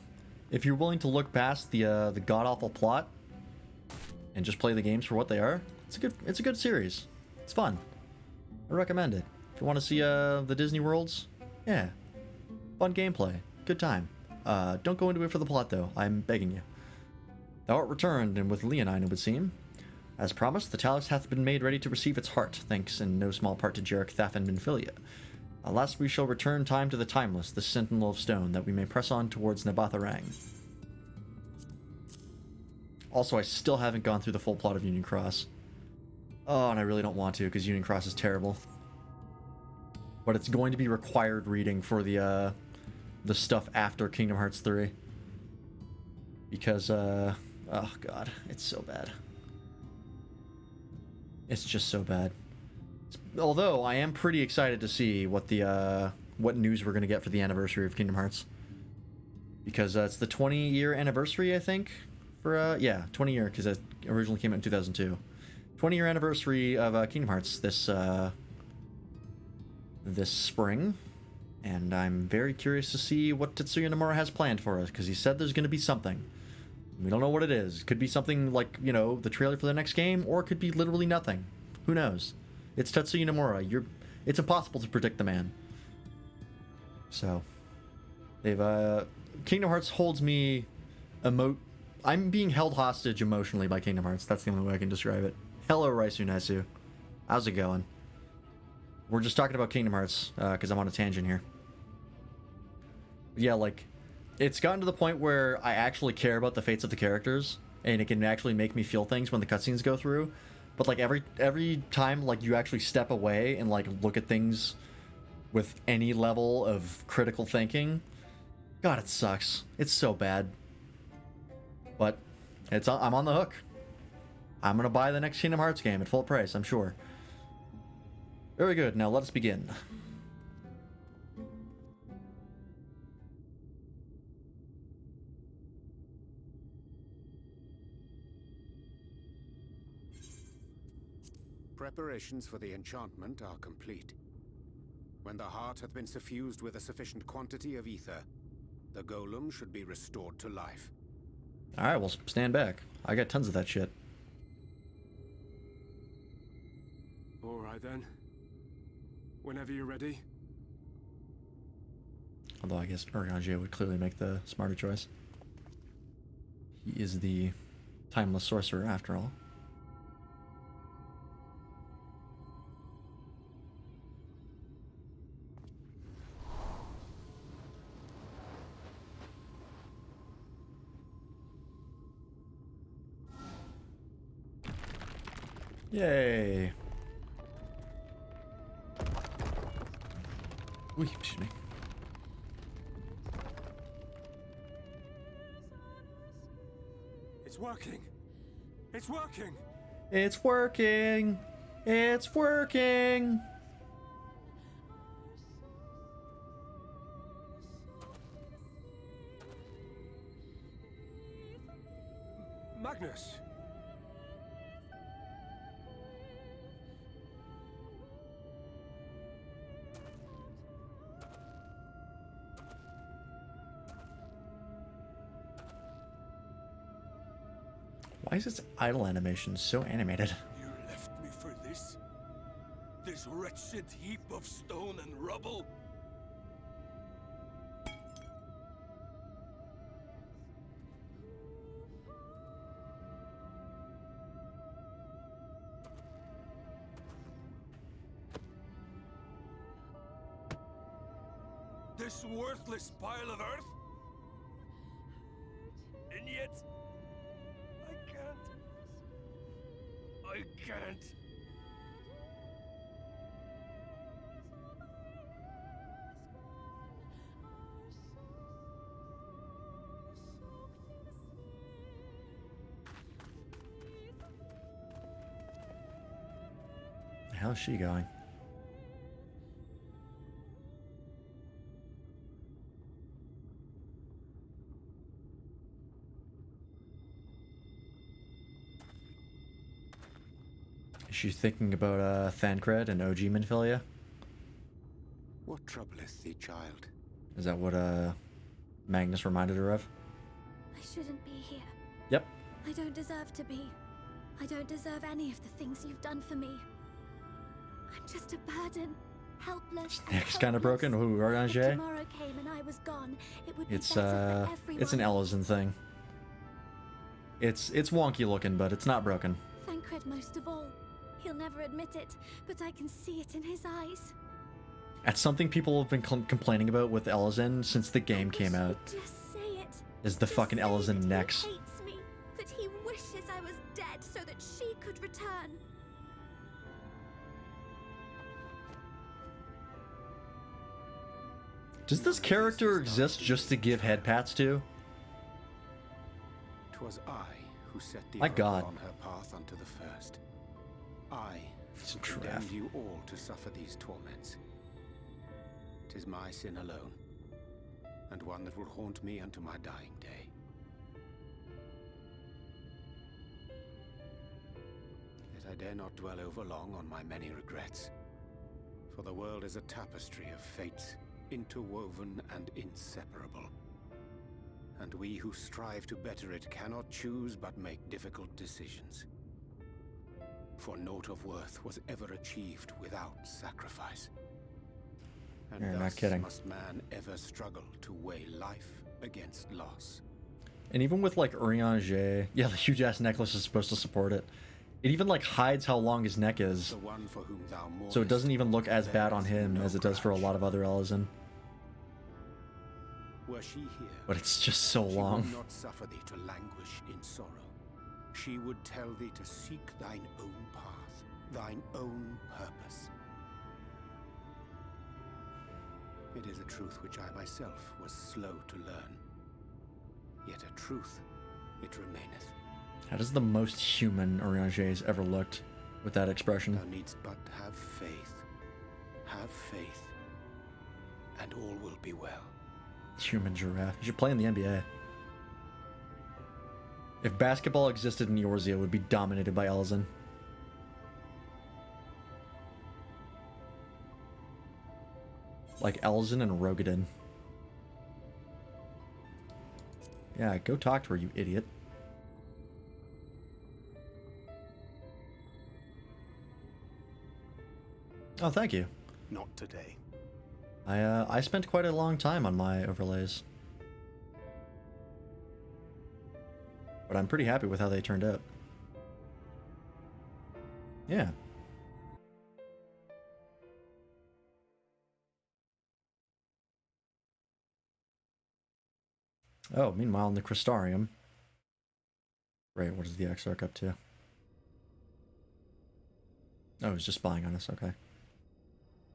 if you're willing to look past the god-awful plot and just play the games for what they are, it's a good series. It's fun. I recommend it. If you want to see, the Disney worlds, yeah. Fun gameplay. Good time. Don't go into it for the plot, though. I'm begging you. Thou art returned, and with Leonine, it would seem. As promised, the Talus hath been made ready to receive its heart, thanks in no small part to Jarek, Thaf, and Minfilia. Alas, we shall return time to the Timeless, the Sentinel of Stone, that we may press on towards Nabatharang. Also, I still haven't gone through the full plot of Union Cross. Oh, and I really don't want to, because Union Cross is terrible. But it's going to be required reading for the stuff after Kingdom Hearts 3. Because, oh god, it's so bad. It's just so bad. Although, I am pretty excited to see what what news we're going to get for the anniversary of Kingdom Hearts. Because it's the 20-year anniversary, I think. For, yeah, 20-year, because it originally came out in 2002. 20-year anniversary of Kingdom Hearts this spring. And I'm very curious to see what Tetsuya Nomura has planned for us, because he said there's going to be something. We don't know what it is. Could be something like, you know, the trailer for the next game, or it could be literally nothing. Who knows? It's Tetsuya Nomura. It's impossible to predict the man. So, Kingdom Hearts holds me I'm being held hostage emotionally by Kingdom Hearts. That's the only way I can describe it. Hello, Raisu Nesu. How's it going? We're just talking about Kingdom Hearts, because I'm on a tangent here. Yeah, like, it's gotten to the point where I actually care about the fates of the characters, and it can actually make me feel things when the cutscenes go through. But like every time like you actually step away and like look at things with any level of critical thinking, God, it sucks. It's so bad. But I'm on the hook. I'm gonna buy the next Kingdom Hearts game at full price, I'm sure. Very good. Now let us begin. Preparations for the enchantment are complete. When the heart hath been suffused with a sufficient quantity of ether, the golem should be restored to life. Alright, well, stand back. I got tons of that shit. Alright then. Whenever you're ready. Although I guess Urgangia would clearly make the smarter choice. He is the timeless sorcerer, after all. Yay! Ooh, excuse me. It's working! It's working! It's working! It's working! Magnus! Why is its idle animation so animated? You left me for this? This wretched heap of stone and rubble? This worthless pile of earth? And yet, I can't. hell's she going? Is she thinking about Thancred and OG Minfilia? What troubleth thee, child? Is that what Magnus reminded her of? I shouldn't be here. Yep. I don't deserve to be. I don't deserve any of the things you've done for me. I'm just a burden, helpless. Neck's kind of broken. Ooh, If Orange. tomorrow came and I was gone, it would be It's better for everyone. it's an Ellison thing. It's wonky looking, but it's not broken. Thancred most of all. He'll never admit it, but I can see it in his eyes. That's something people have been complaining about with Ellison since the game came out. Just say it. Is the Just fucking say Ellison that necks. He hates me, that he wishes I was dead so that she could return. Does this character exist just to give head pats to? 'Twas I who set the My oracle God. on her path unto the first. I It's a condemned draft. you all to suffer these torments. 'Tis my sin alone, and one that will haunt me unto my dying day. Yet I dare not dwell over long on my many regrets, for the world is a tapestry of fates, interwoven and inseparable. And we who strive to better it cannot choose but make difficult decisions. For naught of worth was ever achieved without sacrifice. And You're thus not kidding. must man ever struggle to weigh life against loss. And even with like Urianger, yeah, the huge ass necklace is supposed to support it. It even like hides how long his neck is, The one for whom thou so it doesn't mournest, even look as there bad on is him no as it does for a grudge. lot of other Ellison. Were she here, But it's just so she long. would not suffer thee to languish in sorrow. She would tell thee to seek thine own path, thine own purpose. It is a truth which I myself was slow to learn. Yet a truth it remaineth. That is the most human Urianger's ever looked with that expression. Thou needst but have faith. Have faith, and all will be well. Human giraffe. You should play in the NBA. If basketball existed in Eorzea, it would be dominated by Ellison. Like Ellison and Rogadin. Yeah, go talk to her, you idiot. Oh, thank you. Not today. I spent quite a long time on my overlays. But I'm pretty happy with how they turned out. Yeah. Oh, meanwhile in the Crystarium. Right, what is the Exarch up to? Oh, he's just spying on us, okay.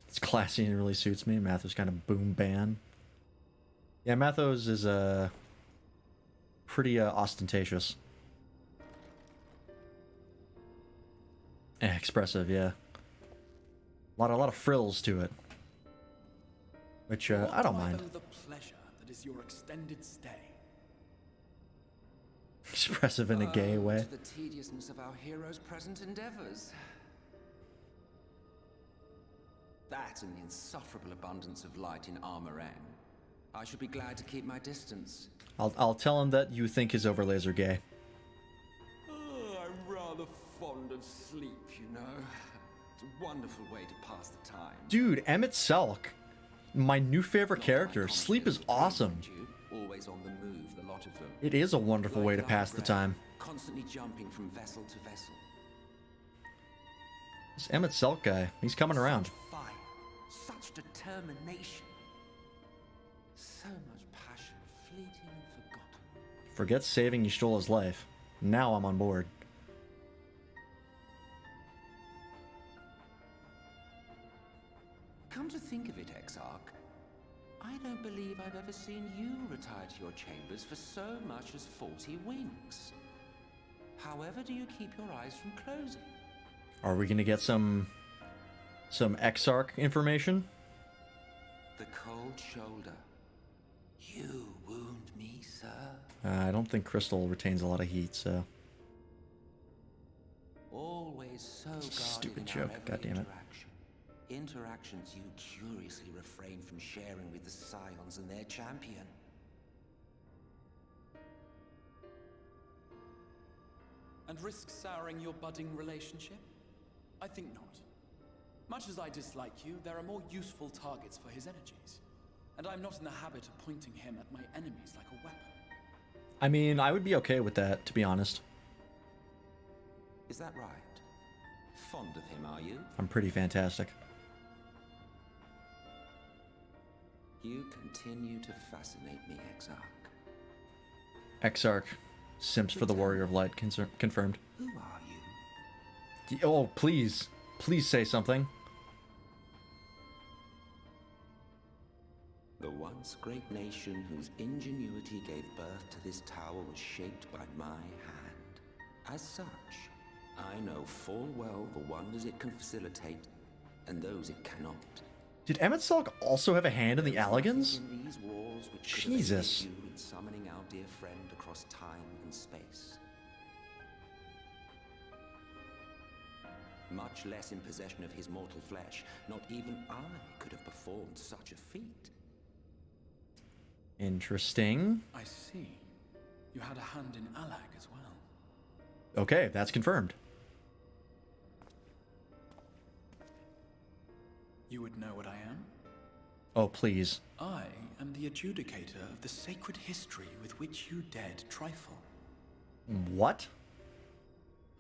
It's classy and it really suits me. Mathos kind of boom ban. Yeah, Mathos is pretty ostentatious. Expressive, yeah. A lot of frills to it. Which I don't mind. The pleasure that is your extended stay. Expressive in a gay way. To the tediousness of our heroes' present endeavors. That and the insufferable abundance of light in Armoren. I should be glad to keep my distance. I'll tell him that you think his overlays are gay. I'm rather fond of sleep, you know. It's a wonderful way to pass the time. Dude, Emmett Selk, my new favorite Not character. like Sleep is commoners, awesome. mind you. Always on the move, the lot of them. It is a wonderful way to Like pass the Greg, time. Constantly jumping from vessel to vessel. This Emmett Selk guy, he's coming around. Such fire, such determination. So much passion, fleeting and forgotten. Forget saving Yshtola's life. Now I'm on board. Come to think of it, Exarch, I don't believe I've ever seen you retire to your chambers for so much as 40 winks. However do you keep your eyes from closing? Are we gonna get some some Exarch information. The cold shoulder. You wound me, sir. I don't think Crystal retains a lot of heat, so... Always so guarded Stupid in joke, our every goddammit. interaction. Interactions you curiously refrain from sharing with the Scions and their champion. And risk souring your budding relationship? I think not. Much as I dislike you, there are more useful targets for his energies. And I'm not in the habit of pointing him at my enemies like a weapon. I mean, I would be okay with that, to be honest. Is that right? Fond of him, are you? I'm pretty fantastic. You continue to fascinate me, Exarch. Exarch. Simps for the Warrior of Light, confirmed. Who are you? Oh, please. Please say something. The once great nation whose ingenuity gave birth to this tower was shaped by my hand. As such, I know full well the wonders it can facilitate and those it cannot. Did Emmett Salk also have a hand in the Alligans? In these walls which could Jesus. have aided you in summoning our dear friend across time and space. Much less in possession of his mortal flesh, not even I could have performed such a feat. Interesting. I see. You had a hand in Allag as well. Okay, that's confirmed. You would know what I am? Oh, please. I am the adjudicator of the sacred history with which you dared trifle. What?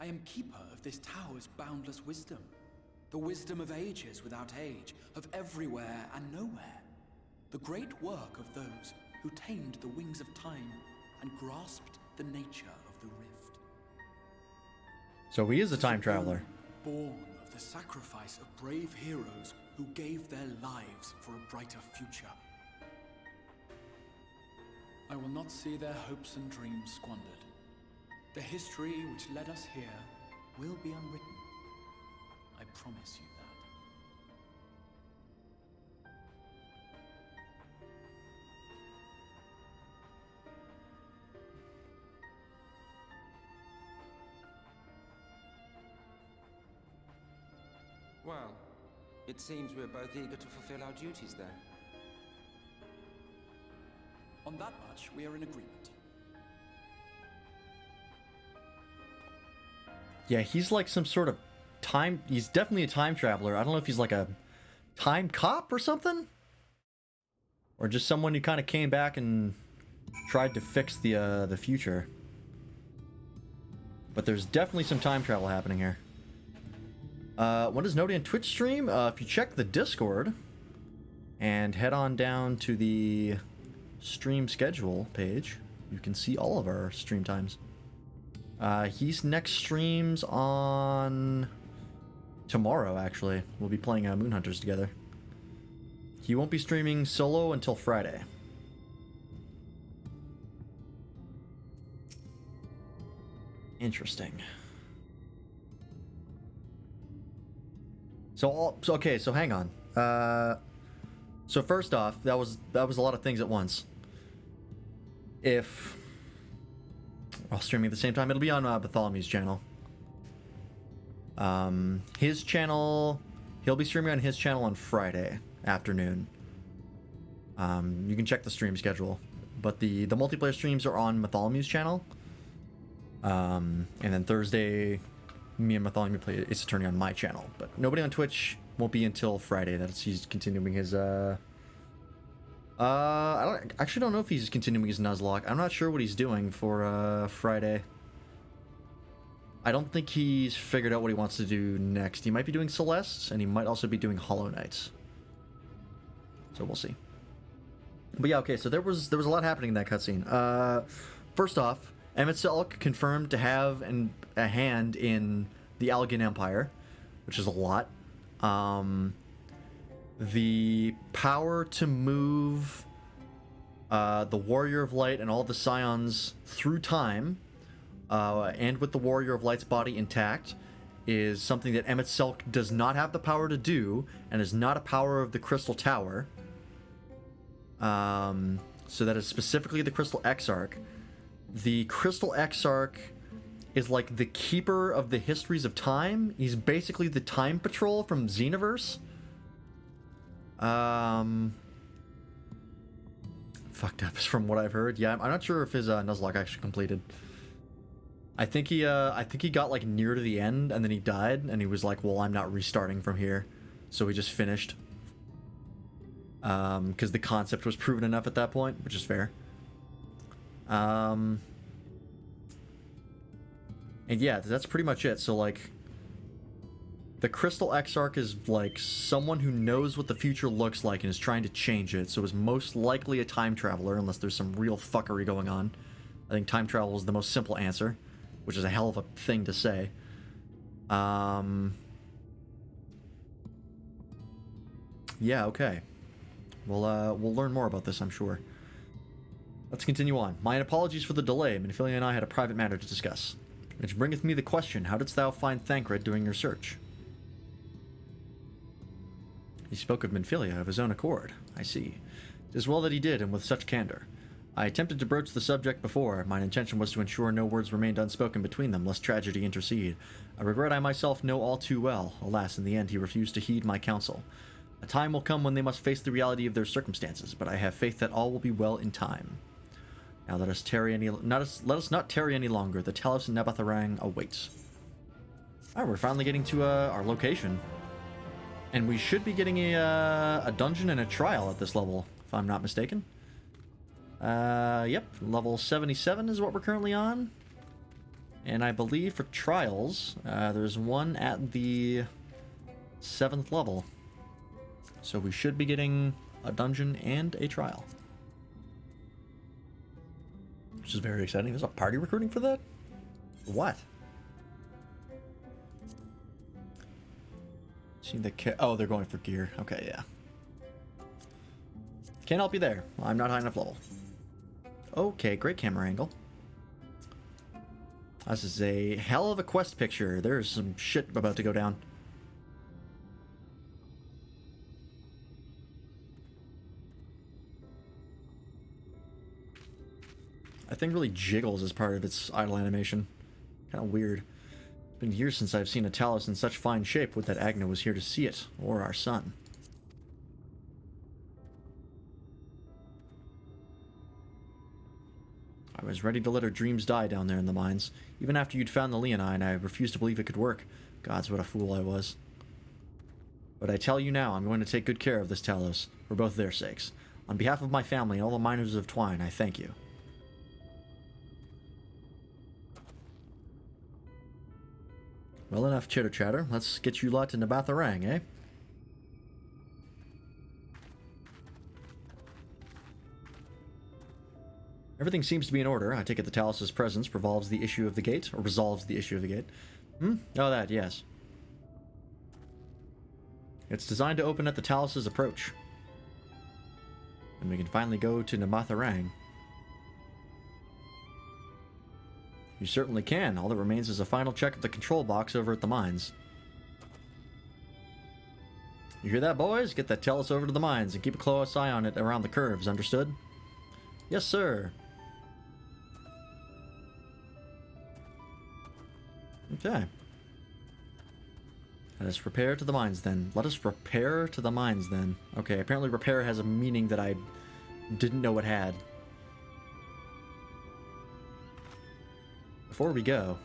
I am keeper of this tower's boundless wisdom. The wisdom of ages without age, of everywhere and nowhere. The great work of those who tamed the wings of time and grasped the nature of the rift. So he is a time traveler. Born of the sacrifice of brave heroes who gave their lives for a brighter future. I will not see their hopes and dreams squandered. The history which led us here will be unwritten. I promise you that. Well, it seems we're both eager to fulfill our duties then. On that much, we are in agreement. Yeah, he's like some sort of time... He's definitely a time traveler. I don't know if he's like a time cop or something? Or just someone who kind of came back and tried to fix the future. But there's definitely some time travel happening here. When does Nodian Twitch stream? If you check the Discord and head on down to the stream schedule page, you can see all of our stream times. He's next streams on tomorrow, actually. We'll be playing Moon Hunters together. He won't be streaming solo until Friday. Interesting. So hang on. So first off, that was a lot of things at once. If we're all streaming at the same time, it'll be on Bartholomew's channel. His channel, he'll be streaming on his channel on Friday afternoon. You can check the stream schedule, but the multiplayer streams are on Bartholomew's channel. And then Thursday, me and Bartholomew play Ace Attorney on my channel, but nobody on Twitch won't be until Friday. He's continuing his I actually don't know if he's continuing his Nuzlocke. I'm not sure what he's doing for Friday. I don't think he's figured out what he wants to do next. He might be doing Celeste, and he might also be doing Hollow Knights. So we'll see. But yeah, okay, so there was a lot happening in that cutscene. First off, Emmett Selk confirmed to have a hand in the Allegan Empire, which is a lot. The power to move the Warrior of Light and all the Scions through time, and with the Warrior of Light's body intact, is something that Emmett Selk does not have the power to do, and is not a power of the Crystal Tower. So that is specifically the Crystal Exarch. The Crystal Exarch is like the keeper of the histories of time. He's basically the time patrol from Xenoverse. Fucked up from what I've heard. Yeah, I'm not sure if his Nuzlocke actually completed. I think he got like near to the end and then he died and he was like, well, I'm not restarting from here. So he just finished. Because the concept was proven enough at that point, which is fair. And yeah, that's pretty much it. So like, the Crystal Exarch is like someone who knows what the future looks like and is trying to change it. So is most likely a time traveler, unless there's some real fuckery going on. I think time travel is the most simple answer, which is a hell of a thing to say. Yeah, okay. We'll learn more about this, I'm sure. Let's continue on. My apologies for the delay. Minfilia and I had a private matter to discuss. Which bringeth me the question, how didst thou find Thancred doing your search? He spoke of Minfilia of his own accord. I see. 'Tis well that he did, and with such candor. I attempted to broach the subject before. Mine intention was to ensure no words remained unspoken between them, lest tragedy intercede. A regret I myself know all too well. Alas, in the end he refused to heed my counsel. A time will come when they must face the reality of their circumstances, but I have faith that all will be well in time. Now let us not tarry any longer. The Talos in Nabatharang awaits. Alright, we're finally getting to our location. And we should be getting a dungeon and a trial at this level, if I'm not mistaken. Yep, level 77 is what we're currently on. And I believe for trials, there's one at the 7th level. So we should be getting a dungeon and a trial. Which is very exciting. There's a party recruiting for that? What? See the oh, they're going for gear. Okay, yeah. Can't help you there. I'm not high enough level. Okay, great camera angle. This is a hell of a quest picture. There's some shit about to go down. That thing really jiggles as part of its idle animation. Kind of weird. It's been years since I've seen a Talos in such fine shape. Would that Agna was here to see it, or our son. I was ready to let her dreams die down there in the mines. Even after you'd found the Leonine, I refused to believe it could work. Gods, what a fool I was. But I tell you now, I'm going to take good care of this Talos, for both their sakes. On behalf of my family and all the miners of Twine, I thank you. Well, enough chitter-chatter. Let's get you lot to Nabatharang, eh? Everything seems to be in order. I take it the Talos' presence resolves the issue of the gate, or resolves the issue of the gate. Oh, that, yes. It's designed to open at the Talos' approach. And we can finally go to Nabatharang. You certainly can. All that remains is a final check of the control box over at the mines. You hear that, boys? Get that Talos over to the mines and keep a close eye on it around the curves, understood? Yes, sir. Okay. Let us repair to the mines then. Let us repair to the mines then. Okay, apparently repair has a meaning that I didn't know it had. Before we go,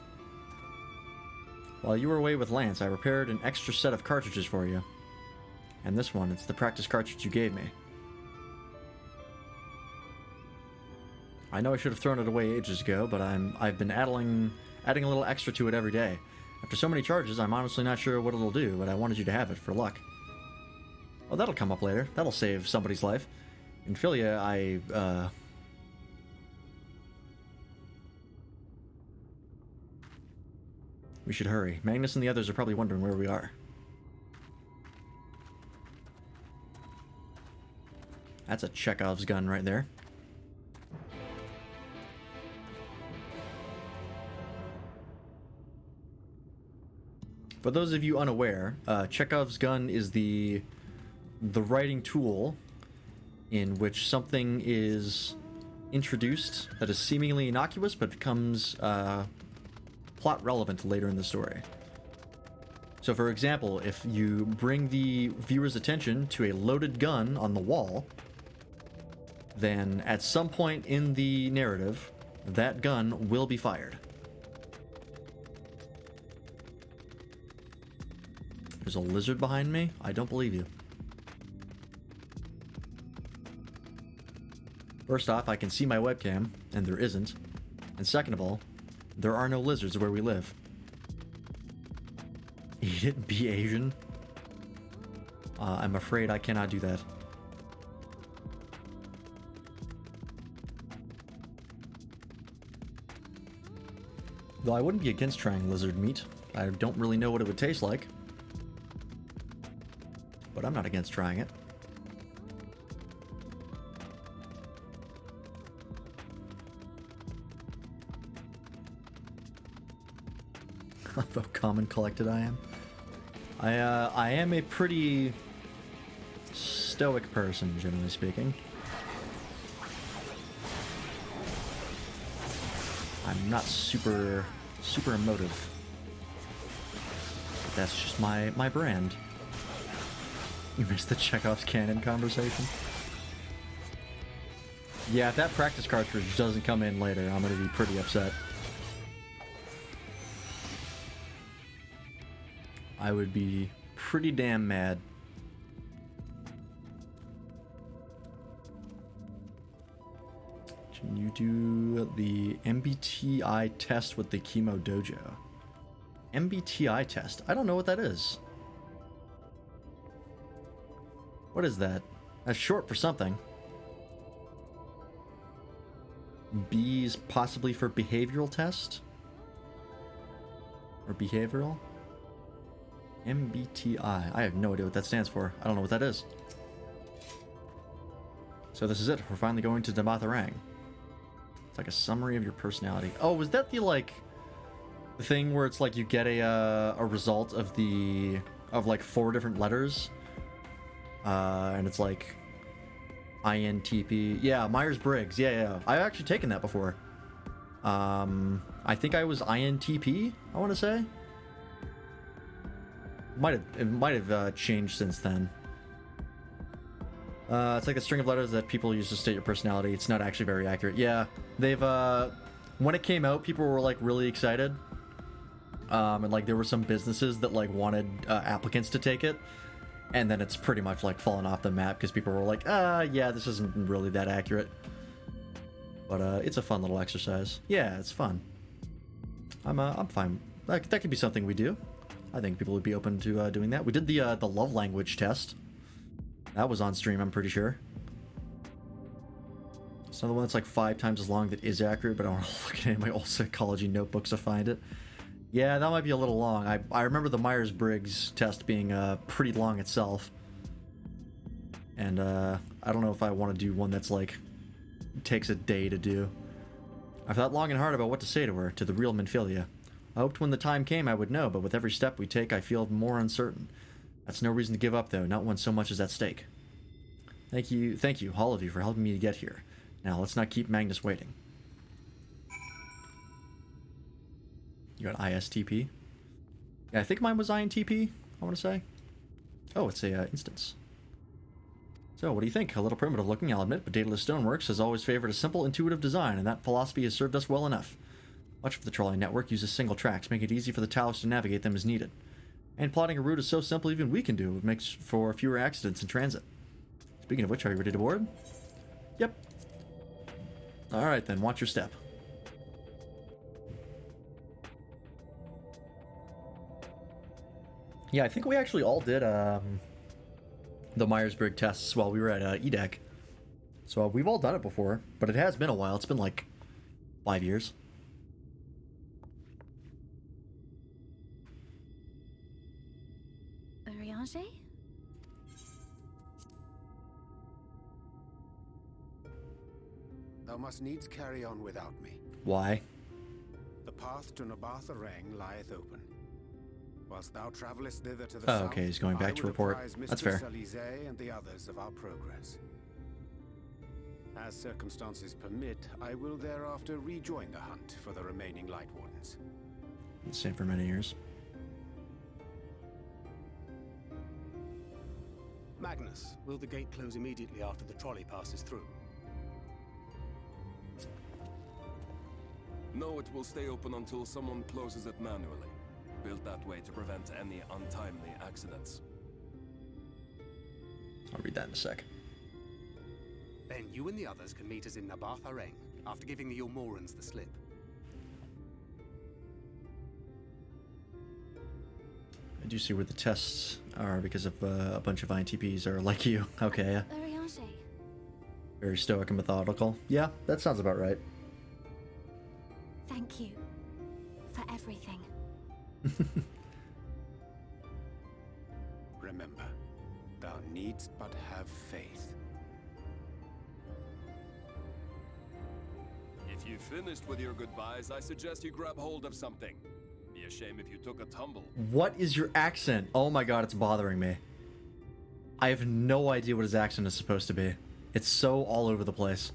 while you were away with Lance, I repaired an extra set of cartridges for you. And this one, it's the practice cartridge you gave me. I know I should have thrown it away ages ago, but I've been adding a little extra to it every day. After so many charges, I'm honestly not sure what it'll do, but I wanted you to have it for luck. Oh, that'll come up later. That'll save somebody's life. In Philia, we should hurry. Magnus and the others are probably wondering where we are. That's a Chekhov's gun right there. For those of you unaware, Chekhov's gun is the writing tool in which something is introduced that is seemingly innocuous but becomes plot relevant later in the story. So for example, if you bring the viewer's attention to a loaded gun on the wall, then at some point in the narrative, that gun will be fired. There's a lizard behind me? I don't believe you. First off, I can see my webcam, and there isn't. And second of all, there are no lizards where we live. Eat it, be Asian? I'm afraid I cannot do that. Though I wouldn't be against trying lizard meat. I don't really know what it would taste like. But I'm not against trying it. How common collected I am. I am a pretty stoic person, generally speaking. I'm not super emotive. But that's just my brand. You missed the Chekhov's cannon conversation? Yeah, if that practice cartridge doesn't come in later, I'm gonna be pretty upset. I would be pretty damn mad. Can you do the MBTI test with the Chemo Dojo? MBTI test? I don't know what that is. What is that? That's short for something. B is possibly for behavioral test? Or behavioral? MBTI. I have no idea what that stands for. I don't know what that is. So this is it. We're finally going to Damatharang. It's like a summary of your personality. Oh, was that the the thing where it's like you get a result of like 4 different letters? And it's like INTP. Yeah, Myers-Briggs. Yeah. I've actually taken that before. I think I was INTP, I want to say. It might have changed since then. It's like a string of letters that people use to state your personality. It's not actually very accurate. Yeah, they've when it came out, people were like really excited, and like there were some businesses that like wanted applicants to take it, and then it's pretty much like fallen off the map because people were like, yeah, this isn't really that accurate. But it's a fun little exercise. Yeah, it's fun. I'm fine. That could be something we do. I think people would be open to doing that. We did the love language test. That was on stream, I'm pretty sure. It's another one that's like 5 times as long that is accurate, but I don't want to look at any of my old psychology notebooks to find it. Yeah, that might be a little long. I remember the Myers-Briggs test being pretty long itself. And I don't know if I want to do one that's like takes a day to do. I've thought long and hard about what to say to her, to the real Minfilia. I hoped when the time came I would know, but with every step we take I feel more uncertain. That's no reason to give up though, not when so much is at stake. Thank you, all of you, for helping me to get here. Now let's not keep Magnus waiting. You got ISTP? Yeah, I think mine was INTP, I want to say. Oh, it's a instance. So, what do you think? A little primitive looking, I'll admit, but Daedalus Stoneworks has always favored a simple, intuitive design, and that philosophy has served us well enough. Much of the trolley network uses single tracks, making it easy for the towers to navigate them as needed. And plotting a route is so simple even we can do. It makes for fewer accidents in transit. Speaking of which, are you ready to board? Yep. Alright then, watch your step. Yeah, I think we actually all did the Myers-Briggs tests while we were at EDEC. So we've all done it before, but it has been a while. It's been like 5 years. Oriange? Thou must needs carry on without me. Why? The path to Nabatharang lieth open. Whilst thou travelest thither to the Oh, south, okay, he's going back I to will report. apprise That's Mistress fair. Alize and the others of our progress. As circumstances permit, I will thereafter rejoin the hunt for the remaining Light Wardens. Same for many years. Magnus, will the gate close immediately after the trolley passes through? No, it will stay open until someone closes it manually. Built that way to prevent any untimely accidents. I'll read that in a sec. Then you and the others can meet us in Nabarth Areng after giving the Ilmorans the slip. I do see where the tests are because of a bunch of INTPs are like you. Okay, yeah. Oriange. Very stoic and methodical. Yeah, that sounds about right. Thank you for everything. Remember, thou needst but have faith. If you finished with your goodbyes, I suggest you grab hold of something. Be a shame if you took a tumble. What is your accent? Oh my god, it's bothering me. I have no idea what his accent is supposed to be. It's so all over the place.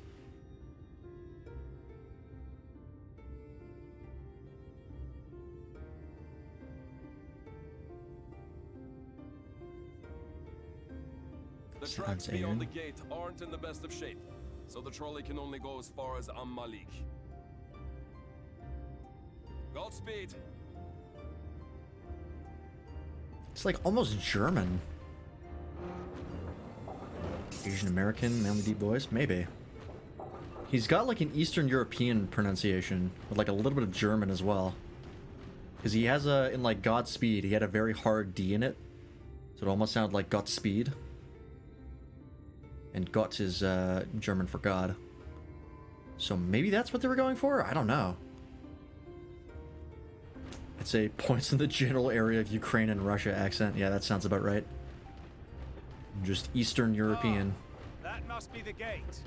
The Sounds tracks beyond alien. the gate aren't in the best of shape, so the trolley can only go as far as Malik. Godspeed. It's like almost German. Asian American, manly deep voice? Maybe. He's got like an Eastern European pronunciation with like a little bit of German as well. Because he has a, in like Godspeed, he had a very hard D in it. So it almost sounded like Godspeed. And Gott is German for God. So maybe that's what they were going for? I don't know. I'd say points in the general area of Ukraine and Russia accent. Yeah, that sounds about right. Just Eastern European. That must be the gate.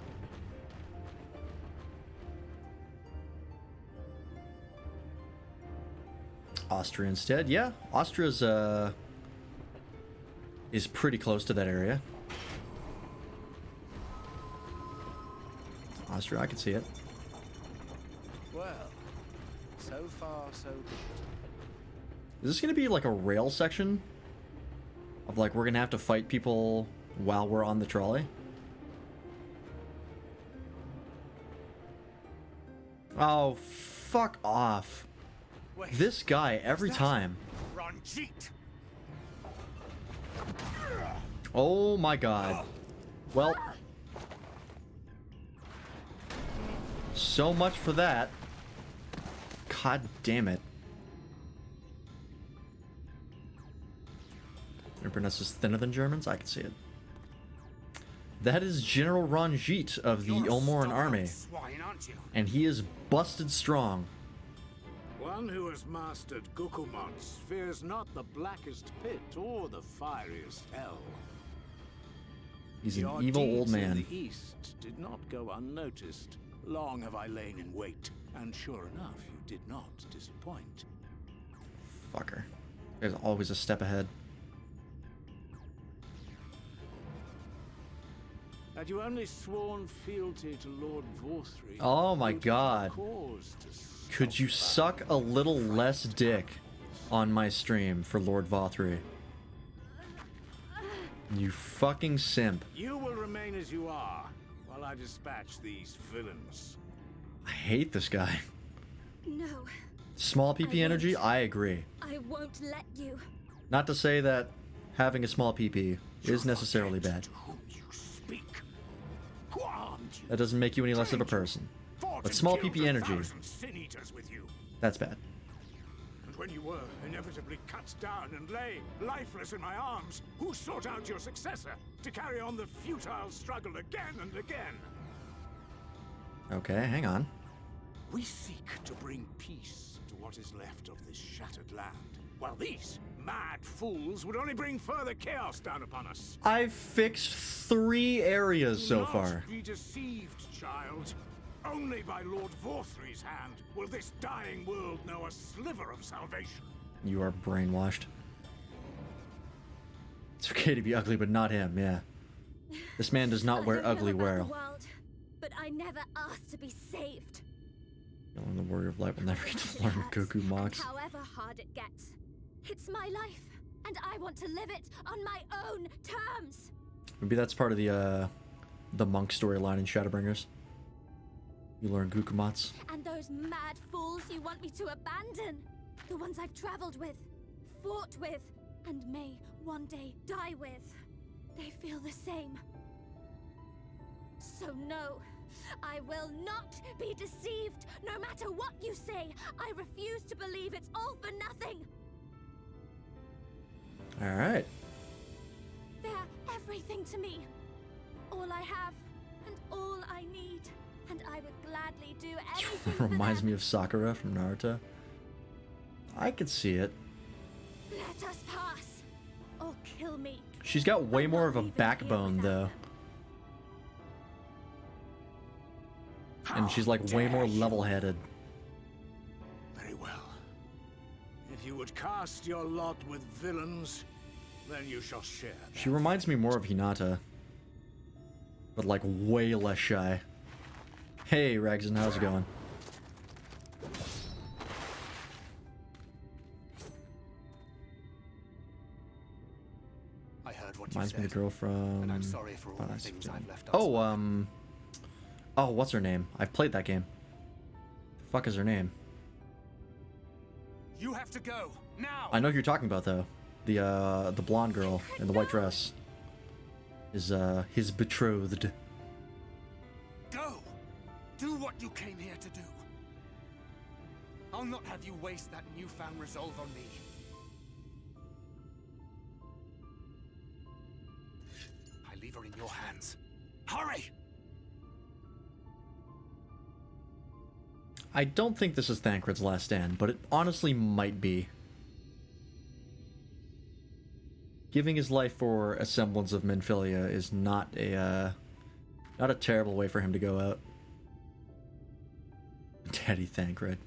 Austria instead. Yeah, Austria's is pretty close to that area. Austria, I can see it. Well, so far so good. Is this gonna be like a rail section? Of like we're gonna have to fight people while we're on the trolley? Oh, fuck off. Wait, This guy, every time. Ranjit. Oh my god. Well. So much for that. God damn it. Everyone is thinner than Germans? I can see it. That is General Ranjit of the Ilmoran army. Swine, aren't you? And he is busted strong. One who has mastered Gukumots fears not the blackest pit or the fieriest hell. He's an Your evil old deeds man. in the east did not go unnoticed. Long have I lain in wait, and sure enough, you did not disappoint. Fucker. There's always a step ahead. Had you only sworn fealty to Lord Vorthri, Oh my you'd have god. cause to Could you suck a little less dick on my stream for Lord Vothri? You fucking simp. You will remain as you are, while I dispatch these villains. I hate this guy. No, Small PP energy? I agree. I won't let you. Not to say that having a small PP is necessarily bad. To whom you speak. Who armed you? That doesn't make you any less of a person. But small PP energy, Sin-eaters with you. that's bad. And when you were inevitably cut down and lay lifeless in my arms, who sought out your successor to carry on the futile struggle again and again? Okay, hang on. We seek to bring peace to what is left of this shattered land, while these mad fools would only bring further chaos down upon us. I've fixed 3 areas so Do not far. be deceived, child. Only by Lord Vorthri's hand will this dying world know a sliver of salvation. You are brainwashed. It's okay to be ugly, but not him, yeah. This man does not wear ugly wear. But I never asked to be saved. Killing the Warrior of Light will never get to learn Goku mocks. However hard it gets, it's my life, and I want to live it on my own terms. Maybe that's part of the monk storyline in Shadowbringers. You learn Gukumatsu. And those mad fools you want me to abandon, the ones I've traveled with, fought with, and may one day die with, they feel the same. So no, I will not be deceived. No matter what you say, I refuse to believe it's all for nothing. All right. They're everything to me. All I have and all I need. And I would gladly do anything for Reminds them. me of Sakura from Naruto. I could see it. Let us pass, or kill me. She's got way more of a backbone, though. And she's like way more level-headed. Very well. If you would cast your lot with villains, then you shall share them. She reminds me more of Hinata. But like way less shy. Hey, Ragzin, how's it going? I heard what Reminds you me said, of the girl from... and I'm sorry for all the things I've left Oh, oh, what's her name? I've played that game. The fuck is her name? You have to go now. I know who you're talking about, though. The blonde girl in the white dress is his betrothed. Go. Do what you came here to do. I'll not have you waste that newfound resolve on me. I leave her in your hands. Hurry! I don't think this is Thancred's last stand, but it honestly might be. Giving his life for a semblance of Minfilia is not a terrible way for him to go out. Daddy Thancred.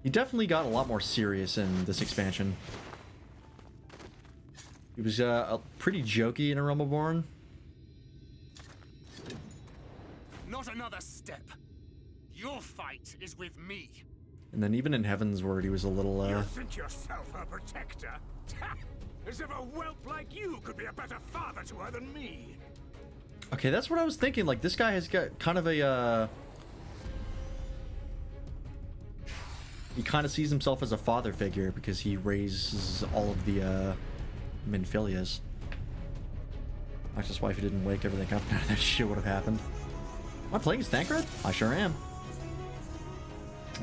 He definitely got a lot more serious in this expansion. He was pretty jokey in A Realm Reborn. Not another step. Your fight is with me. And then even in Heaven's Word, he was a little, You think yourself a protector? As if a whelp like you could be a better father to her than me. Okay, that's what I was thinking. Like, this guy has got kind of a, he kind of sees himself as a father figure because he raises all of the, Minfilias. That's just why if he didn't wake everything up, none of that shit would have happened. Am I playing as Thancred? I sure am.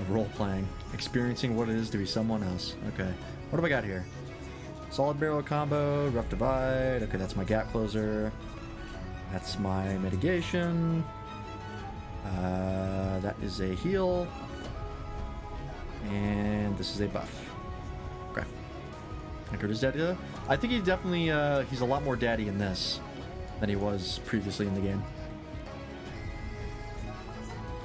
Role-playing. Experiencing what it is to be someone else. Okay. What do I got here? Solid barrel combo, rough divide. Okay, that's my gap closer. That's my mitigation. That is a heal. And this is a buff. Okay. Thancred is daddy though? I think he definitely, he's a lot more daddy in this than he was previously in the game.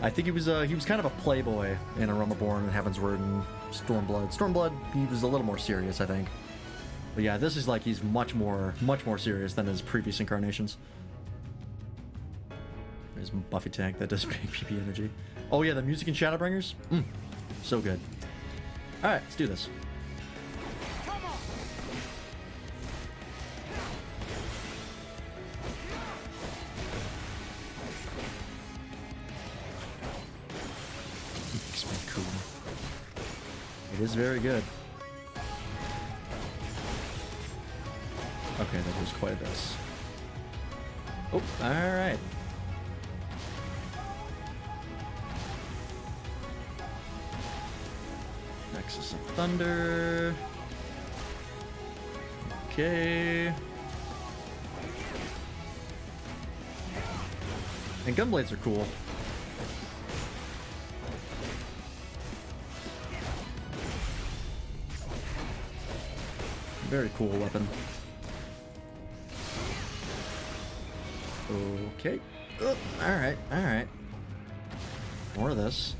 I think he was kind of a playboy in A Realm Reborn and Heaven's Word and Stormblood. Stormblood, he was a little more serious, I think. But yeah, this is like he's much more serious than his previous incarnations. There's Buffy tank that does big PP energy. Oh yeah, the music in Shadowbringers? So good. Alright, let's do this. It is very good. Okay, that was quite a bit. Oh, alright. Nexus of Thunder. Okay. And gunblades are cool. Very cool weapon. Okay. Oh, alright, alright. More of this.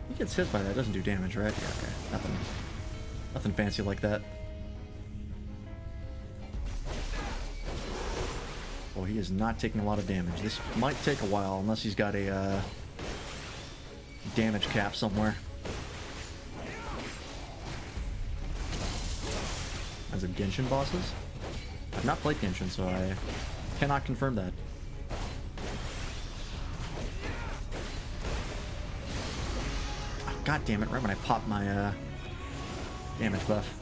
He gets hit by that, doesn't do damage, right? Yeah, okay. Nothing. Nothing fancy like that. Oh, he is not taking a lot of damage. This might take a while, unless he's got a damage cap somewhere. As of Genshin bosses? I've not played Genshin, so I cannot confirm that. Oh, God damn it, right when I pop my damage buff.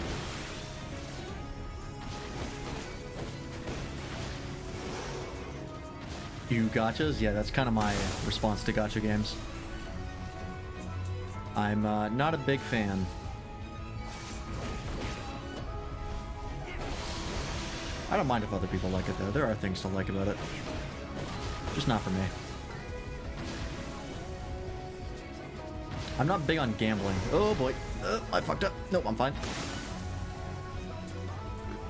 You gachas? Yeah, that's kind of my response to gacha games. I'm not a big fan. I don't mind if other people like it, though. There are things to like about it. Just not for me. I'm not big on gambling. Oh boy. I fucked up. Nope, I'm fine.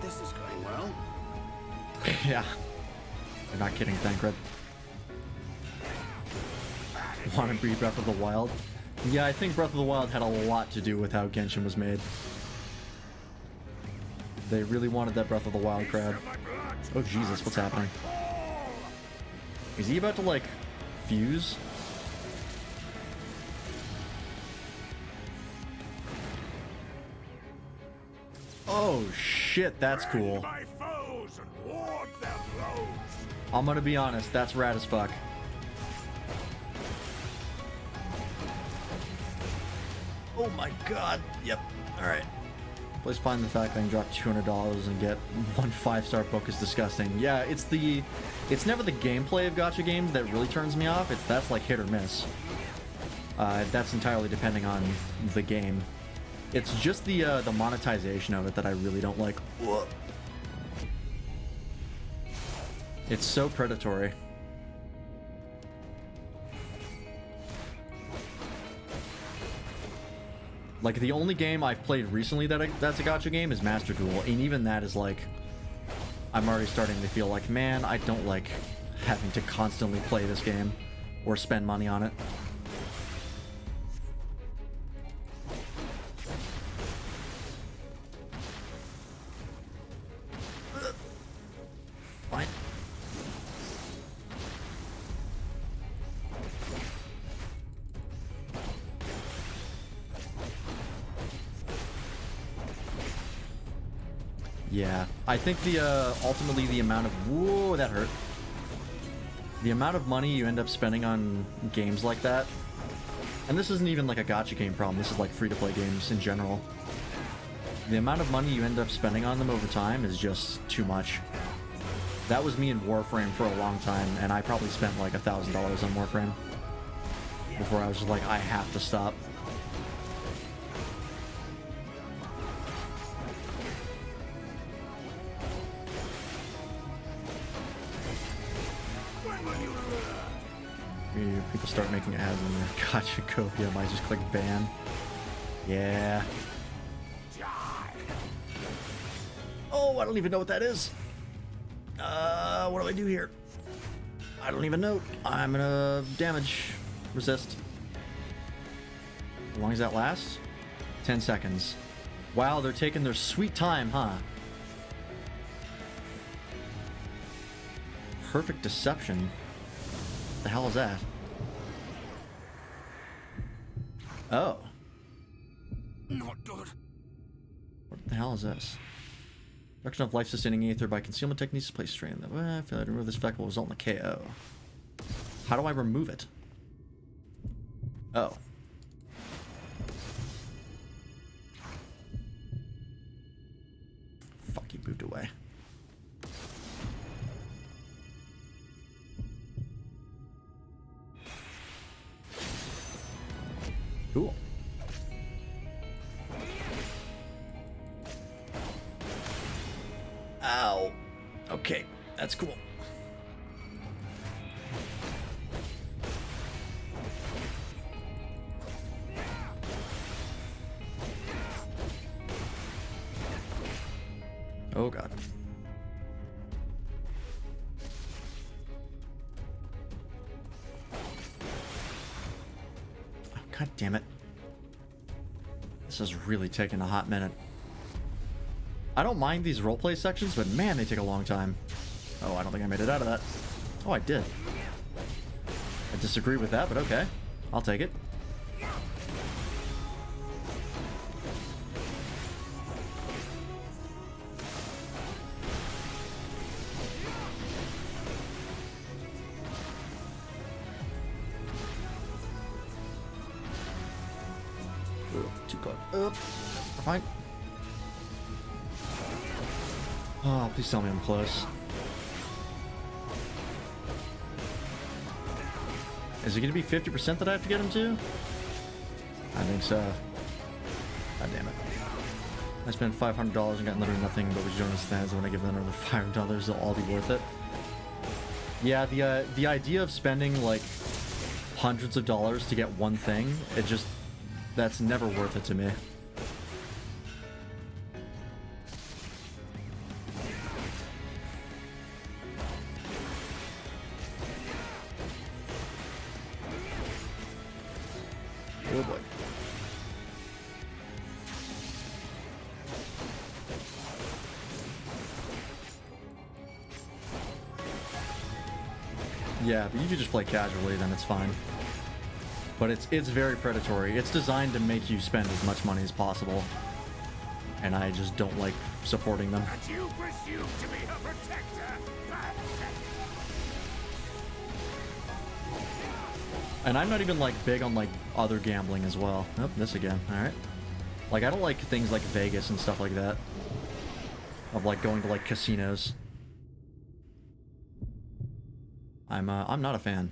This is going well. Yeah. I'm not kidding, Thancred. Want to be Breath of the Wild? Yeah, I think Breath of the Wild had a lot to do with how Genshin was made. They really wanted that Breath of the Wild crowd. Oh Jesus, what's happening? Is he about to, like, fuse? Oh shit, that's cool. I'm gonna be honest, that's rad as fuck. Oh my god, yep, alright. Please find the fact that I can drop $200 and get one 5-star book is disgusting. Yeah, it's never the gameplay of gacha games that really turns me off. That's like hit or miss. That's entirely depending on the game. It's just the monetization of it that I really don't like. Ugh. It's so predatory. Like, the only game I've played recently that's a gacha game is Master Duel, and even that is like, I'm already starting to feel like, man, I don't like having to constantly play this game or spend money on it. Fine. Yeah, I think ultimately the amount of whoa, that hurt. The amount of money you end up spending on games like that, and this isn't even like a gacha game problem. This is like free-to-play games in general. The amount of money you end up spending on them over time is just too much. That was me in Warframe for a long time, and I probably spent like $1,000 on Warframe before I was just like, I have to stop. People start making ads in there. Gotcha, Copia. I might just click ban. Yeah. Oh, I don't even know what that is. What do I do here? I don't even know. I'm gonna damage resist. How long does that last? 10 seconds. Wow, they're taking their sweet time, huh? Perfect deception. What the hell is that? Oh. Not good. What the hell is this? Production of life-sustaining ether by concealment techniques place strain. Failure to remove this effect will result in a KO. How do I remove it? Oh. Fuck, he moved away. Cool. Ow. Okay, that's cool. Oh god. Oh, god damn it. This is really taking a hot minute. I don't mind these roleplay sections, but man, they take a long time. Oh, I don't think I made it out of that. Oh, I did. I disagree with that, but okay. I'll take it. Too close. We're fine. Oh, please tell me I'm close. Is it going to be 50% that I have to get him to? I think so. God damn it. I spent $500 and got literally nothing, but what you don't understand is when I give them another $500, they'll all be worth it. Yeah, the idea of spending like hundreds of dollars to get one thing, that's never worth it to me. Oh boy. Yeah, but you could just play casually, then it's fine. But it's very predatory. It's designed to make you spend as much money as possible. And I just don't like supporting them. And you presume to be her protector? And I'm not even like big on like other gambling as well. Oh, this again. Alright. Like I don't like things like Vegas and stuff like that. Of like going to like casinos. I'm not a fan.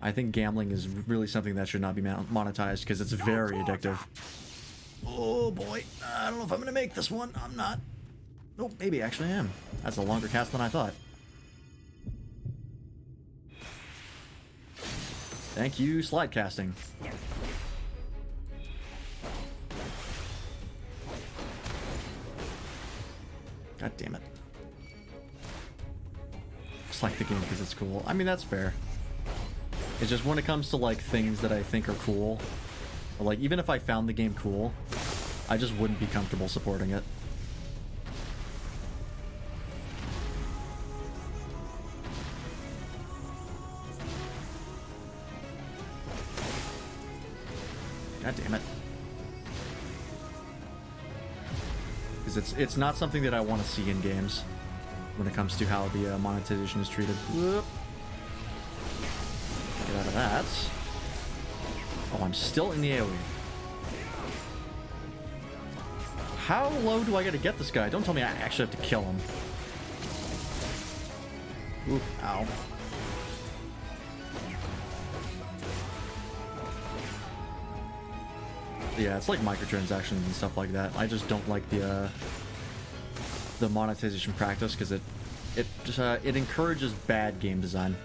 I think gambling is really something that should not be monetized because it's very addictive. Oh boy, I don't know if I'm gonna make this one. I'm not. Oh, maybe actually I am. That's a longer cast than I thought. Thank you, slide casting. God damn it. Just like the game because it's cool. I mean, that's fair. It's just when it comes to like things that I think are cool, or like even if I found the game cool, I just wouldn't be comfortable supporting it. God damn it. Because it's not something that I want to see in games when it comes to how the monetization is treated. Whoop. Get out of that. Oh, I'm still in the AoE. How low do I gotta get this guy? Don't tell me I actually have to kill him. Ooh, ow. Yeah, it's like microtransactions and stuff like that. I just don't like the monetization practice because it encourages bad game design.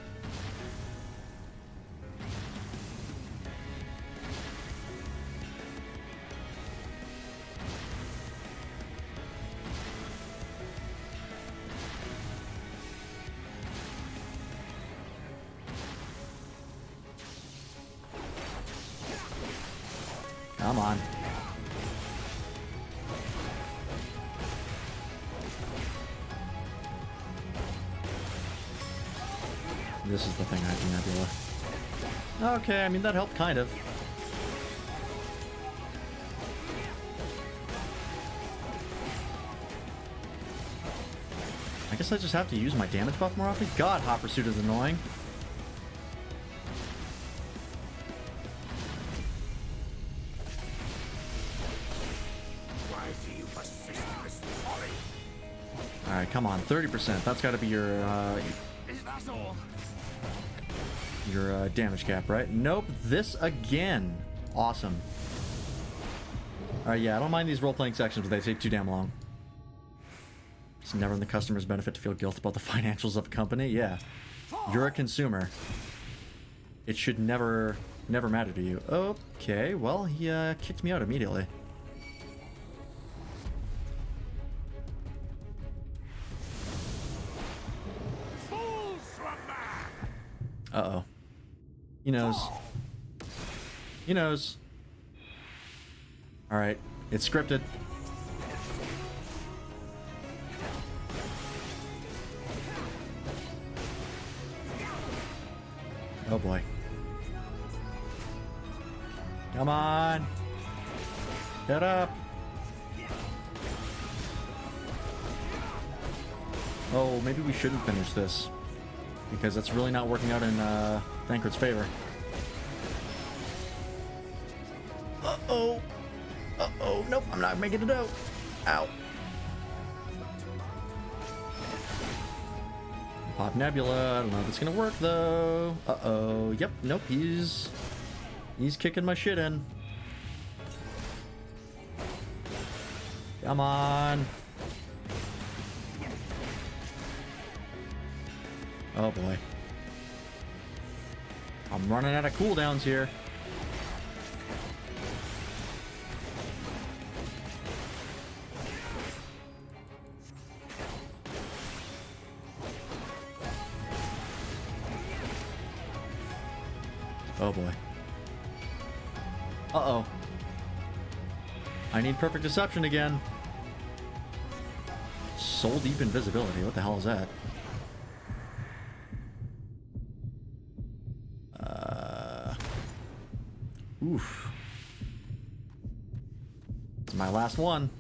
Come on. This is the thing I do Nebula. Okay, I mean that helped kind of. I guess I just have to use my damage buff more often. God, Hot Pursuit is annoying. Alright, come on, 30%. That's got to be your damage cap, right? Nope, this again. Awesome. Alright, yeah, I don't mind these role-playing sections, but they take too damn long. It's never in the customer's benefit to feel guilt about the financials of a company. Yeah, you're a consumer. It should never matter to you. Okay, well, he kicked me out immediately. Uh-oh. He knows. He knows. Alright, it's scripted. Oh boy. Come on. Get up. Oh, maybe we shouldn't finish this. Because that's really not working out in Thancred's favor. Uh-oh. Uh-oh. Nope, I'm not making it out. Ow. Pop Nebula. I don't know if it's gonna work though. Uh-oh. Yep. Nope. He's kicking my shit in. Come on. Oh boy. I'm running out of cooldowns here. Oh boy. Uh-oh. I need perfect deception again. Soul deep invisibility. What the hell is that? Oof. It's my last one.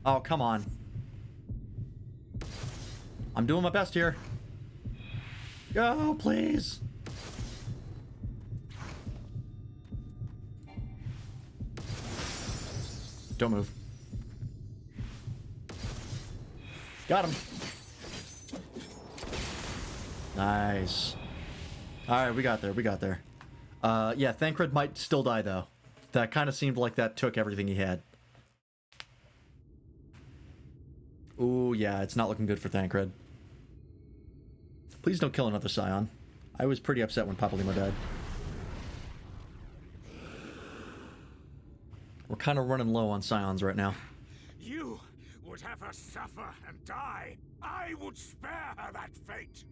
Oh, come on. I'm doing my best here. Go, please. Don't move. Got him. Nice. Alright, we got there. We got there. Yeah, Thancred might still die, though. That kind of seemed like that took everything he had. Ooh, yeah, it's not looking good for Thancred. Please don't kill another Scion. I was pretty upset when Papalimo died. We're kind of running low on Scions right now. You would have her suffer and die. I would spare her that fate.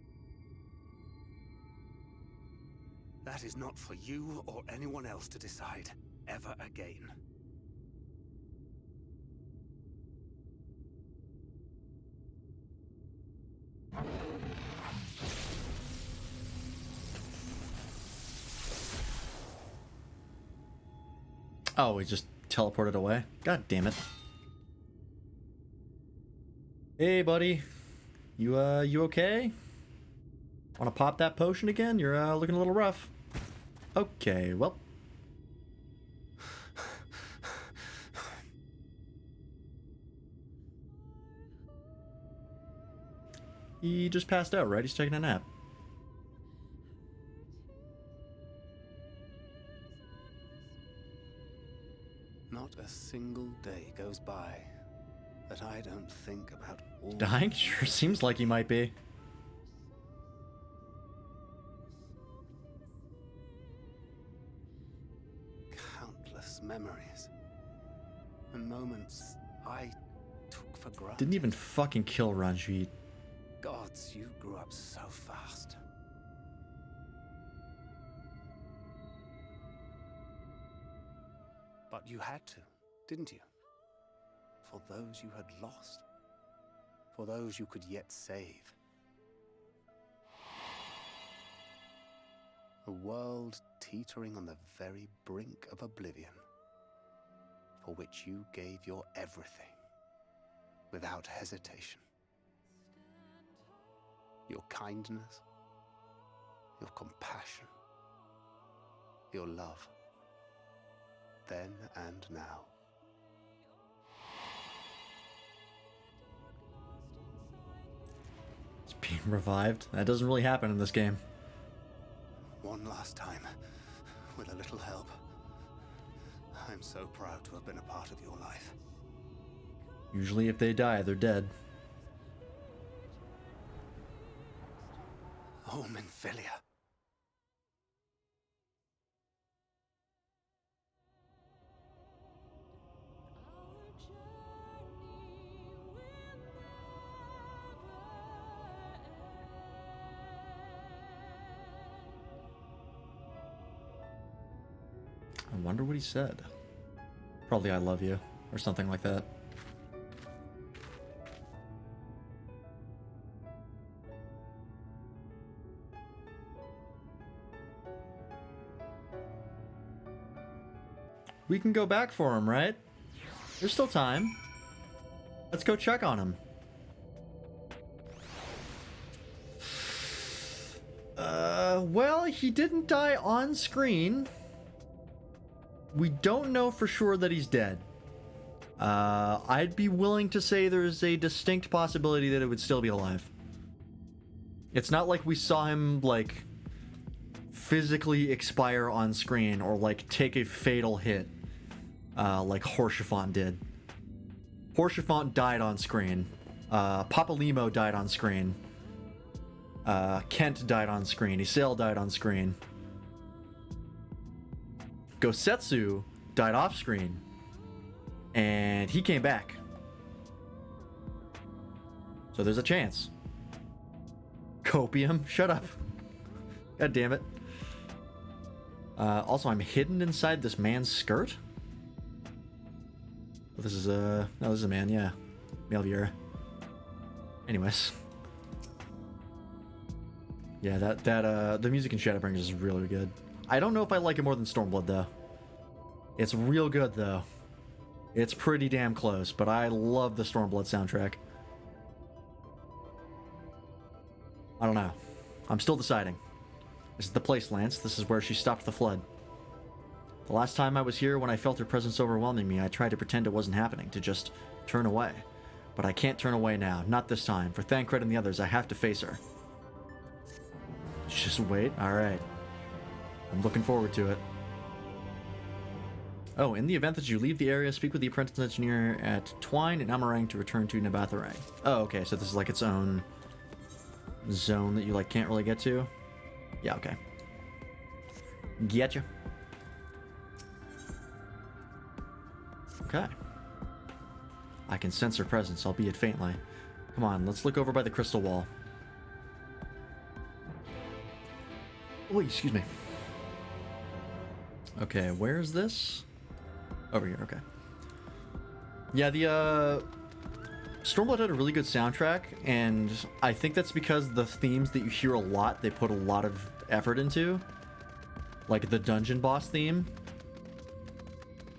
That is not for you or anyone else to decide, ever again. Oh, he just teleported away? God damn it. Hey, buddy. You okay? Wanna pop that potion again? You're, looking a little rough. Okay, well. He just passed out, right? He's taking a nap. Not a single day goes by that I don't think about all... Dying? Sure seems like he might be. Countless memories. And moments I took for granted. Didn't even fucking kill Ranjit. Gods, you grew up so fast. But you had to, didn't you? For those you had lost. For those you could yet save. A world teetering on the very brink of oblivion. For which you gave your everything. Without hesitation. Your kindness. Your compassion. Your love. Then and now. It's being revived. That doesn't really happen in this game. One last time, with a little help. I'm so proud to have been a part of your life. Usually if they die, they're dead. Oh, Minfilia. I wonder what he said. Probably I love you, or something like that. We can go back for him, right? There's still time. Let's go check on him. Well, he didn't die on screen. We don't know for sure that he's dead. I'd be willing to say there's a distinct possibility that it would still be alive. It's not like we saw him, like, physically expire on screen or, like, take a fatal hit, like Horschiffant did. Horschiffant died on screen. Papalimo died on screen. Kent died on screen. Isael died on screen. Gosetsu died off screen. And he came back. So there's a chance. Copium, shut up. God damn it. Also, I'm hidden inside this man's skirt. This is no, this is a man, yeah. Melviera. Anyways. Yeah, the music in Shadowbringers is really good. I don't know if I like it more than Stormblood, though. It's real good, though. It's pretty damn close, but I love the Stormblood soundtrack. I don't know. I'm still deciding. This is the place, Lance. This is where she stopped the flood. The last time I was here, when I felt her presence overwhelming me, I tried to pretend it wasn't happening, to just turn away. But I can't turn away now. Not this time. For Thancred and the others, I have to face her. Just wait. Alright. I'm looking forward to it. Oh, in the event that you leave the area, speak with the apprentice engineer at Twine and Amarang to return to Nabatharang. Oh, okay, so this is like its own zone that you like can't really get to? Yeah, okay. Getcha. Okay. I can sense her presence, albeit faintly. Come on, let's look over by the crystal wall. Oh, excuse me. Okay, where's this? Over here, okay. Yeah, the Stormblood had a really good soundtrack, and I think that's because the themes that you hear a lot, they put a lot of effort into. Like the dungeon boss theme.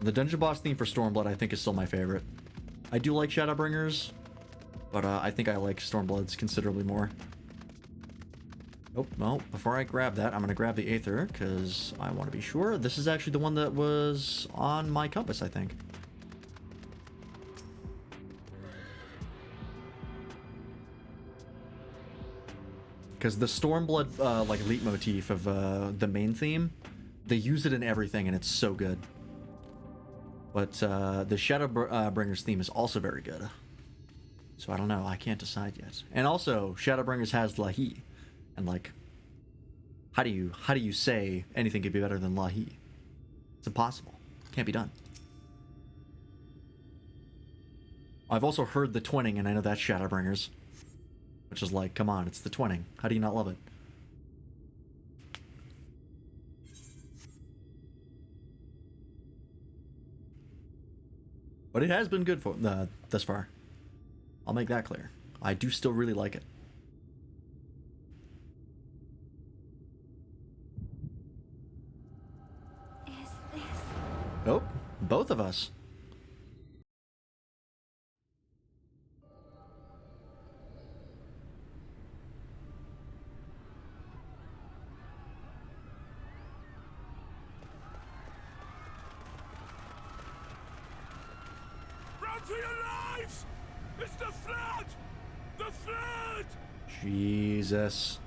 The dungeon boss theme for Stormblood, I think, is still my favorite. I do like Shadowbringers, but I think I like Stormblood's considerably more. Oh, well, before I grab that, I'm going to grab the Aether, because I want to be sure. This is actually the one that was on my compass, I think. Because the Stormblood, like, leitmotif of the main theme, they use it in everything, and it's so good. But the Shadowbringers theme is also very good. So I don't know, I can't decide yet. And also, Shadowbringers has Lahi. And like, how do you say anything could be better than Lahi? It's impossible. Can't be done. I've also heard the twinning, and I know that's Shadowbringers. Which is like, come on, it's the twinning. How do you not love it? But it has been good for thus far. I'll make that clear. I do still really like it. Oh, both of us. Run for your lives! It's the flood! The flood! Jesus.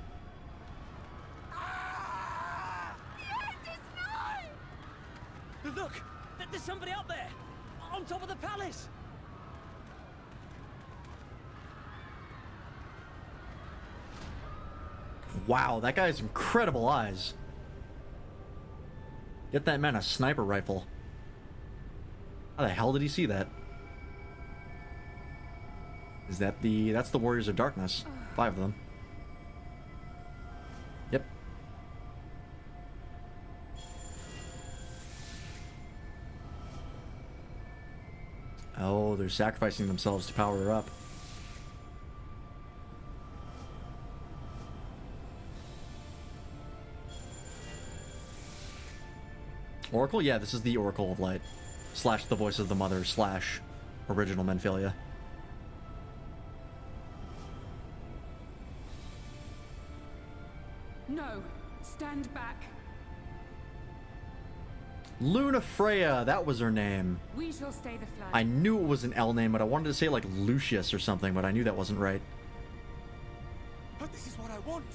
Look! There's somebody up there! On top of the palace! Wow, that guy has incredible eyes. Get that man a sniper rifle. How the hell did he see that? Is that that's the Warriors of Darkness. 5 of them. Yep. Oh, they're sacrificing themselves to power her up. Oracle? Yeah, this is the Oracle of Light. Slash the voice of the mother slash original Menphilia. No, stand back. Luna Freya, that was her name. We shall stay the flood. I knew it was an L name, but I wanted to say like Lucius or something, but I knew that wasn't right. But this is what I want.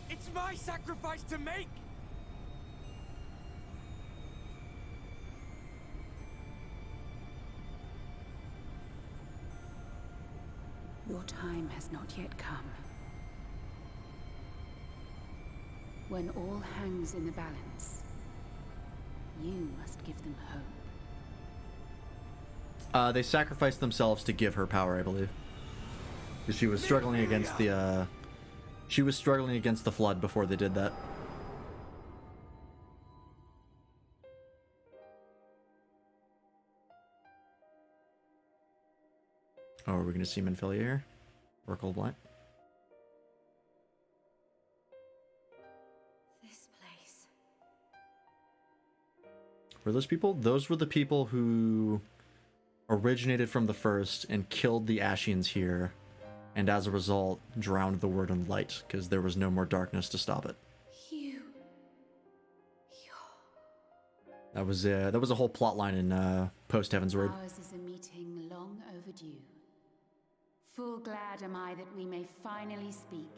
It's my sacrifice to make. Your time has not yet come. When all hangs in the balance, you must give them hope. They sacrificed themselves to give her power, I believe. Because she was struggling against the, she was struggling against the flood before they did that. Oh, are we going to see Menphilia here? Oracle of Light? This place. Were those people? Those were the people who originated from the first and killed the Ashians here, and as a result, drowned the word in light, because there was no more darkness to stop it. That was a whole plot line in post Heaven's Word. Ours is a meeting long overdue. Full glad am I that we may finally speak.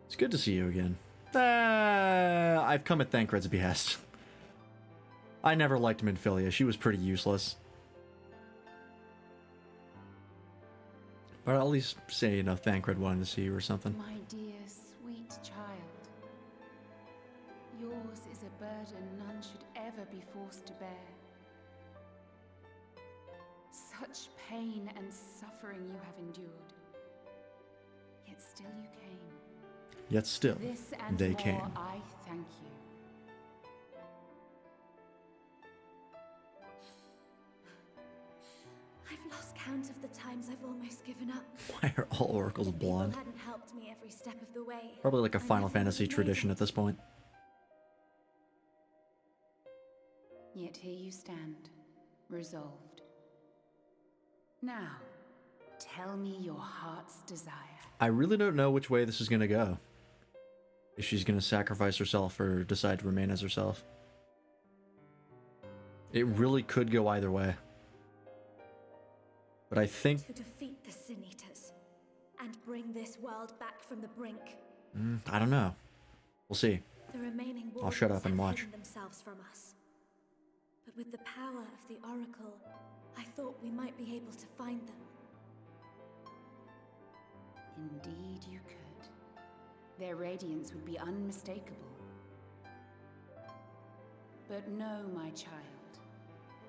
It's good to see you again. I've come at Thancred's behest. I never liked Menphilia. She was pretty useless. But I'll at least say, you know, Thancred wanted to see you or something. My dear, sweet child. Yours is a burden none should ever be forced to bear. Such pain and suffering you have endured. Yet still you came. Yet still, This and they more, came. I thank you. I've lost count of the times I've almost given up. Why are all oracles If people blonde? hadn't helped me every step of the way. Probably like a I Final never Fantasy would've made tradition it. at this point. Yet here you stand, resolved. Now, tell me your heart's desire. I really don't know which way this is going to go. If she's going to sacrifice herself or decide to remain as herself. It really could go either way. But I think... To defeat the Sin Eaters and bring this world back from the brink. I don't know. We'll see. The remaining I'll shut wardens up and have watch. hidden themselves from us. But with the power of the Oracle, I thought we might be able to find them. Indeed you could. Their radiance would be unmistakable. But know, my child,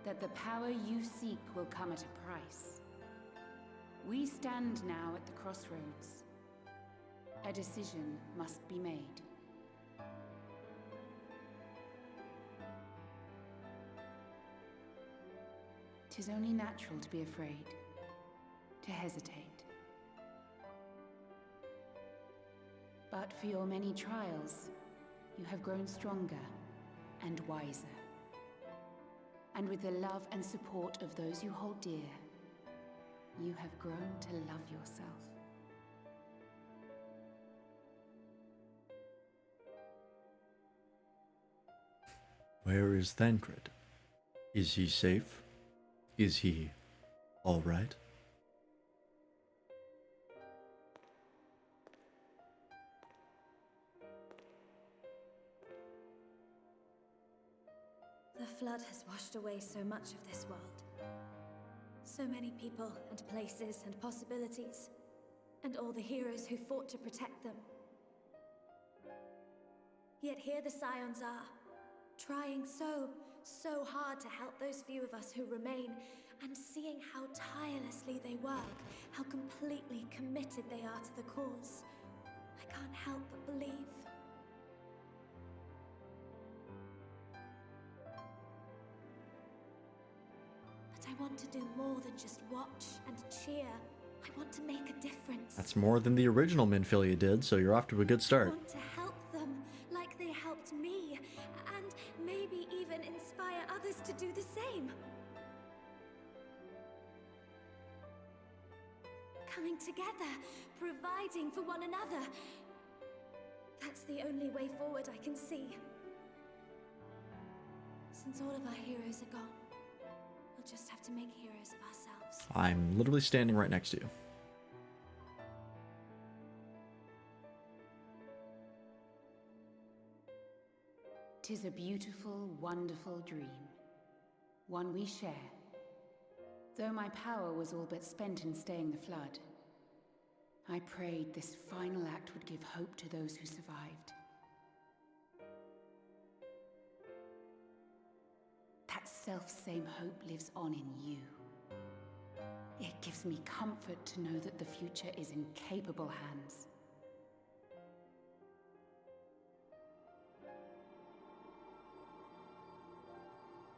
that the power you seek will come at a price. We stand now at the crossroads. A decision must be made. Tis only natural to be afraid, to hesitate. But for your many trials, you have grown stronger and wiser. And with the love and support of those you hold dear, you have grown to love yourself. Where is Thancred? Is he safe? Is he all right? The flood has washed away so much of this world. So many people and places and possibilities. And all the heroes who fought to protect them. Yet here the Scions are, trying so hard to help those few of us who remain, and seeing how tirelessly they work, how completely committed they are to the cause. I can't help but believe. But I want to do more than just watch and cheer. I want to make a difference. That's more than the original Minfilia did, so you're off to a good I start. want to help them like they helped me, and maybe even inspire others to do the same. Coming together, providing for one another. That's the only way forward I can see. Since all of our heroes are gone, we'll just have to make heroes of ourselves. I'm literally standing right next to you. "'Tis a beautiful, wonderful dream. One we share. Though my power was all but spent in staying the flood, I prayed this final act would give hope to those who survived. That self-same hope lives on in you. It gives me comfort to know that the future is in capable hands.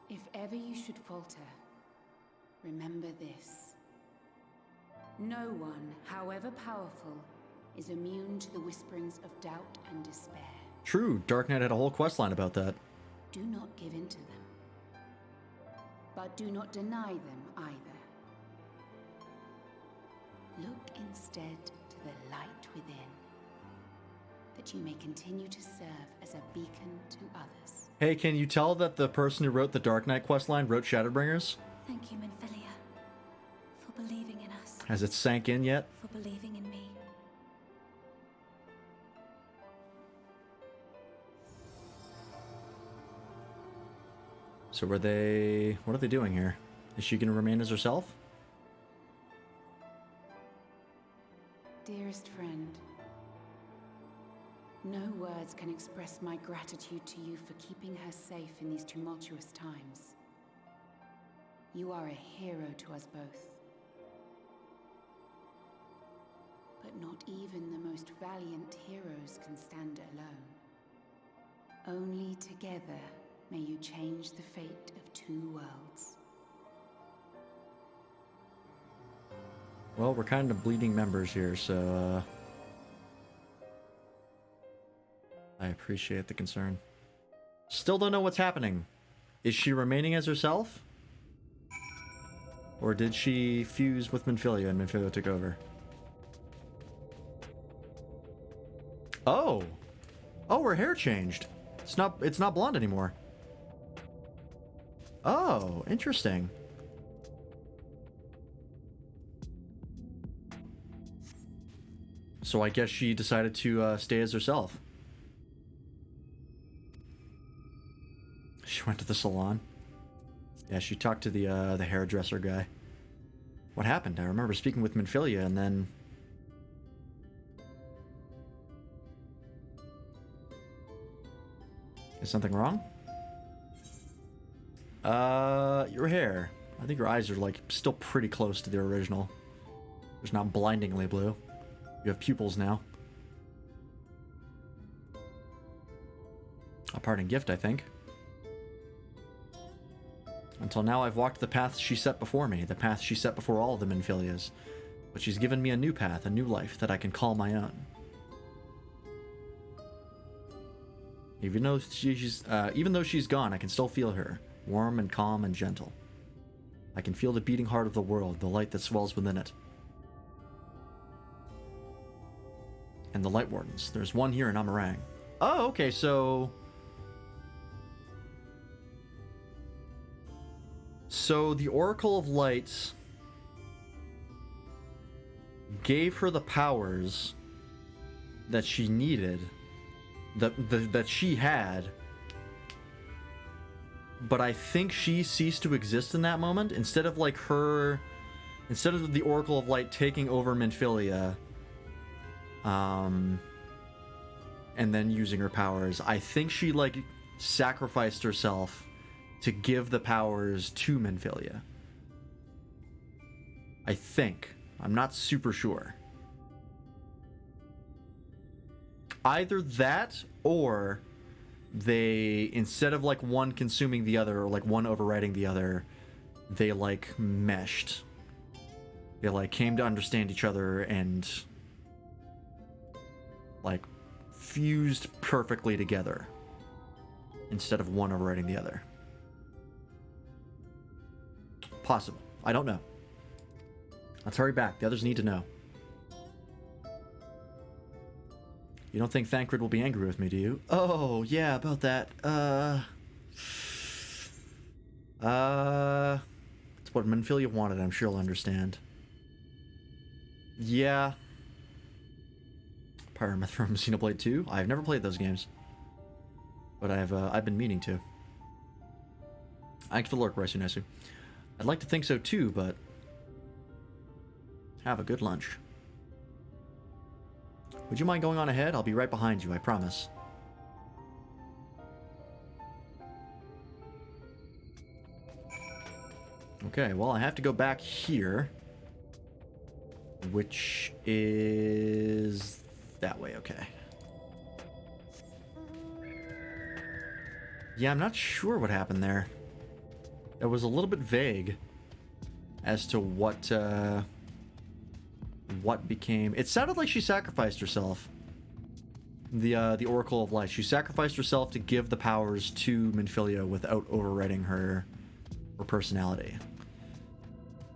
If ever you should falter, remember this. No one, however powerful, is immune to the whisperings of doubt and despair. True, Dark Knight had a whole questline about that. Do not give in to them, but do not deny them either. Look instead to the light within, that you may continue to serve as a beacon to others. Hey, can you tell that the person who wrote the Dark Knight questline wrote Shadowbringers? Thank you, Minfilia, for believing in us. Has it sank in yet? For believing in me. So what are they doing here? Is she going to remain as herself? Dearest friend, no words can express my gratitude to you for keeping her safe in these tumultuous times. You are a hero to us both. But not even the most valiant heroes can stand alone. Only together may you change the fate of two worlds. Well, we're kind of bleeding members here, so I appreciate the concern. Still don't know what's happening. Is she remaining as herself? Or did she fuse with Minfilia and Minfilia took over? Oh! Oh, her hair changed. It's not blonde anymore. Oh, interesting. So I guess she decided to stay as herself. She went to the salon. Yeah, she talked to the hairdresser guy. What happened? I remember speaking with Minfilia and then... Is something wrong? Your hair. I think your eyes are, like, still pretty close to the original. It's not blindingly blue. You have pupils now. A parting gift, I think. Until now, I've walked the path she set before me, the path she set before all of the Minfilias. But she's given me a new path, a new life that I can call my own. Even though she's gone, I can still feel her, warm and calm and gentle. I can feel the beating heart of the world, the light that swells within it. And the Light Wardens. There's one here in Amarang. Oh, okay, so... So the Oracle of Light gave her the powers that she needed, that she had, but I think she ceased to exist in that moment. Instead of the Oracle of Light taking over Minfilia, and then using her powers, I think she like sacrificed herself to give the powers to Minfilia. I think. I'm not super sure. Either that, or they, instead of like one consuming the other, or like one overriding the other, they like meshed. they like came to understand each other and like fused perfectly together instead of one overriding the other. Possible. I don't know. Let's hurry back. The others need to know. You don't think Thancred will be angry with me, do you? Oh, yeah, about that. It's what Minfilia wanted. I'm sure he'll understand. Yeah. Pyramith from Xenoblade 2. I've never played those games, but I've been meaning to. Thanks for the lurk, Raisunesu. I'd like to think so too, but have a good lunch. Would you mind going on ahead? I'll be right behind you, I promise. Okay, well, I have to go back here, which is that way, okay. Yeah, I'm not sure what happened there. It was a little bit vague as to what became... It sounded like she sacrificed herself. The Oracle of Light. She sacrificed herself to give the powers to Minfilia without overriding her personality.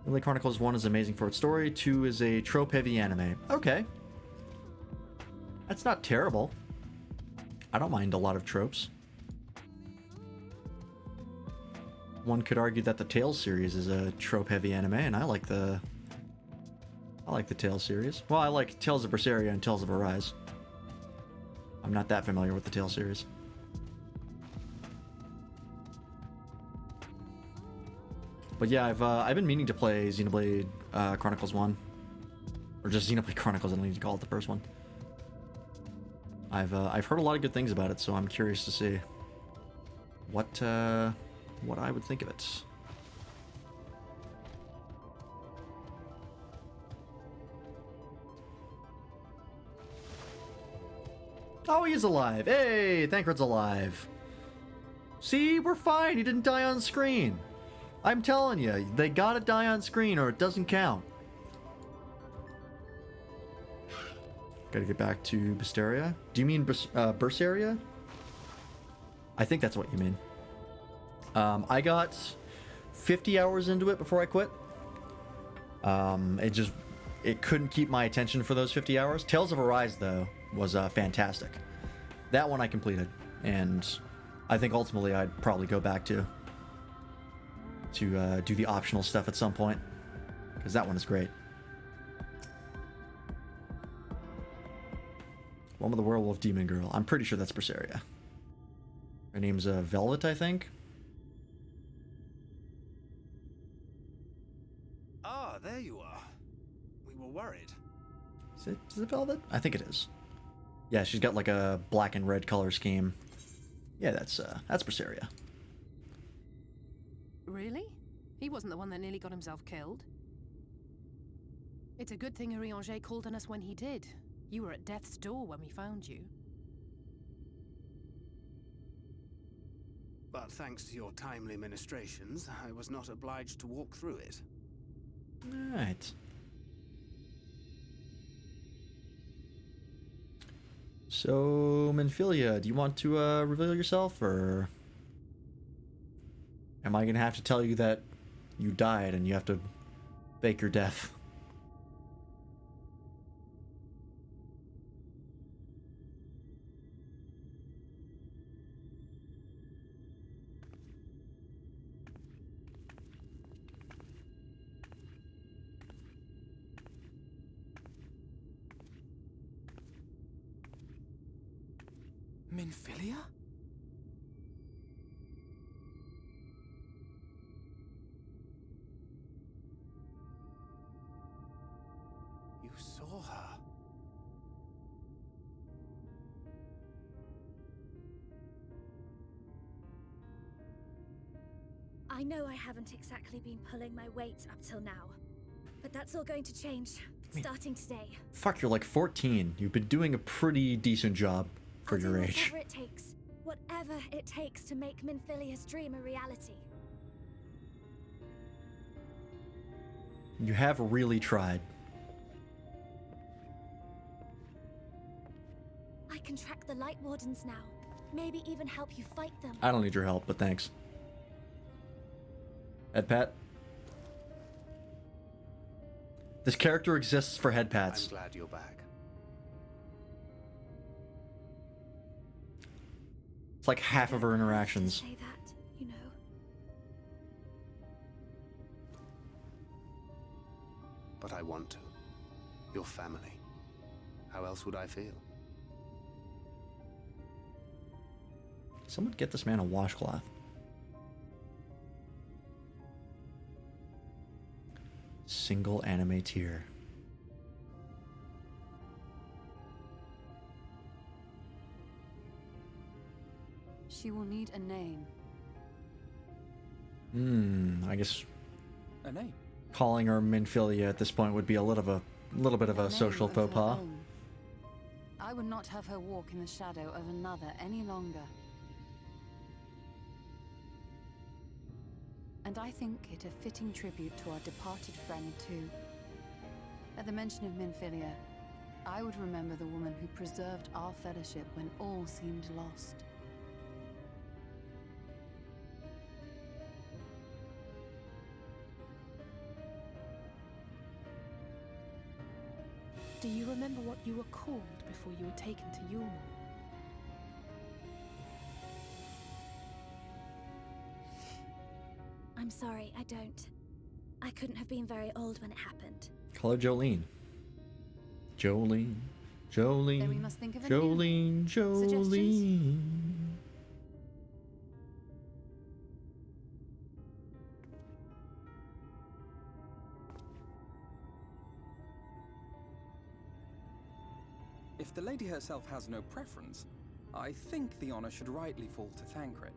Xenoblade Chronicles 1 is amazing for its story. 2 is a trope-heavy anime. Okay. That's not terrible. I don't mind a lot of tropes. One could argue that the Tales series is a trope-heavy anime, and I like the Tales series. Well, I like Tales of Berseria and Tales of Arise. I'm not that familiar with the Tales series. But yeah, I've been meaning to play Xenoblade Chronicles 1. Or just Xenoblade Chronicles, I don't need to call it the first one. I've heard a lot of good things about it, so I'm curious to see what I would think of it. Oh, he's alive. Hey, Thancred's alive. See, we're fine. He didn't die on screen. I'm telling you, they gotta die on screen or it doesn't count. Gotta get back to Berseria. Do you mean Berseria? I think that's what you mean. I got 50 hours into it before I quit. It couldn't keep my attention for those 50 hours. Tales of Arise, though, was fantastic. That one I completed, and I think ultimately I'd probably go back to do the optional stuff at some point, because that one is great. One with the werewolf demon girl. I'm pretty sure that's Berseria. Her name's Velvet, I think. Ah, there you are. We were worried. Is it Velvet? I think it is. Yeah, she's got like a black and red color scheme. Yeah, that's Berseria. Really? He wasn't the one that nearly got himself killed. It's a good thing Urianger called on us when he did. You were at death's door when we found you. But thanks to your timely ministrations, I was not obliged to walk through it. Alright. So, Minfilia, do you want to reveal yourself, or am I gonna have to tell you that you died and you have to fake your death? Minfilia? You saw her. I know I haven't exactly been pulling my weight up till now, but that's all going to change starting today. Fuck, you're like 14. You've been doing a pretty decent job for I'll your do age. whatever it takes to make Minfilia's dream a reality. You have really tried. I can track the Light Wardens now. Maybe even help you fight them. I don't need your help, but thanks. Head pat. This character exists for head pats. I'm glad you're back. It's like half of her interactions. Say that, you know. But I want to. Your family. How else would I feel? Someone get this man a washcloth. Single anime tier. She will need a name. I guess A name? calling her Minfilia at this point would be a little bit of a social name faux of her pas. own. I would not have her walk in the shadow of another any longer. And I think it a fitting tribute to our departed friend, too. At the mention of Minfilia, I would remember the woman who preserved our fellowship when all seemed lost. Do you remember what you were called before you were taken to Yulmore? I'm sorry, I don't. I couldn't have been very old when it happened. Call her Jolene. Jolene. Jolene. Then we must think of a new Jolene. Jolene. Suggestions? If the lady herself has no preference, I think the honor should rightly fall to Thancred.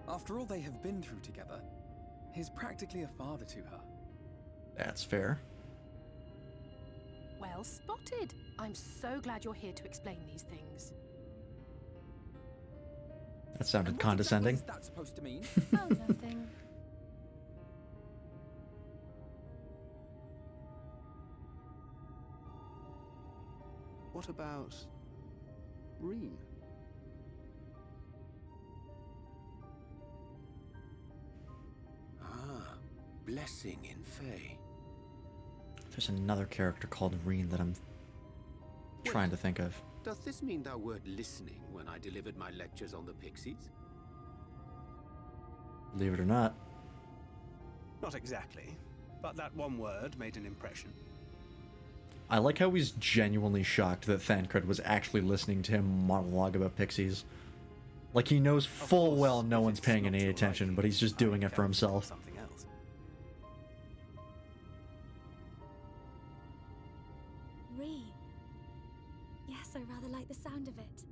After all they have been through together, he's practically a father to her. That's fair. Well spotted. I'm so glad you're here to explain these things. That sounded And what condescending. exactly is that supposed to mean? Oh, nothing. What about Reen? Ah, blessing in Fae. There's another character called Reen that I'm trying to think of. Doth this mean thou wert listening when I delivered my lectures on the Pixies? Believe it or not. Not exactly, but that one word made an impression. I like how he's genuinely shocked that Thancred was actually listening to him monologue about pixies. Like he knows full well no one's paying any attention, but he's just doing it for himself. Something else. Reen. Yes, I rather like the sound of it.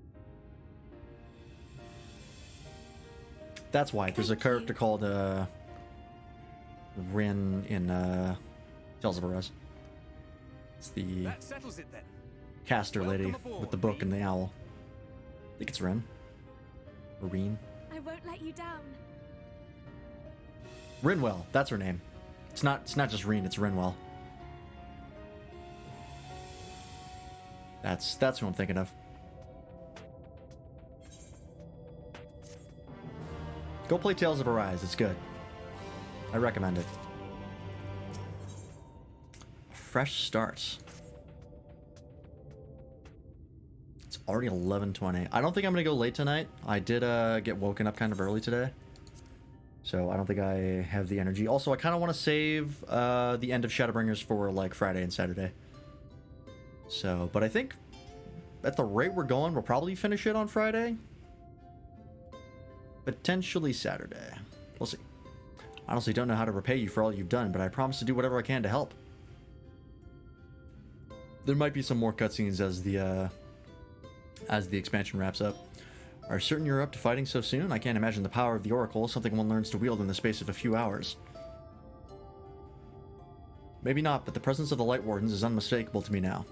That's why there's a Thank character you. called Rin in Tales of Arise. It's the That settles it then. caster lady Welcome aboard, with the book and the owl. I think it's Rin. Or Reen. I won't let you down. Rinwell, that's her name. It's not just Reen, it's Rinwell. That's who I'm thinking of. Go play Tales of Arise, it's good. I recommend it. Fresh starts. It's already 11:20. I don't think I'm gonna go late tonight. I did get woken up kind of early today, so I don't think I have the energy. Also, I kind of want to save the end of Shadowbringers for like Friday and Saturday. So, but I think at the rate we're going, we'll probably finish it on Friday. Potentially Saturday. We'll see. Honestly, don't know how to repay you for all you've done, but I promise to do whatever I can to help. There might be some more cutscenes as the expansion wraps up. Are certain you're up to fighting so soon? I can't imagine the power of the Oracle, something one learns to wield in the space of a few hours. Maybe not, but the presence of the Light Wardens is unmistakable to me now.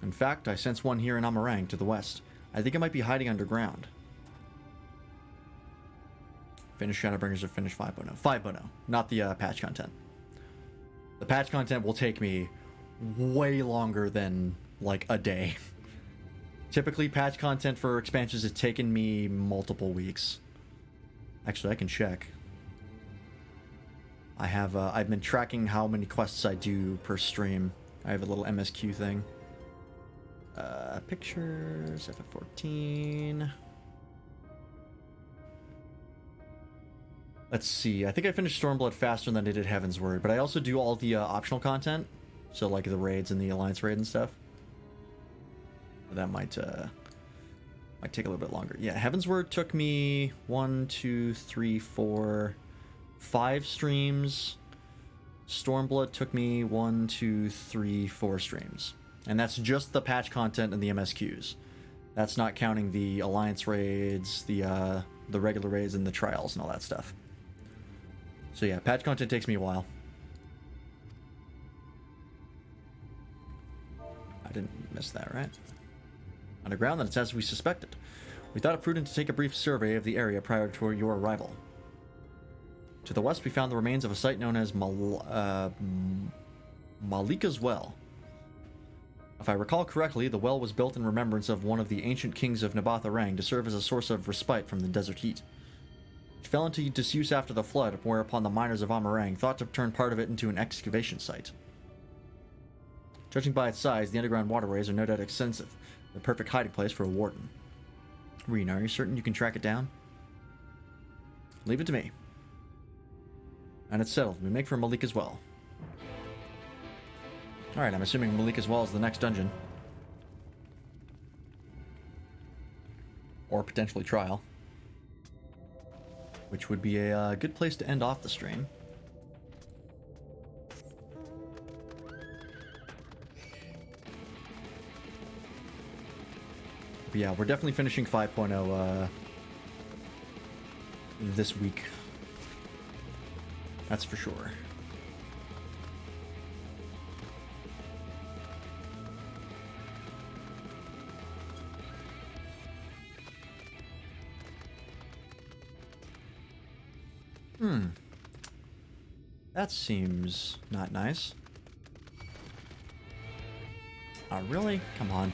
In fact, I sense one here in Amarang to the west. I think it might be hiding underground. Finish Shadowbringers or finish 5.0. 5.0, not the patch content. The patch content will take me way longer than like a day. Typically, patch content for expansions has taken me multiple weeks. Actually, I can check. I've been tracking how many quests I do per stream. I have a little MSQ thing. Pictures, FF14. Let's see. I think I finished Stormblood faster than I did Heaven's Word, but I also do all the optional content. So like the raids and the Alliance raid and stuff. That might take a little bit longer. Yeah, Heaven's Word took me 1, 2, 3, 4, 5 streams. Stormblood took me 1, 2, 3, 4 streams. And that's just the patch content and the MSQs. That's not counting the Alliance raids, the regular raids, and the trials and all that stuff. So yeah, patch content takes me a while. I didn't miss that, right? Underground, then it's as we suspected. We thought it prudent to take a brief survey of the area prior to your arrival. To the west, we found the remains of a site known as Malika's Well. If I recall correctly, the well was built in remembrance of one of the ancient kings of Nabatha to serve as a source of respite from the desert heat. It fell into disuse after the flood, whereupon the miners of Amarang thought to turn part of it into an excavation site. Judging by its size, the underground waterways are no doubt extensive, the perfect hiding place for a warden. Rena, are you certain you can track it down? Leave it to me. And it's settled. We make for Malika's Well. Alright, I'm assuming Malika's Well is the next dungeon. Or potentially trial. Which would be a good place to end off the stream. But yeah, we're definitely finishing 5.0 this week. That's for sure. That seems not nice. Oh, really? Come on.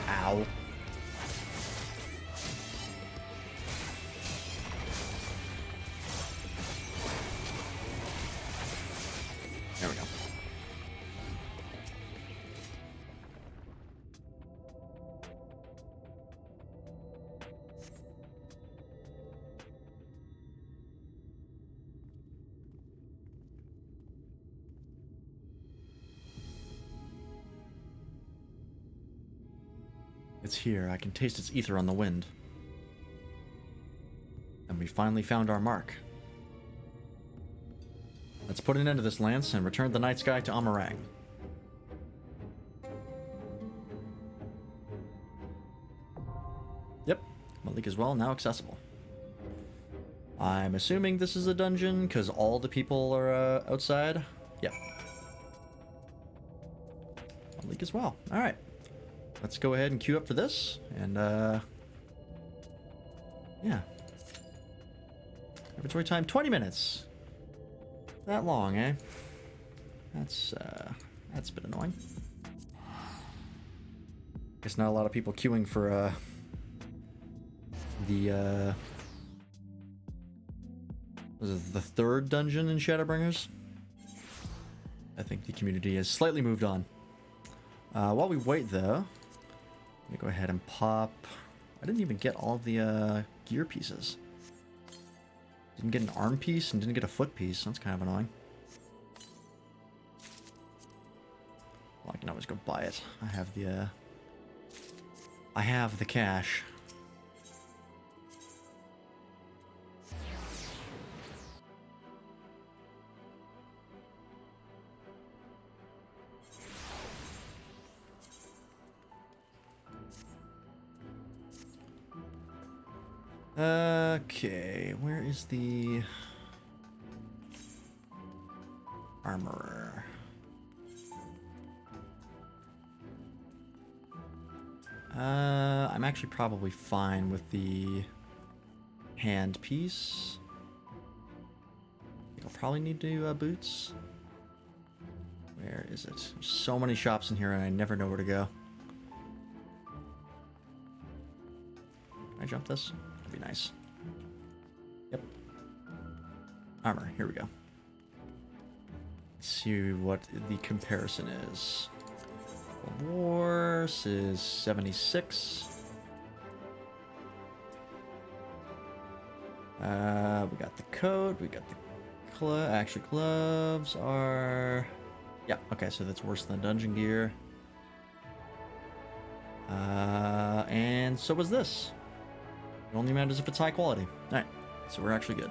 Ow. There we go. It's here. I can taste its ether on the wind. And we finally found our mark. Let's put an end to this, Lance, and return the night sky to Amarang. Yep, Malika's Well now accessible. I'm assuming this is a dungeon, because all the people are outside. Yep. Malika's Well. Alright. Let's go ahead and queue up for this, and yeah. Inventory time, 20 minutes. That long, eh? That's a bit annoying. Guess not a lot of people queuing for was it the third dungeon in Shadowbringers? I think the community has slightly moved on. While we wait, though, let me go ahead and pop. I didn't even get all the gear pieces. Didn't get an arm piece and didn't get a foot piece. That's kind of annoying. Well, I can always go buy it. I have the cash. Okay, where is the armorer? I'm actually probably fine with the hand piece. I'll probably need to boots. Where is it? There's so many shops in here and I never know where to go. Can I jump this? That'd be nice. Yep. Armor, here we go. Let's see what the comparison is. Wars is 76. We got the coat, we got the gloves are... Yeah, okay, so that's worse than dungeon gear. And so was this. It only matters if it's high quality. Alright, so we're actually good.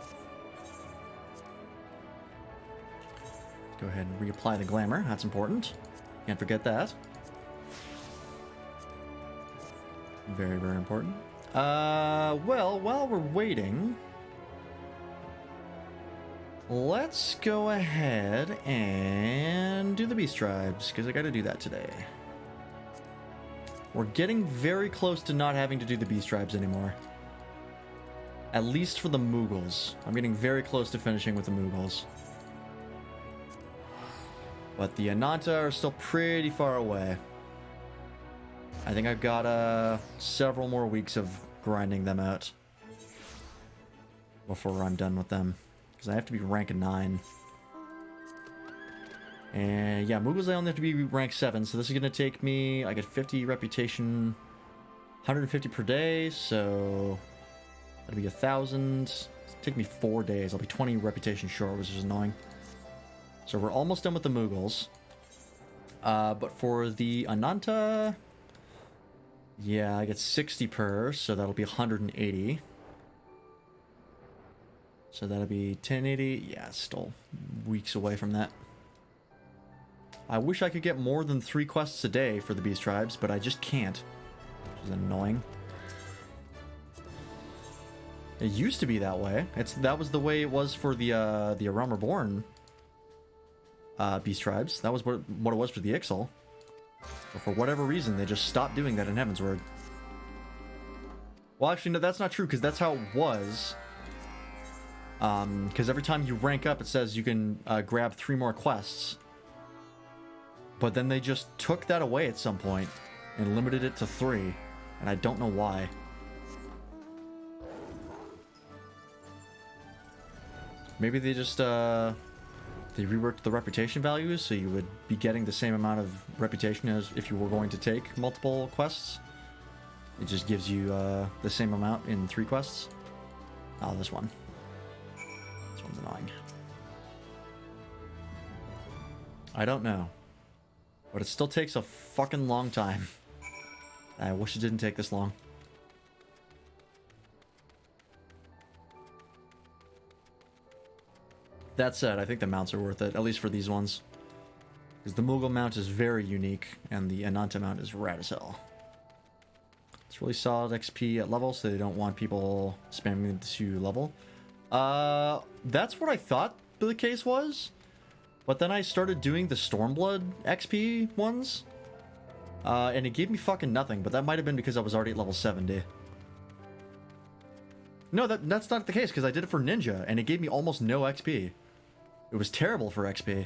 Let's go ahead and reapply the glamour, that's important. Can't forget that. Very, very important. Well, while we're waiting, let's go ahead and do the beast tribes, because I gotta do that today. We're getting very close to not having to do the beast tribes anymore. At least for the Mughals. I'm getting very close to finishing with the Mughals. But the Ananta are still pretty far away. I think I've got several more weeks of grinding them out before I'm done with them. Because I have to be rank 9. And yeah, Mughals I only have to be rank 7, so this is going to take me... I get 50 reputation, 150 per day, so... That'll be 1,000. It'll take me 4 days. I'll be 20 reputation short, which is annoying. So we're almost done with the Mughals. But for the Ananta... Yeah, I get 60 per, so that'll be 180. So that'll be 1080. Yeah, still weeks away from that. I wish I could get more than 3 quests a day for the Beast Tribes, but I just can't. Which is annoying. It used to be that way. That was the way it was for the Realm Reborn Beast Tribes. That was what it was for the Ixal. But for whatever reason, they just stopped doing that in Heavensward. Well, actually, no, that's not true, because that's how it was. Because every time you rank up, it says you can grab 3 more quests. But then they just took that away at some point and limited it to 3. And I don't know why. Maybe they just, they reworked the reputation values, so you would be getting the same amount of reputation as if you were going to take multiple quests. It just gives you the same amount in 3 quests. Oh, this one. This one's annoying. I don't know. But it still takes a fucking long time. I wish it didn't take this long. That said, I think the mounts are worth it, at least for these ones. Because the Mughal mount is very unique, and the Ananta mount is rad as hell. It's really solid XP at level, so they don't want people spamming to level. That's what I thought the case was. But then I started doing the Stormblood XP ones. And it gave me fucking nothing, but that might have been because I was already at level 70. No, that's not the case, because I did it for Ninja, and it gave me almost no XP. It was terrible for XP.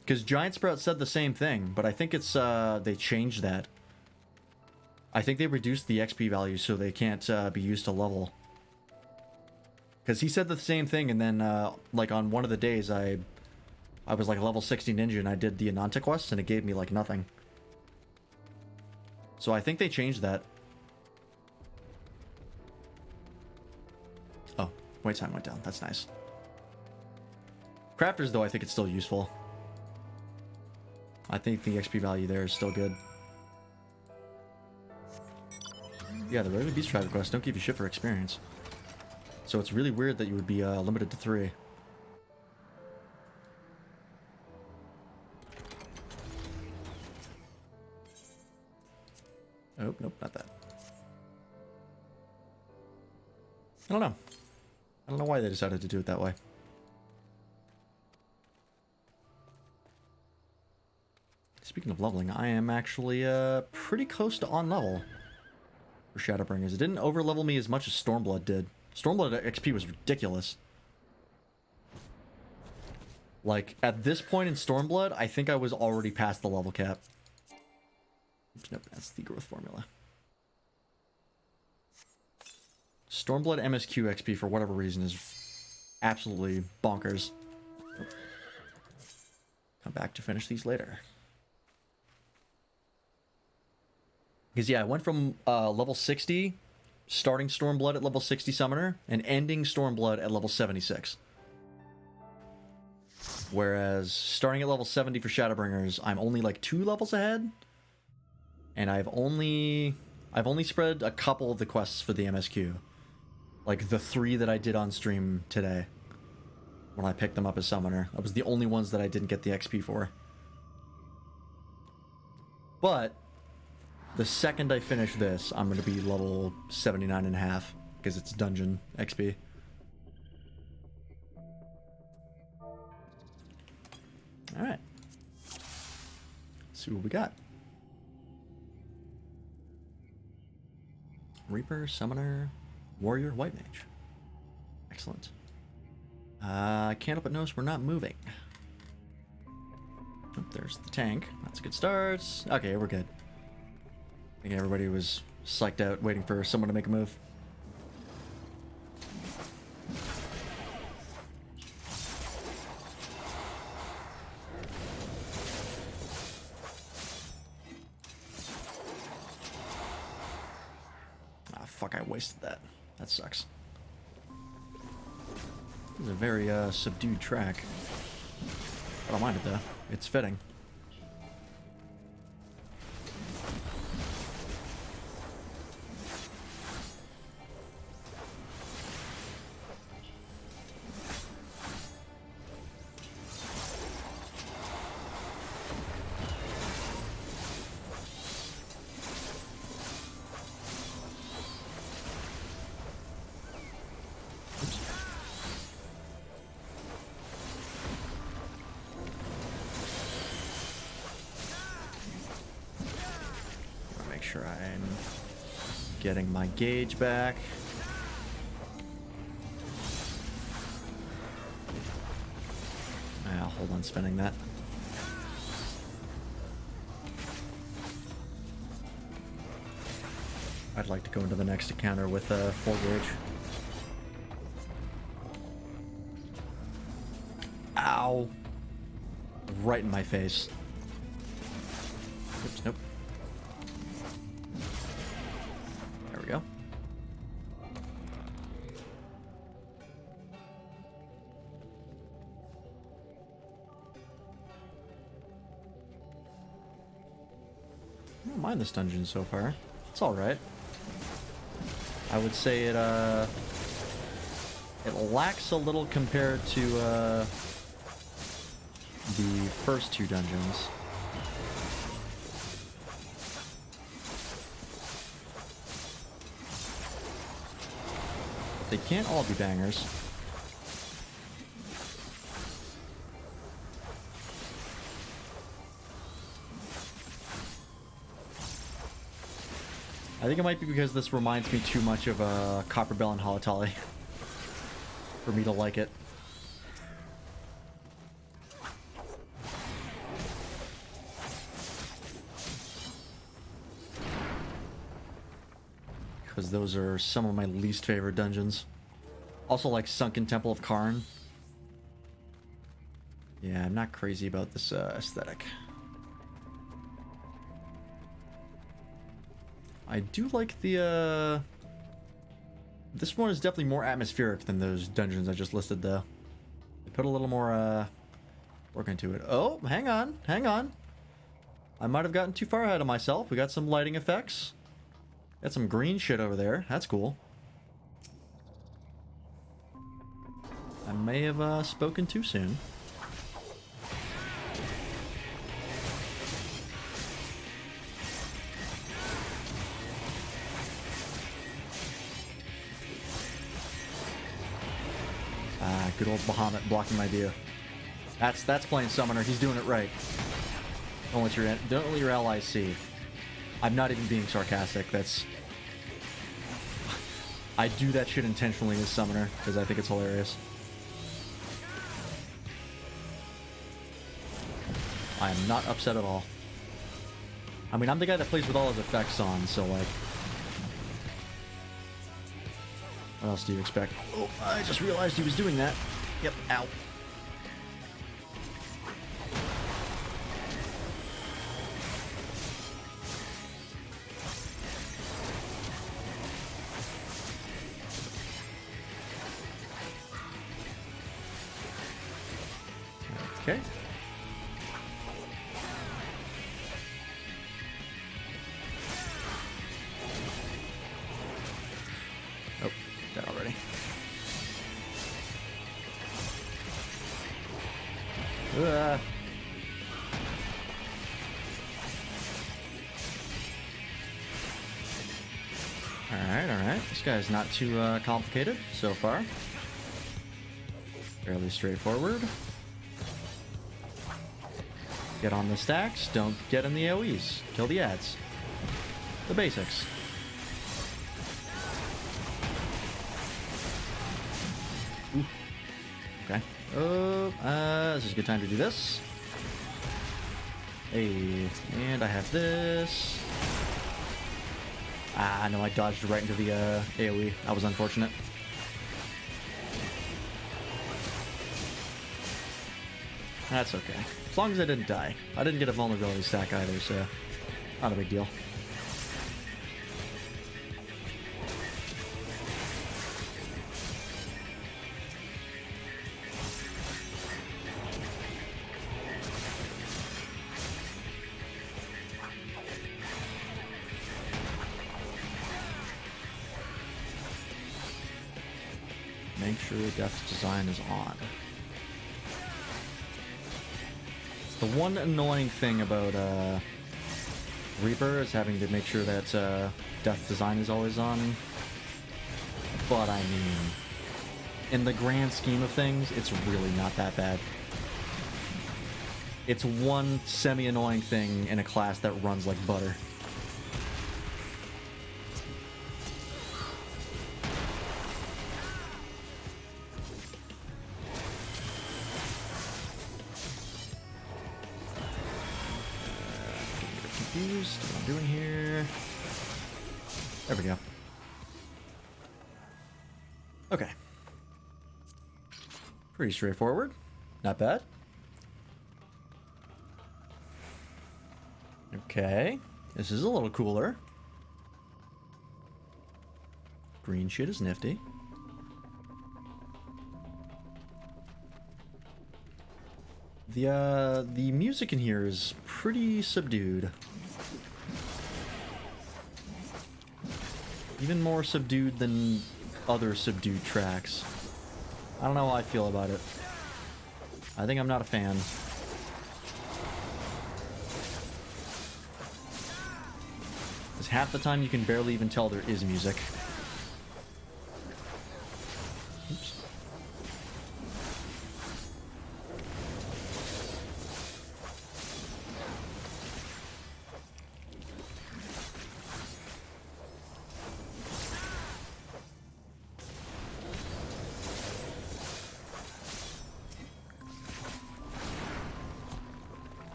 Because Giant Sprout said the same thing, but I think it's, they changed that. I think they reduced the XP value so they can't be used to level. Because he said the same thing, and then, like, on one of the days, I was, like, level 60 Ninja, and I did the Ananta quest, and it gave me, like, nothing. So I think they changed that. Oh, wait time went down. That's nice. Crafters, though, I think it's still useful. I think the XP value there is still good. Yeah, the regular Beast Tribe quests don't give you shit for experience. So it's really weird that you would be limited to 3. Oh, nope, not that. I don't know. I don't know why they decided to do it that way. Speaking of leveling, I am actually pretty close to on level for Shadowbringers. It didn't overlevel me as much as Stormblood did. Stormblood XP was ridiculous. Like, at this point in Stormblood, I think I was already past the level cap. Oops, nope, that's the growth formula. Stormblood MSQ XP, for whatever reason, is absolutely bonkers. Come back to finish these later. Because, yeah, I went from level 60, starting Stormblood at level 60 Summoner, and ending Stormblood at level 76. Whereas, starting at level 70 for Shadowbringers, I'm only like 2 levels ahead. And I've only spread a couple of the quests for the MSQ. Like the 3 that I did on stream today. When I picked them up as Summoner. That was the only ones that I didn't get the XP for. But, the second I finish this, I'm going to be level 79.5. Because it's dungeon XP. Alright. See what we got. Reaper, Summoner, Warrior, White Mage. Excellent. I can't help but notice we're not moving. Oh, there's the tank. That's a good start. Okay, we're good. I think everybody was psyched out waiting for someone to make a move. Fuck, I wasted that. That sucks. This is a very subdued track. I don't mind it though. It's fitting. Getting my gauge back. I'll hold on spending that. I'd like to go into the next encounter with full gauge. Ow! Right in my face. Oops, nope. There we go. I don't mind this dungeon so far. It's alright. I would say it lacks a little compared to the first two dungeons. They can't all be bangers. I think it might be because this reminds me too much of Copper Bell and Halatali for me to like it. Because those are some of my least favorite dungeons. Also like Sunken Temple of Karn. Yeah, I'm not crazy about this aesthetic. I do like the, this one is definitely more atmospheric than those dungeons I just listed, though. They put a little more, work into it. Oh, hang on, hang on. I might have gotten too far ahead of myself. We got some lighting effects. Got some green shit over there. That's cool. I may have, spoken too soon. Good old Bahamut blocking my view. That's playing Summoner. He's doing it right. Don't let your allies see. I'm not even being sarcastic. That's... I do that shit intentionally as Summoner, because I think it's hilarious. I am not upset at all. I mean, I'm the guy that plays with all his effects on, so like... What else do you expect? Oh, I just realized he was doing that. Yep, ow. Okay. Oh, that already. Alright. This guy's not too complicated so far. Fairly straightforward. Get on the stacks, don't get in the AoEs. Kill the ads. The basics. Ooh. Okay. This is a good time to do this. Hey, and I have this. Ah, no, I dodged right into the AoE. That was unfortunate. That's okay. As long as I didn't die. I didn't get a vulnerability stack either, so not a big deal. Make sure Death's Design is on. The one annoying thing about Reaper is having to make sure that Death's Design is always on. But I mean, in the grand scheme of things, it's really not that bad. It's one semi-annoying thing in a class that runs like butter. Confused. What I'm doing here. There we go. Okay. Pretty straightforward. Not bad. Okay. This is a little cooler. Green shit is nifty. The music in here is pretty subdued. Even more subdued than other subdued tracks. I don't know how I feel about it. I think I'm not a fan. Because half the time you can barely even tell there is music. Oops.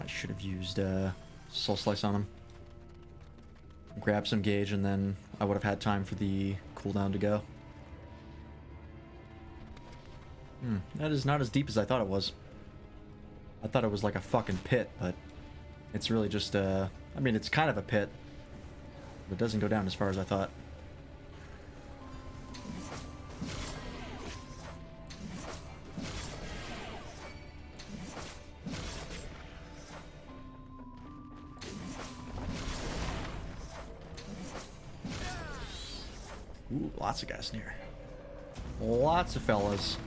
Should have used Soul Slice on him. Grab some gauge, and then I would have had time for the cooldown to go. That is not as deep as I thought it was. I thought it was like a fucking pit, but it's really just I mean, it's kind of a pit, but it doesn't go down as far as I thought. Ooh, lots of guys in here. Lots of fellas.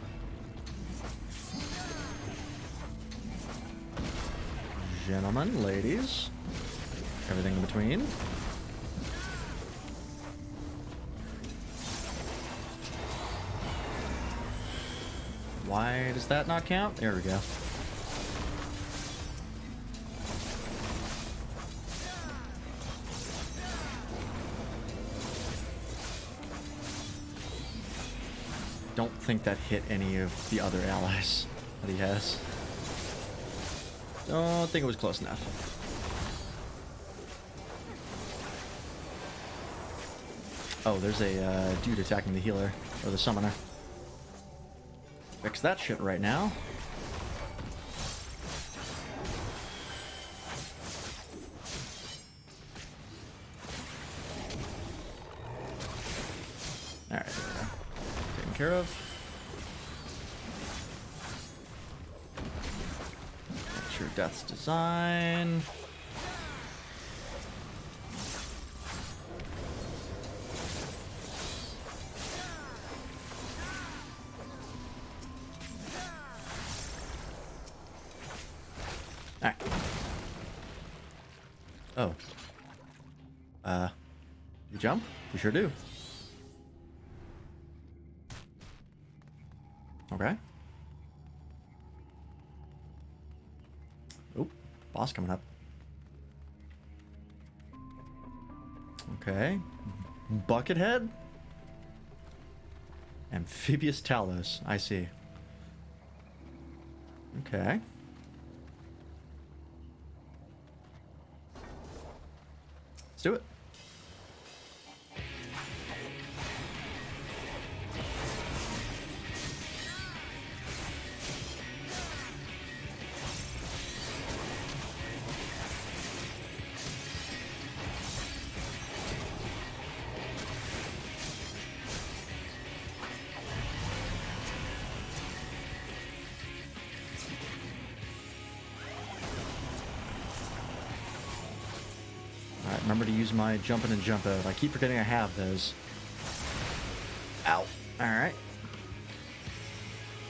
Gentlemen, ladies. Everything in between. Why does that not count? There we go. don't think that hit any of the other allies that he has. Don't think it was close enough. Oh, there's a dude attacking the healer, or the summoner. Fix that shit right now. Alright, taken care of. Make sure Death's design. Alright. Oh. You jump? You sure do. Okay. Oop, boss coming up. Okay. Buckethead? Amphibious Talos, I see. Okay. Let's do it. Remember to use my jump in and jump out. I keep forgetting I have those. Ow. Alright.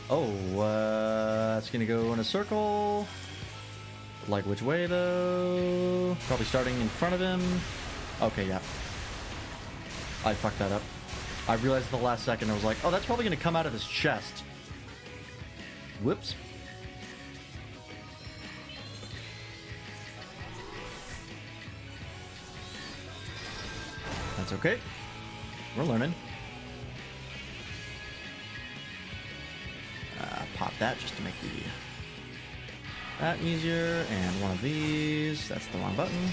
Oh, it's gonna go in a circle. Like which way though? Probably starting in front of him. Okay, yeah. I fucked that up. I realized at the last second, I was like, oh, that's probably gonna come out of his chest. Whoops. That's okay. We're learning. Pop that just to make that easier. And one of these. That's the wrong button.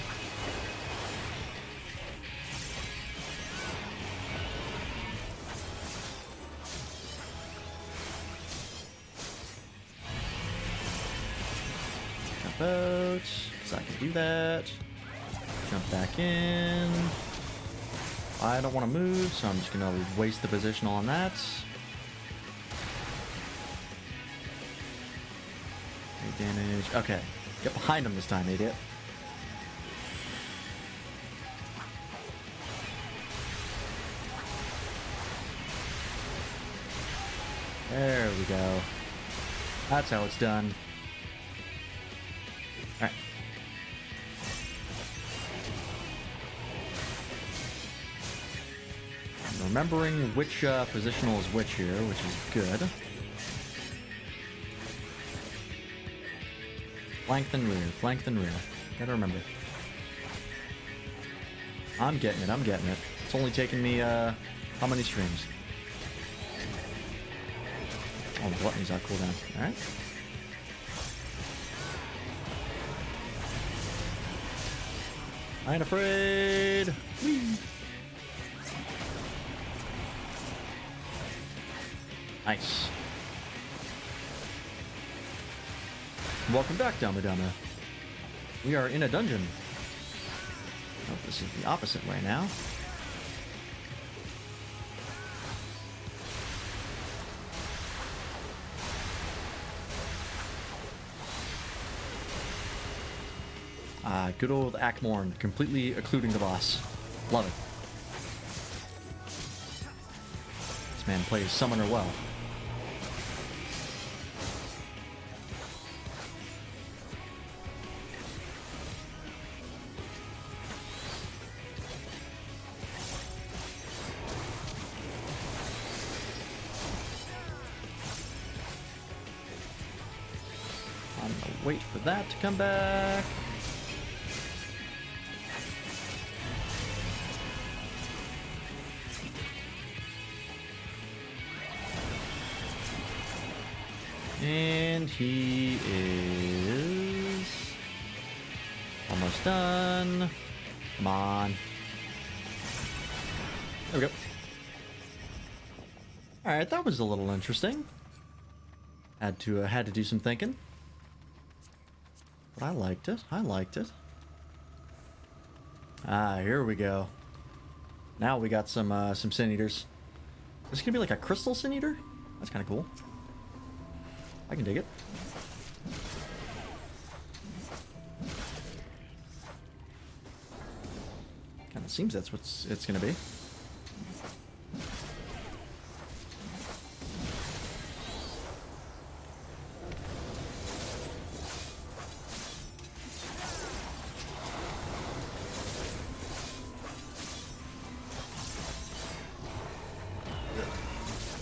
Jump out. Because I can do that. Jump back in. I don't want to move, so I'm just going to waste the positional on that. Any damage. Okay. Get behind him this time, idiot. There we go. That's how it's done. Alright. Remembering which positional is which here, which is good. Flank then rear, flank then rear. Gotta remember. I'm getting it, I'm getting it. It's only taken me, how many streams? Oh, the gluttony's on cooldown. Alright. I ain't afraid! Whee! Nice. Welcome back, Dama Dama. We are in a dungeon. Oh, this is the opposite way now. Good old Akmorn, completely occluding the boss. Love it. This man plays summoner well. I'm gonna wait for that to come back. And he is almost done. Come on. There we go. Alright, that was a little interesting. Had to do some thinking. But I liked it. I liked it. Ah, here we go. Now we got some Sin Eaters. This is gonna be like a crystal Sin Eater? That's kind of cool. I can dig it. Kind of seems that's what it's gonna be.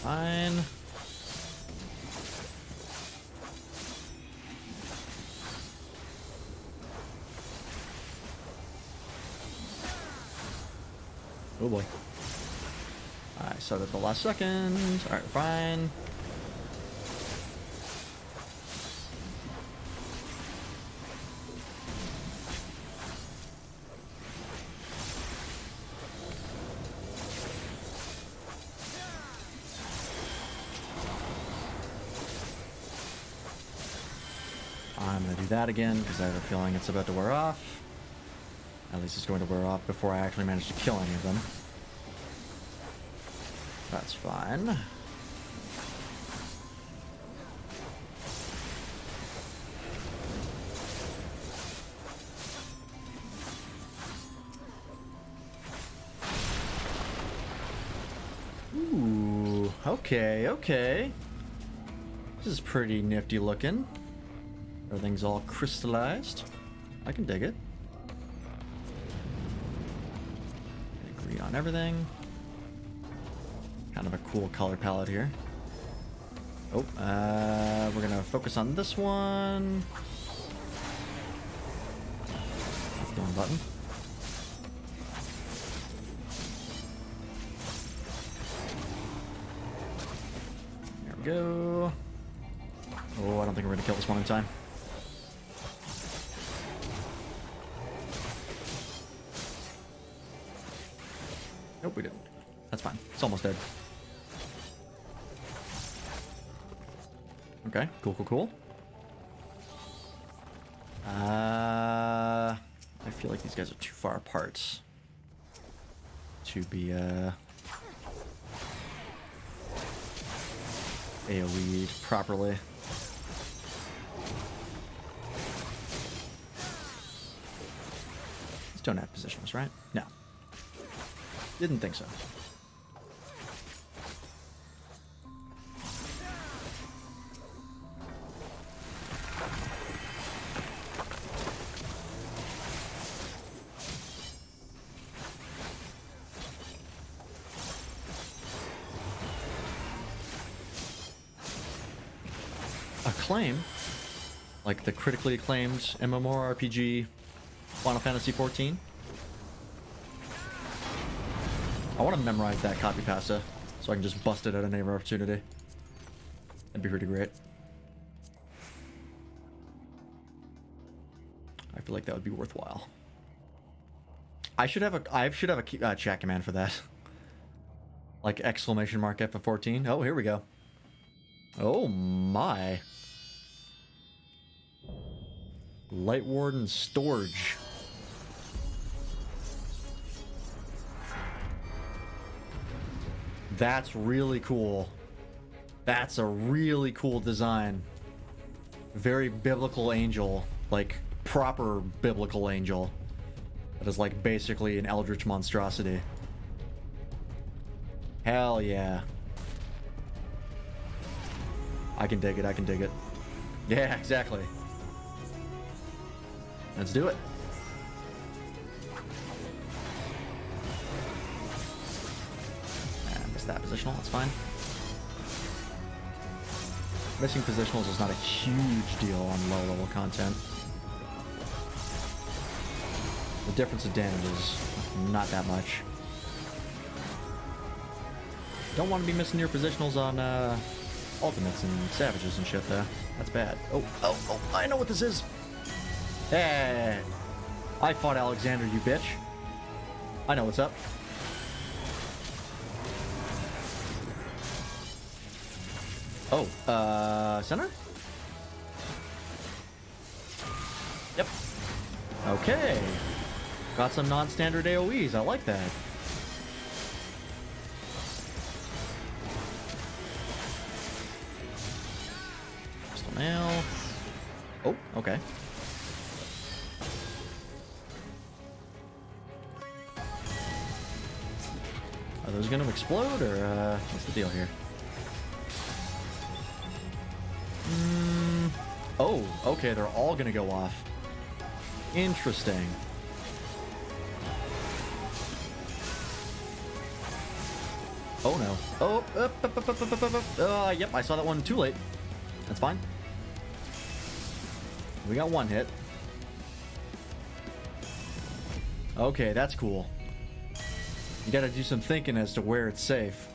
Fine. Oh boy. I started at the last second. Alright, fine. I'm gonna do that again because I have a feeling it's about to wear off. At least it's going to wear off before I actually manage to kill any of them. That's fine. Ooh, okay, okay. This is pretty nifty looking. Everything's all crystallized. I can dig it. Agree on everything. Kind of a cool color palette here. Oh, we're gonna focus on this one. That's the wrong button. There we go. Oh, I don't think we're gonna kill this one in time. Nope, we didn't. That's fine. It's almost dead. Okay, cool, cool, cool. I feel like these guys are too far apart to be AoE'd properly. These don't have positionals, right? No. Didn't think so. Acclaim, like the critically acclaimed MMORPG Final Fantasy XIV. I want to memorize that copy pasta so I can just bust it at any opportunity. That'd be pretty great. I feel like that would be worthwhile. I should have a chat command for that. Like exclamation mark FF14. Oh, here we go. Oh my. Light Warden Storage. That's really cool. That's a really cool design. Very biblical angel. Like, proper biblical angel. That is like basically an eldritch monstrosity. Hell yeah. I can dig it, I can dig it. Yeah, exactly. Let's do it. And miss that positional, that's fine. Missing positionals is not a huge deal on low level content. The difference in damage is not that much. Don't want to be missing your positionals on ultimates and savages and shit, though. That's bad. Oh, I know what this is. Hey, I fought Alexander, you bitch. I know what's up. Oh, center? Yep. Okay. Got some non-standard AoEs. I like that. Crystal nail. Oh, okay. Are those gonna explode, or what's the deal here? Oh, okay, they're all gonna go off. Interesting. Oh no. Oh, yep, I saw that one too late. That's fine. We got one hit. Okay, that's cool. You gotta do some thinking as to where it's safe.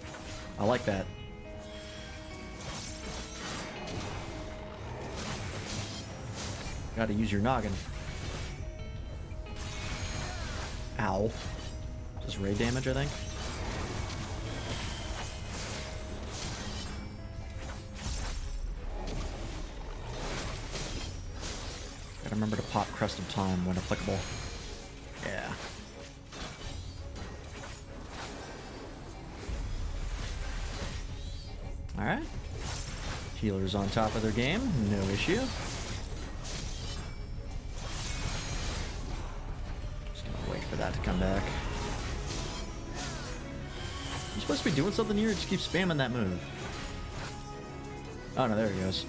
I like that. Gotta use your noggin. Ow. Just ray damage, I think. Gotta remember to pop Crest of Time when applicable. Yeah. Alright. Healers on top of their game, no issue. For that to come back. You're supposed to be doing something here, just keep spamming that move. Oh no, there he goes.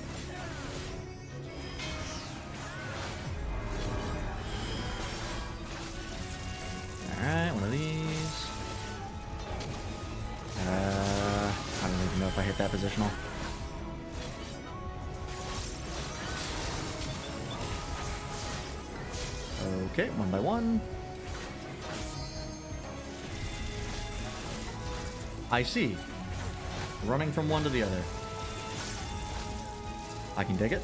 Alright, one of these. I don't even know if I hit that positional. Okay, one by one. I see. Running from one to the other. I can dig it.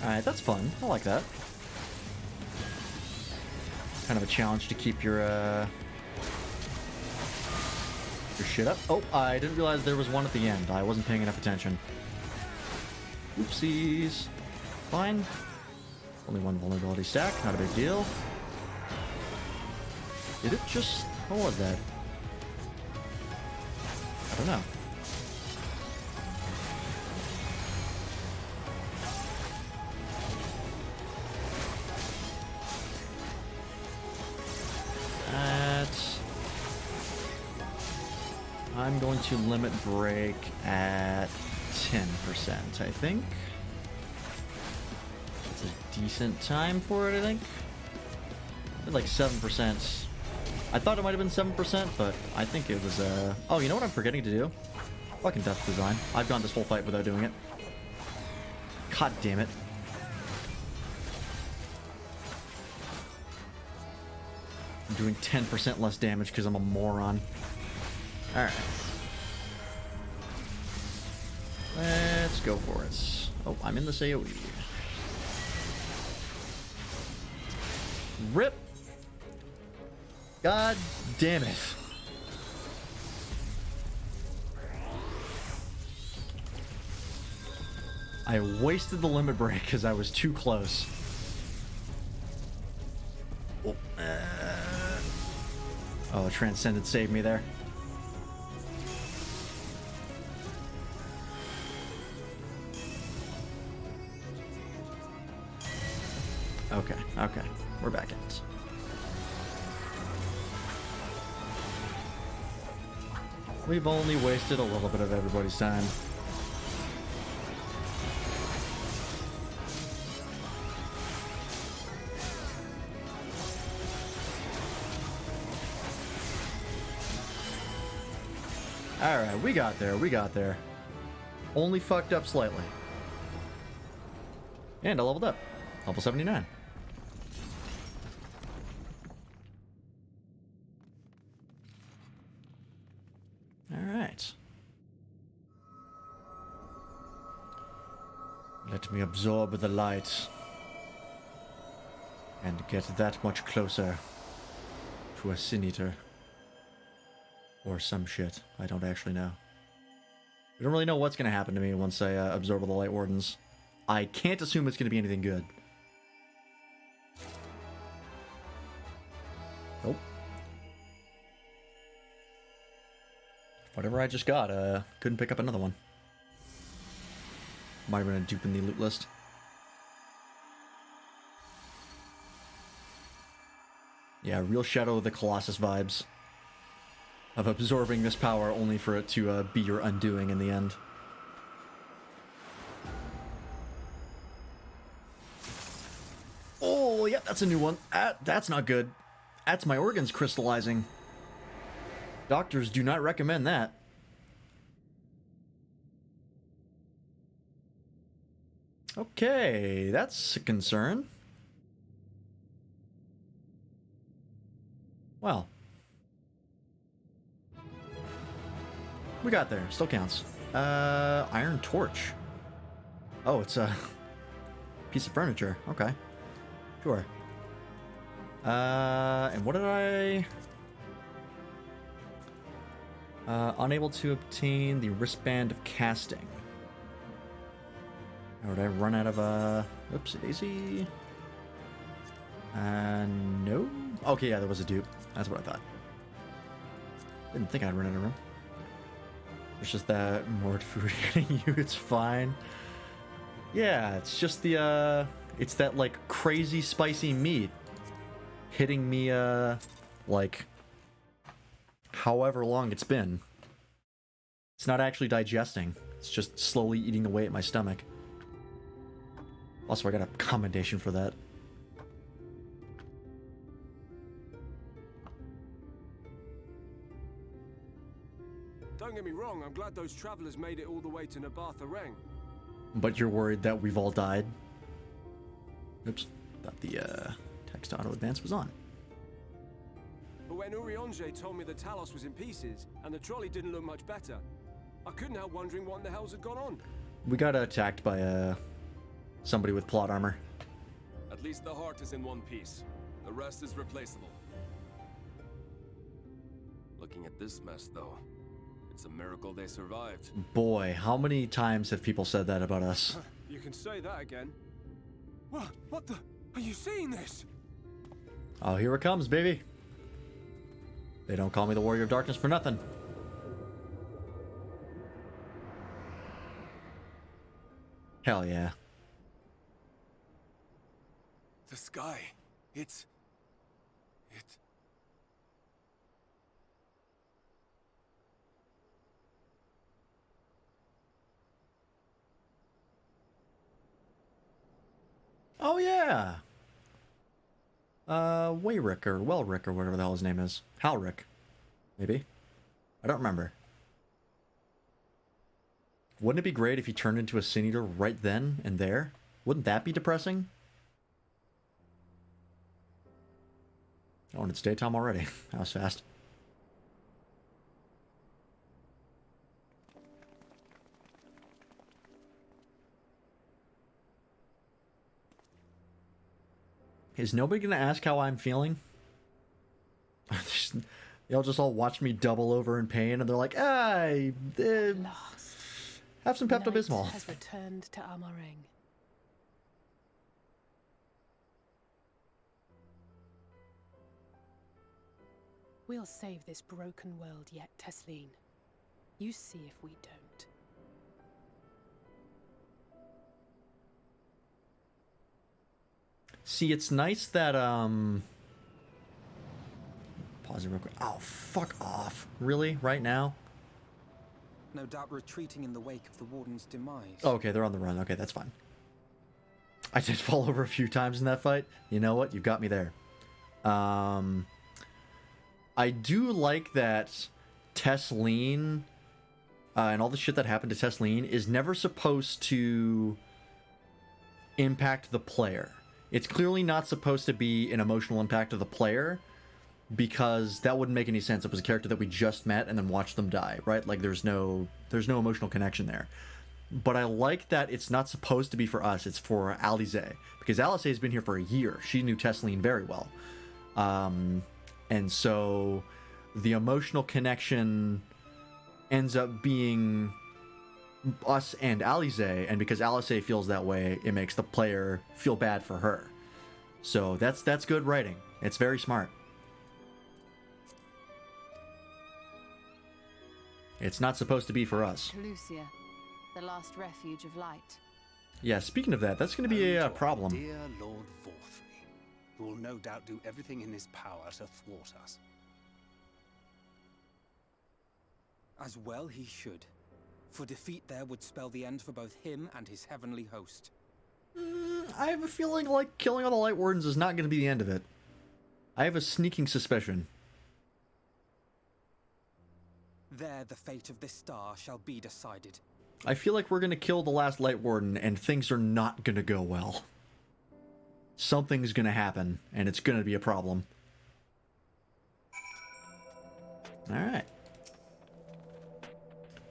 Alright, that's fun. I like that. Kind of a challenge to keep your shit up. Oh, I didn't realize there was one at the end. I wasn't paying enough attention. Oopsies. Fine. Only one vulnerability stack, not a big deal. Did it just... what was that? I don't know. I'm going to limit break at 10%, I think. It's a decent time for it, I think. Like 7%. I thought it might have been 7%, but I think it was, oh, you know what I'm forgetting to do? Fucking Death Design. I've gone this whole fight without doing it. God damn it. I'm doing 10% less damage because I'm a moron. Alright. Let's go for it. Oh, I'm in this AoE. RIP! God damn it. I wasted the limit break because I was too close. Oh, Transcendent saved me there. Okay, okay. We're back in it. We've only wasted a little bit of everybody's time. Alright, we got there, we got there. Only fucked up slightly. And I leveled up. Level 79. me absorb the light and get that much closer to a Sin Eater. Or some shit. I don't actually know. I don't really know what's going to happen to me once I absorb the Light Wardens. I can't assume it's going to be anything good. Nope. Whatever I just got, couldn't pick up another one. Might have been a dupe in the loot list. Yeah, real Shadow of the Colossus vibes. Of absorbing this power only for it to be your undoing in the end. Oh, yeah, that's a new one. That's not good. That's my organs crystallizing. Doctors do not recommend that. Okay, that's a concern. Well. We got there. Still counts. Iron torch. Oh, it's a piece of furniture. Okay. Sure. And what did I... unable to obtain the wristband of casting. Or did I run out of oops, daisy? No. Okay, yeah, there was a dupe. That's what I thought. Didn't think I'd run out of room. It's just that more food hitting you, it's fine. Yeah, it's just the, it's that, like, crazy spicy meat hitting me, like, however long it's been. It's not actually digesting. It's just slowly eating away at my stomach. Also, I got a commendation for that. Don't get me wrong, I'm glad those travelers made it all the way to Nabatha Reng. But you're worried that we've all died? Oops. Thought the text auto advance was on. But when Urionje told me the Talos was in pieces, and the trolley didn't look much better, I couldn't help wondering what in the hell's had gone on. We got attacked by somebody with plot armor. At least the heart is in one piece. The rest is replaceable. Looking at this mess, though, it's a miracle they survived. Boy, how many times have people said that about us? You can say that again. What the? Are you seeing this? Oh, here it comes, baby. They don't call me the Warrior of Darkness for nothing. Hell yeah. The sky. It... Oh yeah. Wayrick or Wellrick or whatever the hell his name is. Halrick. Maybe. I don't remember. Wouldn't it be great if he turned into a Sin Eater right then and there? Wouldn't that be depressing? Oh, and it's daytime already. That was fast. Is nobody gonna ask how I'm feeling? They'll just all watch me double over in pain, and they're like, "Hey, have some Pepto-Bismol." Has returned to Amareng. We'll save this broken world yet, Tesleen. You see if we don't. See, it's nice that, pause it real quick. Oh, fuck off. Really? Right now? No doubt retreating in the wake of the Warden's demise. Oh, okay, they're on the run. Okay, that's fine. I did fall over a few times in that fight. You know what? You've got me there. I do like that Tesleen, and all the shit that happened to Tesleen is never supposed to impact the player. It's clearly not supposed to be an emotional impact of the player, because that wouldn't make any sense. It was a character that we just met and then watched them die, right? Like there's no emotional connection there. but I like that it's not supposed to be for us. It's for Alize, because Alize has been here for a year. She knew Tesseline very well. And so the emotional connection ends up being us and Alize, and because Alize feels that way, it makes the player feel bad for her. So that's good writing. It's very smart. It's not supposed to be for us. Lucia, the last refuge of light. Yeah, speaking of that, that's going to be a problem. Dear Lord Forthry, who will no doubt do everything in his power to thwart us. As well he should. For defeat there would spell the end for both him and his heavenly host. I have a feeling like killing all the Light Wardens is not going to be the end of it. I have a sneaking suspicion. There the fate of this star shall be decided. I feel like we're going to kill the last Light Warden and things are not going to go well. Something's going to happen and it's going to be a problem. Alright.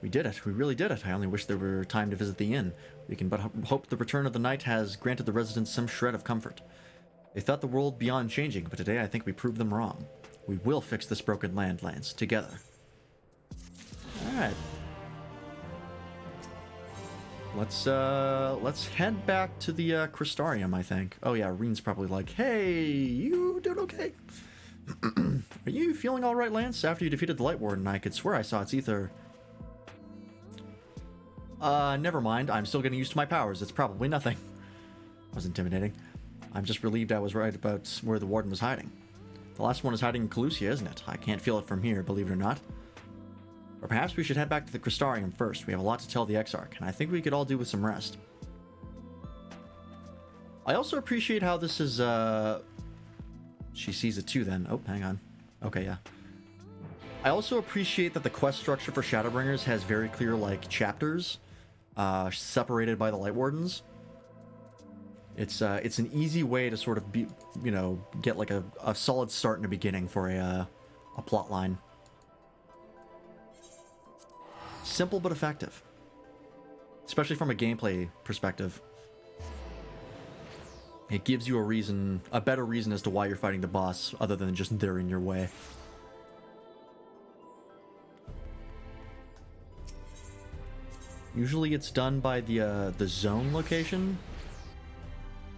We did it. We really did it. I only wish there were time to visit the inn. We can but hope the return of the night has granted the residents some shred of comfort. They thought the world beyond changing, but today I think we proved them wrong. We will fix this broken land, Lance, together. Alright. Let's head back to the Crystarium, I think. Oh yeah, Reen's probably like, hey, you doing okay? Are you feeling alright, Lance? After you defeated the Light Warden, I could swear I saw its ether. Never mind. I'm still getting used to my powers. It's probably nothing. That was intimidating. I'm just relieved I was right about where the Warden was hiding. The last one is hiding in Calusia, isn't it? I can't feel it from here, believe it or not. Or perhaps we should head back to the Crystarium first. We have a lot to tell the Exarch, and I think we could all do with some rest. I also appreciate how this is, She sees it too, then. Oh, hang on. Okay, yeah. I also appreciate that the quest structure for Shadowbringers has very clear, like, chapters, separated by the Light Wardens. It's an easy way to sort of be, you know, get like a solid start in the beginning for a plot line. Simple but effective, especially from a gameplay perspective. It gives you a reason, a better reason as to why you're fighting the boss, other than just they're in your way. Usually it's done by the zone location.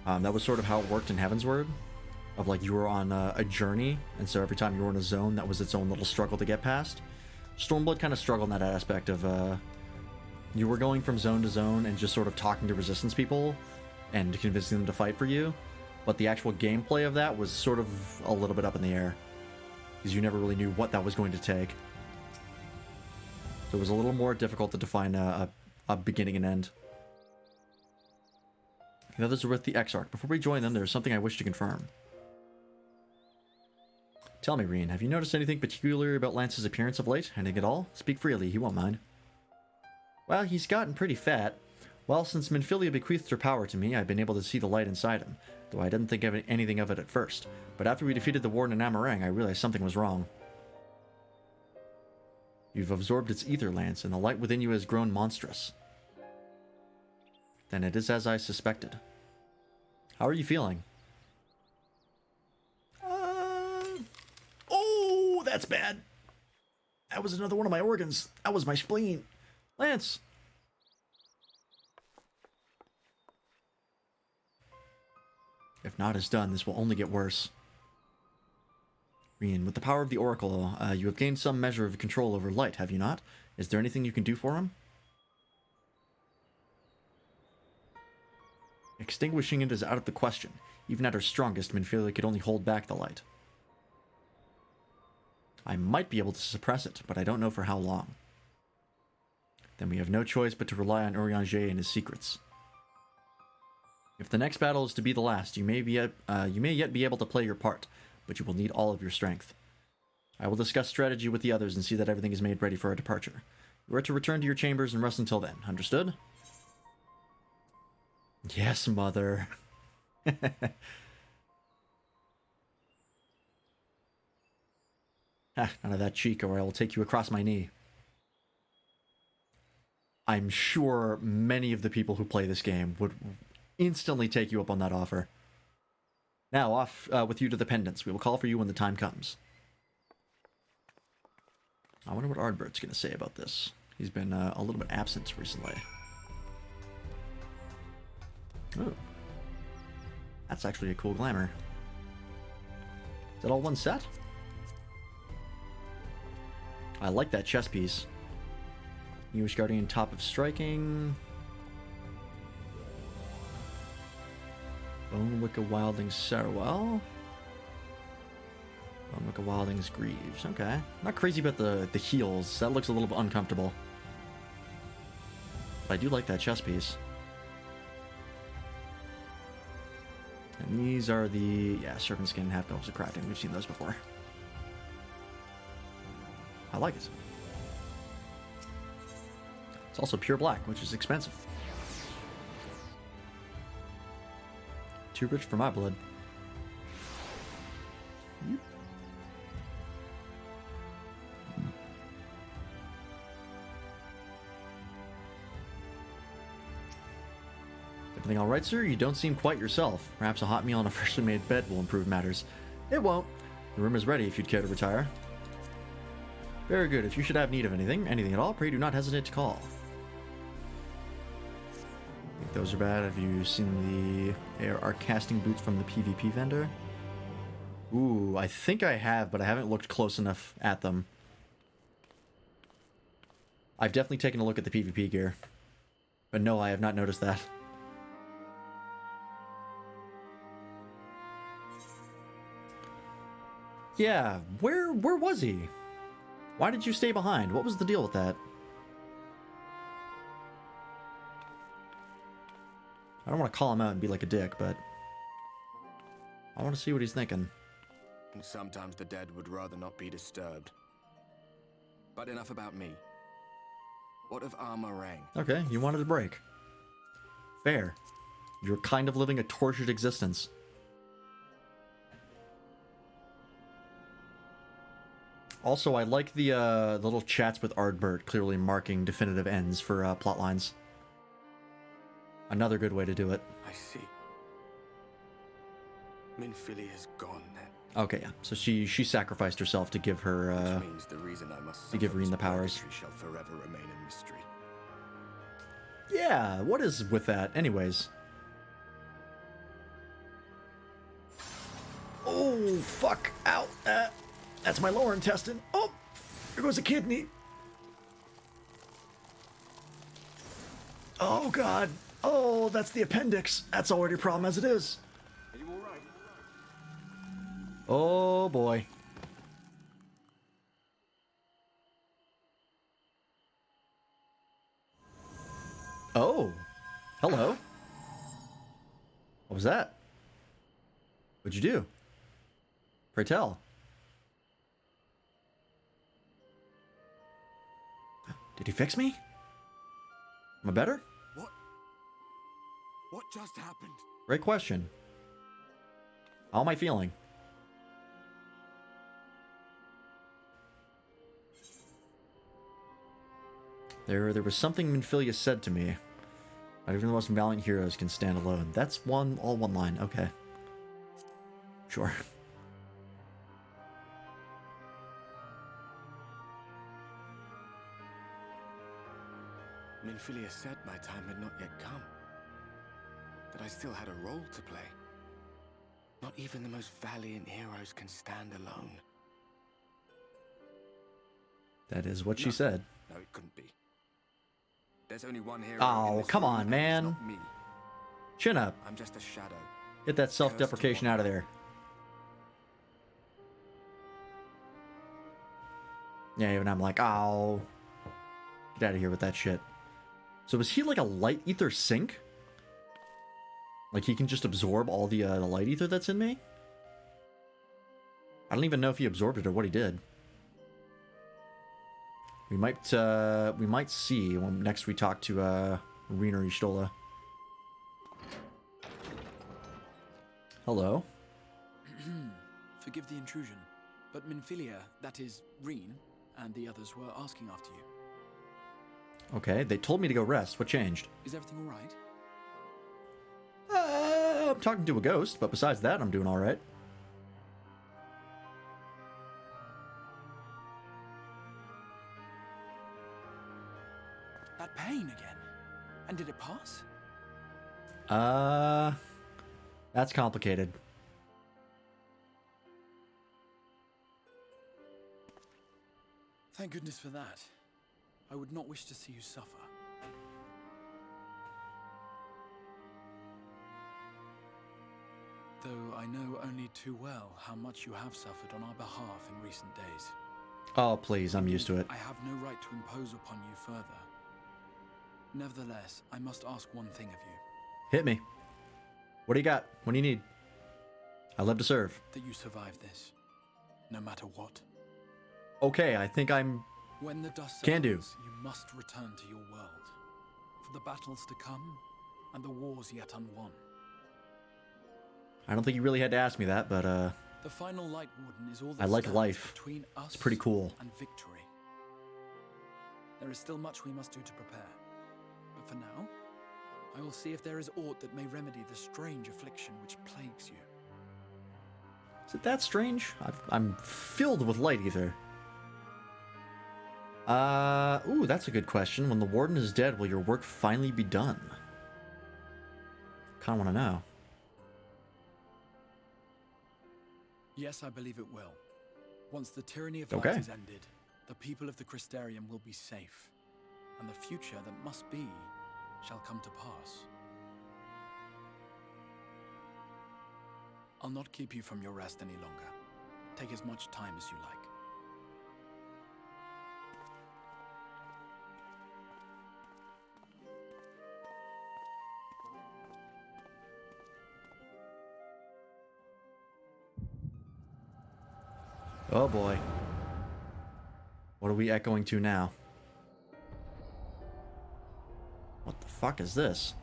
That was sort of how it worked in Heavensward, of like you were on a journey, and so every time you were in a zone, that was its own little struggle to get past. Stormblood kind of struggled in that aspect of you were going from zone to zone and just sort of talking to resistance people and convincing them to fight for you, but the actual gameplay of that was sort of a little bit up in the air because you never really knew what that was going to take. So it was a little more difficult to define a beginning and end. The others are with the Exarch. Before we join them, there's something I wish to confirm. Tell me, Reen, have you noticed anything particular about Lance's appearance of late? Anything at all? Speak freely, he won't mind. Well, he's gotten pretty fat. Well, since Minfilia bequeathed her power to me, I've been able to see the light inside him, though I didn't think of anything of it at first. But after we defeated the Warden in Amarang, I realized something was wrong. You've absorbed its ether, Lance, and the light within you has grown monstrous. Then it is as I suspected. How are you feeling? Oh, that's bad. That was another one of my organs. That was my spleen. Lance. If not is done, this will only get worse. Reen, with the power of the Oracle, you have gained some measure of control over light, have you not? Is there anything you can do for him? Extinguishing it is out of the question. Even at her strongest, Minfilia could only hold back the light. I might be able to suppress it, but I don't know for how long. Then we have no choice but to rely on Urianger and his secrets. If the next battle is to be the last, you may yet be able to play your part, but you will need all of your strength. I will discuss strategy with the others and see that everything is made ready for our departure. You are to return to your chambers and rest until then. Understood? Yes, Mother. None of that cheek, or I will take you across my knee. I'm sure many of the people who play this game would instantly take you up on that offer. Now, off with you to the pendants. We will call for you when the time comes. I wonder what Ardbert's going to say about this. He's been a little bit absent recently. Oh. That's actually a cool glamour. Is that all one set? I like that chess piece. English Guardian, top of striking. Bone Wicca Wildlings Sarawell. Bone Wicca Wildlings Greaves. Okay. Not crazy about the heels. That looks a little bit uncomfortable. But I do like that chess piece. And these are the, yeah, Serpent Skin Half Elves of Crafting. We've seen those before. I like it. It's also pure black, which is expensive. Too rich for my blood. Yep. Everything all right, sir? You don't seem quite yourself. Perhaps a hot meal and a freshly made bed will improve matters. It won't. The room is ready if you'd care to retire. Very good. If you should have need of anything at all, pray do not hesitate to call. I think those are bad. Have you seen our casting boots from the PvP vendor? Ooh, I think I have, but I haven't looked close enough at them. I've definitely taken a look at the PvP gear. But no, I have not noticed that. Yeah, where was he? Why did you stay behind? What was the deal with that? I don't want to call him out and be like a dick, but I want to see what he's thinking. And sometimes the dead would rather not be disturbed. But enough about me. What of Armorang? Okay, you wanted a break. Fair. You're kind of living a tortured existence. Also, I like the little chats with Ardbert, clearly marking definitive ends for plot lines. Another good way to do it. I see. Minfilia's gone then. Okay, yeah. So she sacrificed herself to give her Which means the reason I must to give Reen the powers. Shall forever remain a mystery. Yeah, what is with that? Anyways. Oh, fuck. Ow. That's my lower intestine. Oh, here goes a kidney. Oh, God. Oh, that's the appendix. That's already a problem as it is. Are you all right? Oh, boy. Oh. Hello. What was that? What'd you do? Pray tell. Did he fix me? Am I better? What just happened? Great question. How am I feeling? There was something Minfilia said to me. Not even the most valiant heroes can stand alone. That's all one line. Okay. Sure. Minfilia said my time had not yet come. That I still had a role to play. Not even the most valiant heroes can stand alone. That is what she said. No, it couldn't be. There's only one hero. Oh, come on, man. Not me. Chin up. I'm just a shadow. Get that self-deprecation out of there. Yeah, even I'm like, oh. Get out of here with that shit. So is he like a light ether sink? Like he can just absorb all the light ether that's in me? I don't even know if he absorbed it or what he did. We might see when next we talk to Reen or Y'shtola. Hello. Forgive the intrusion, but Minfilia, that is Reen, and the others were asking after you. Okay, they told me to go rest. What changed? Is everything all right? I'm talking to a ghost, but besides that, I'm doing all right. That pain again. And did it pass? That's complicated. Thank goodness for that. I would not wish to see you suffer. Though I know only too well how much you have suffered on our behalf in recent days. Oh, please, I'm used to it. I have no right to impose upon you further. Nevertheless, I must ask one thing of you. Hit me. What do you got? What do you need? I live to serve. That you survive this, no matter what. Okay, I think I'm... When the dust Can do. settles, you must return to your world. For the battles to come, and the wars yet unwon. I don't think you really had to ask me that, but, The final Light Warden is all that I like stands life. between us It's pretty cool. and victory. There is still much we must do to prepare. But for now, I will see if there is aught that may remedy the strange affliction which plagues you. Is it that strange? I'm filled with light ether. Ooh, that's a good question. When the Warden is dead, will your work finally be done? Kinda wanna know. Yes, I believe it will. Once the tyranny of Okay. light is ended, the people of the Crystarium will be safe. And the future that must be shall come to pass. I'll not keep you from your rest any longer. Take as much time as you like. Oh boy. What are we echoing to now? What the fuck is this?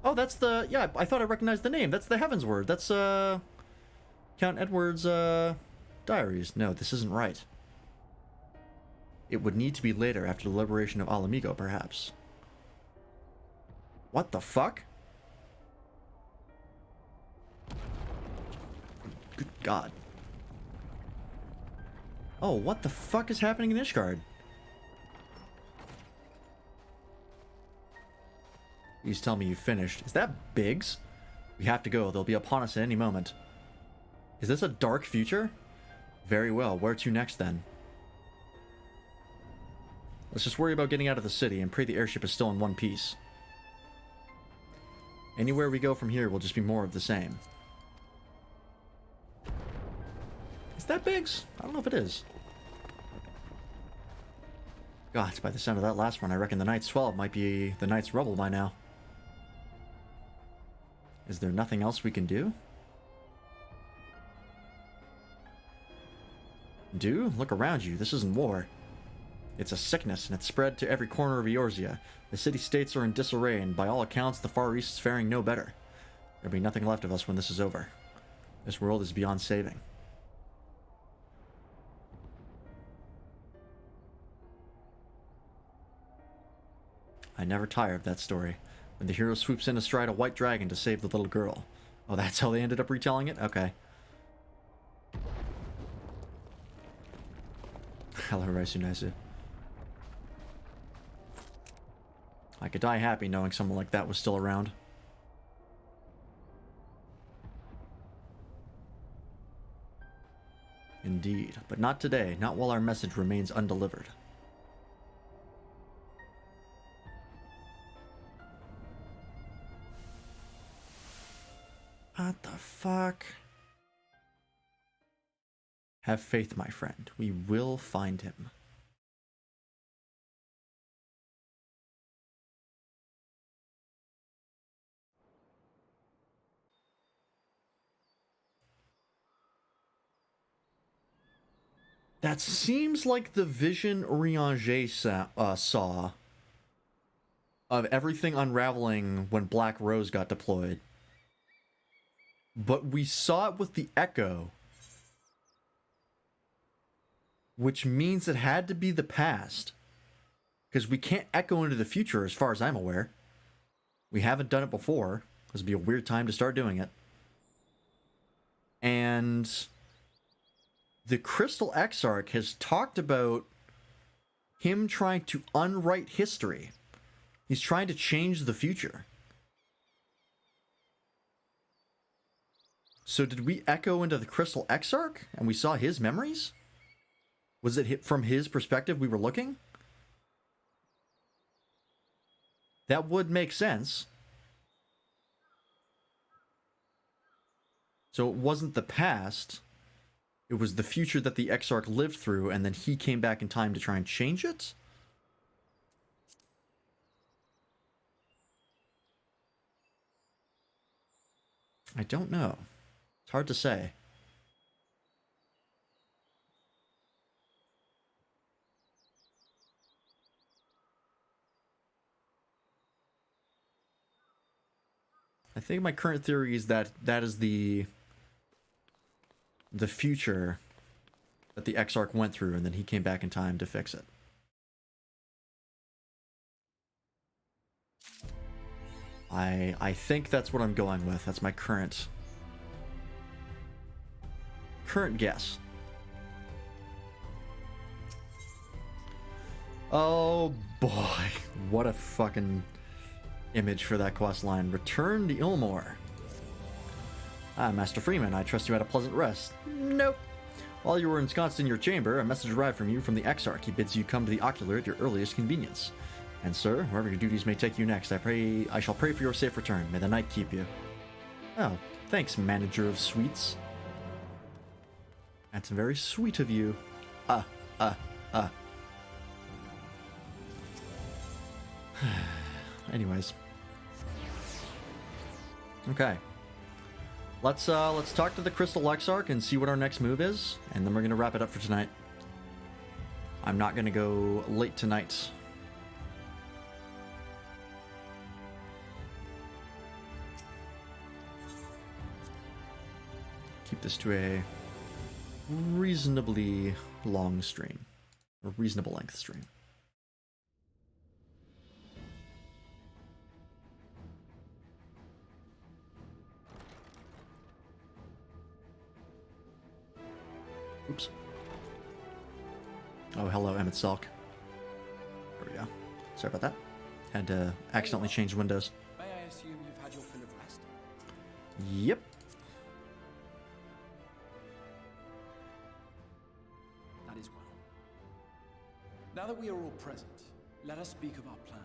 Oh, that's the... Yeah, I thought I recognized the name. That's the Heaven's Word. That's, Count Edward's, diaries. No, this isn't right. It would need to be later, after the liberation of Alamigo, perhaps. What the fuck? Good God. Oh, what the fuck is happening in Ishgard? Please tell me you finished. Is that Biggs? We have to go. They'll be upon us at any moment. Is this a dark future? Very well. Where to next, then? Let's just worry about getting out of the city and pray the airship is still in one piece. Anywhere we go from here will just be more of the same. Is that Biggs? I don't know if it is. God, by the sound of that last one, I reckon the Knight's 12 might be the Knight's Rebel by now. Is there nothing else we can do? Look around you. This isn't war. It's a sickness, and it's spread to every corner of Eorzea. The city-states are in disarray, and by all accounts, the Far East is faring no better. There'll be nothing left of us when this is over. This world is beyond saving. I never tire of that story. When the hero swoops in astride a white dragon to save the little girl. Oh, that's how they ended up retelling it? Okay. Hello, Raisunaisu. I could die happy knowing someone like that was still around. Indeed, but not today, not while our message remains undelivered. What the fuck? Have faith, my friend. We will find him. That seems like the vision Urianger saw of everything unraveling when Black Rose got deployed. But we saw it with the Echo, which means it had to be the past. Because we can't echo into the future as far as I'm aware. We haven't done it before. This would be a weird time to start doing it. And the Crystal Exarch has talked about him trying to unwrite history. He's trying to change the future. So did we echo into the Crystal Exarch and we saw his memories? Was it from his perspective we were looking? That would make sense. So it wasn't the past. It was the future that the Exarch lived through, and then he came back in time to try and change it? I don't know. It's hard to say. I think my current theory is that that is the future that the Exarch went through, and then he came back in time to fix it. I think that's what I'm going with. That's my current guess. Oh boy, what a fucking image for that quest line. Return to Ilmore. Ah, Master Freeman, I trust you had a pleasant rest. Nope. While you were ensconced in your chamber, a message arrived from you from the Exarch. He bids you come to the Ocular at your earliest convenience. And sir, wherever your duties may take you next, I shall pray for your safe return. May the night keep you. Oh, thanks, Manager of Sweets. That's very sweet of you. Anyways. Okay. Let's talk to the Crystal Exarch and see what our next move is, and then we're gonna wrap it up for tonight. I'm not gonna go late tonight. Keep this to a reasonably long stream, or reasonable length stream. Oops. Oh, hello, Emmett Salk. There we go. Sorry about that. Had to accidentally change windows. May I assume you've had your fill of rest? Yep. That is well. Now that we are all present, let us speak of our plan.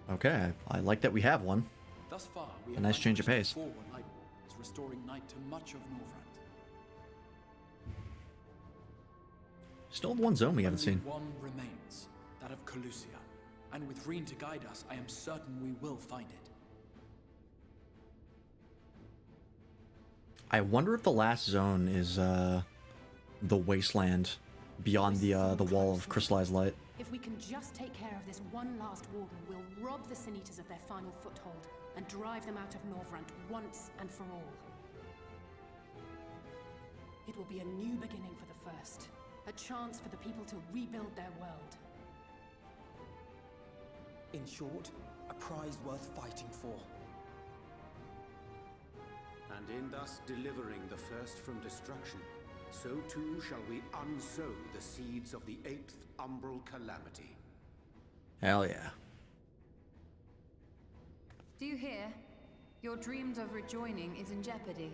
Okay, I like that we have one. Thus far, we A have nice change of pace. forward Lightborn is restoring night to much of Norvrant. Still one zone we haven't Only seen. one remains, that of Calusia. And with Reen to guide us, I am certain we will find it. I wonder if the last zone is the wasteland beyond the wall of crystallized light. If we can just take care of this one last warden, we'll rob the Sin Eaters of their final foothold and drive them out of Norvrant once and for all. It will be a new beginning for the First. A chance for the people to rebuild their world. In short, a prize worth fighting for. And in thus delivering the First from destruction, so too shall we unsow the seeds of the 8th Umbral Calamity. Hell yeah. Do you hear? Your dreamed of rejoining is in jeopardy.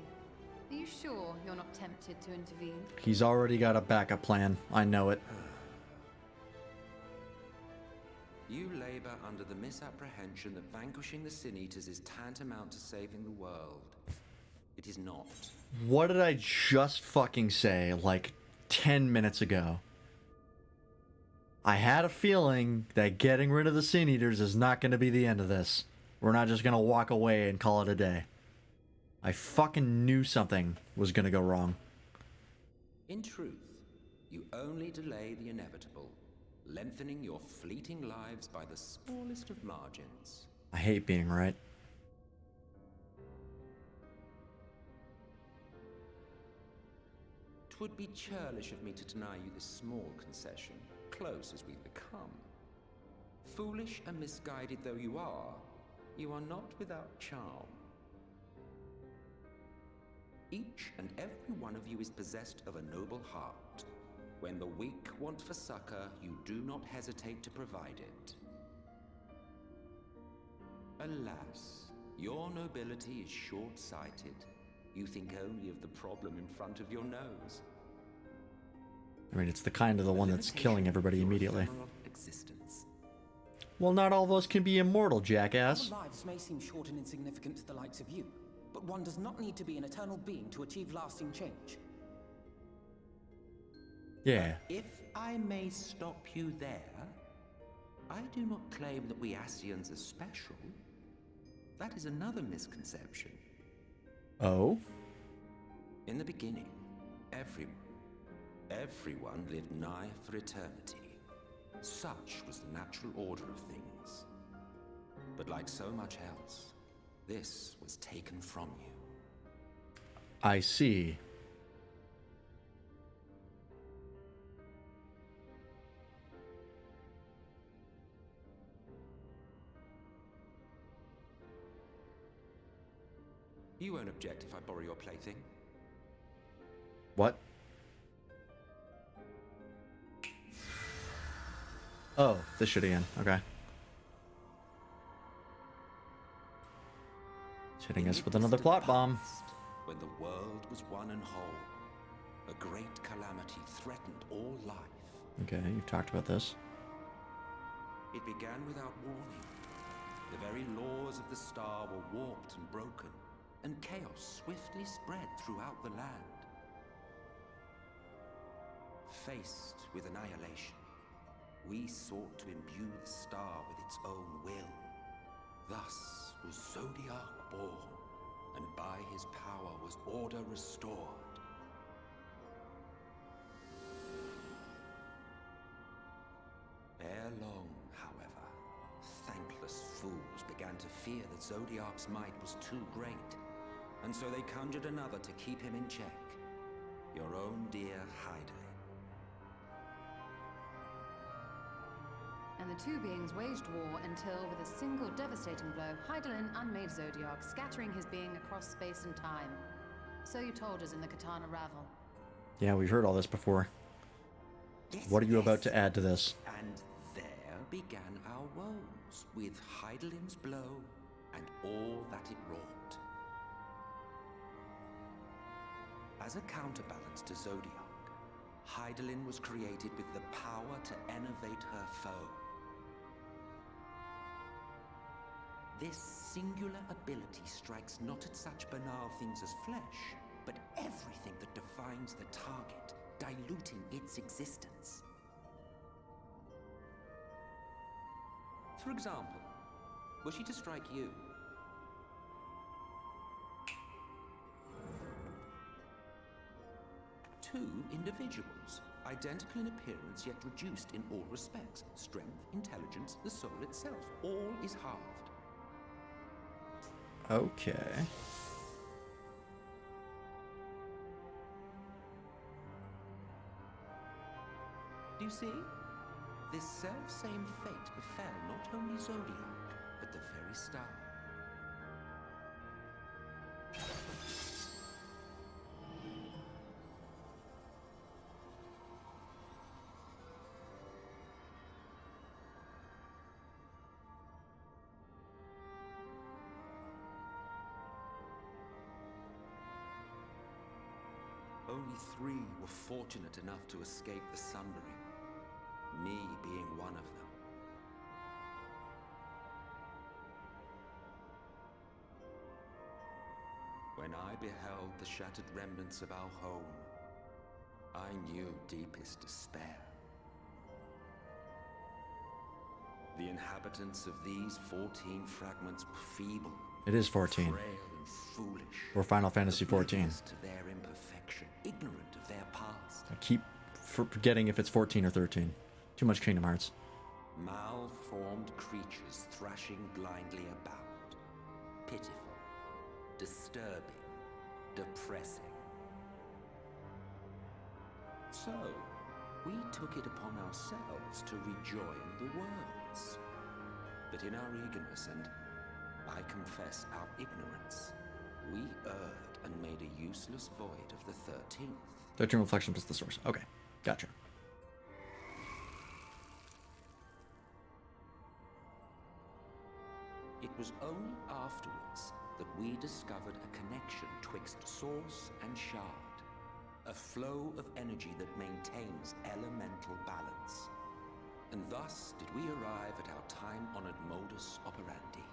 Are you sure you're not tempted to intervene? He's already got a backup plan. I know it. You labor under the misapprehension that vanquishing the Sin Eaters is tantamount to saving the world. It is not. What did I just fucking say like 10 minutes ago? I had a feeling that getting rid of the Sin Eaters is not going to be the end of this. We're not just going to walk away and call it a day. I fucking knew something was going to go wrong. In truth, you only delay the inevitable, lengthening your fleeting lives by the smallest of margins. I hate being right. Twould be churlish of me to deny you this small concession, close as we've become. Foolish and misguided though you are not without charm. Each and every one of you is possessed of a noble heart. When the weak want for succor, you do not hesitate to provide it. Alas, your nobility is short-sighted. You think only of the problem in front of your nose. I mean, it's the kind of the one that's killing everybody immediately. Existence. Well, not all of us can be immortal, jackass. Our lives may seem short and insignificant to the likes of you, but one does not need to be an eternal being to achieve lasting change. Yeah. If I may stop you there, I do not claim that we Ascians are special. That is another misconception. Oh? In the beginning, everyone lived nigh for eternity. Such was the natural order of things. But like so much else, this was taken from you. I see. You won't object if I borrow your plaything? What? Oh, this should again. Okay. It's hitting us with another plot bomb. When the world was one and whole, a great calamity threatened all life. Okay, you've talked about this. It began without warning. The very laws of the star were warped and broken, and chaos swiftly spread throughout the land. Faced with annihilation, we sought to imbue the star with its own will. Thus was Zodiac born, and by his power was order restored. Ere long, however, thankless fools began to fear that Zodiac's might was too great, and so they conjured another to keep him in check. Your own dear Hydaelyn. And the two beings waged war until, with a single devastating blow, Hydaelyn unmade Zodiac, scattering his being across space and time. So you told us in the Katana Ravel. Yeah, we've heard all this before. What are you about to add to this? And there began our woes, with Hydaelyn's blow and all that it wrought. As a counterbalance to Zodiac, Hydaelyn was created with the power to enervate her foe. This singular ability strikes not at such banal things as flesh, but everything that defines the target, diluting its existence. For example, were she to strike you, two individuals, identical in appearance yet reduced in all respects. Strength, intelligence, the soul itself, all is halved. Okay. Do you see? This self-same fate befell not only Zodiac, but the very star. Only 3 were fortunate enough to escape the Sundering, me being one of them. When I beheld the shattered remnants of our home, I knew deepest despair. The inhabitants of these 14 fragments were feeble. It is 14. Frail and foolish. Or Final Fantasy 14. To their imperfection, ignorant of their past. I keep forgetting if it's 14 or 13. Too much Kingdom Hearts. Malformed creatures thrashing blindly about. Pitiful. Disturbing. Depressing. So, we took it upon ourselves to rejoin the worlds. that in our eagerness and, I confess, our ignorance, we erred and made a useless void of the 13th. 13 reflection plus the source. Okay, gotcha. It was only afterwards that we discovered a connection twixt source and shard, a flow of energy that maintains elemental balance. And thus did we arrive at our time-honored modus operandi.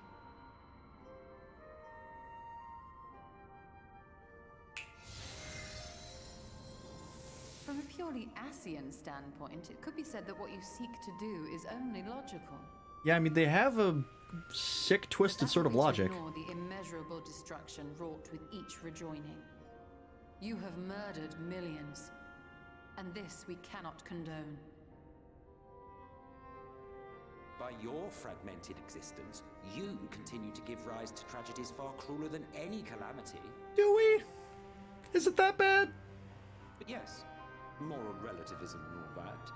From a purely Ascian standpoint, it could be said that what you seek to do is only logical. Yeah, I mean, they have a sick, twisted sort of logic. Ignore the immeasurable destruction wrought with each rejoining. You have murdered millions, and this we cannot condone. By your fragmented existence, you continue to give rise to tragedies far crueler than any calamity. Do we? Is it that bad? But yes, moral relativism and all that.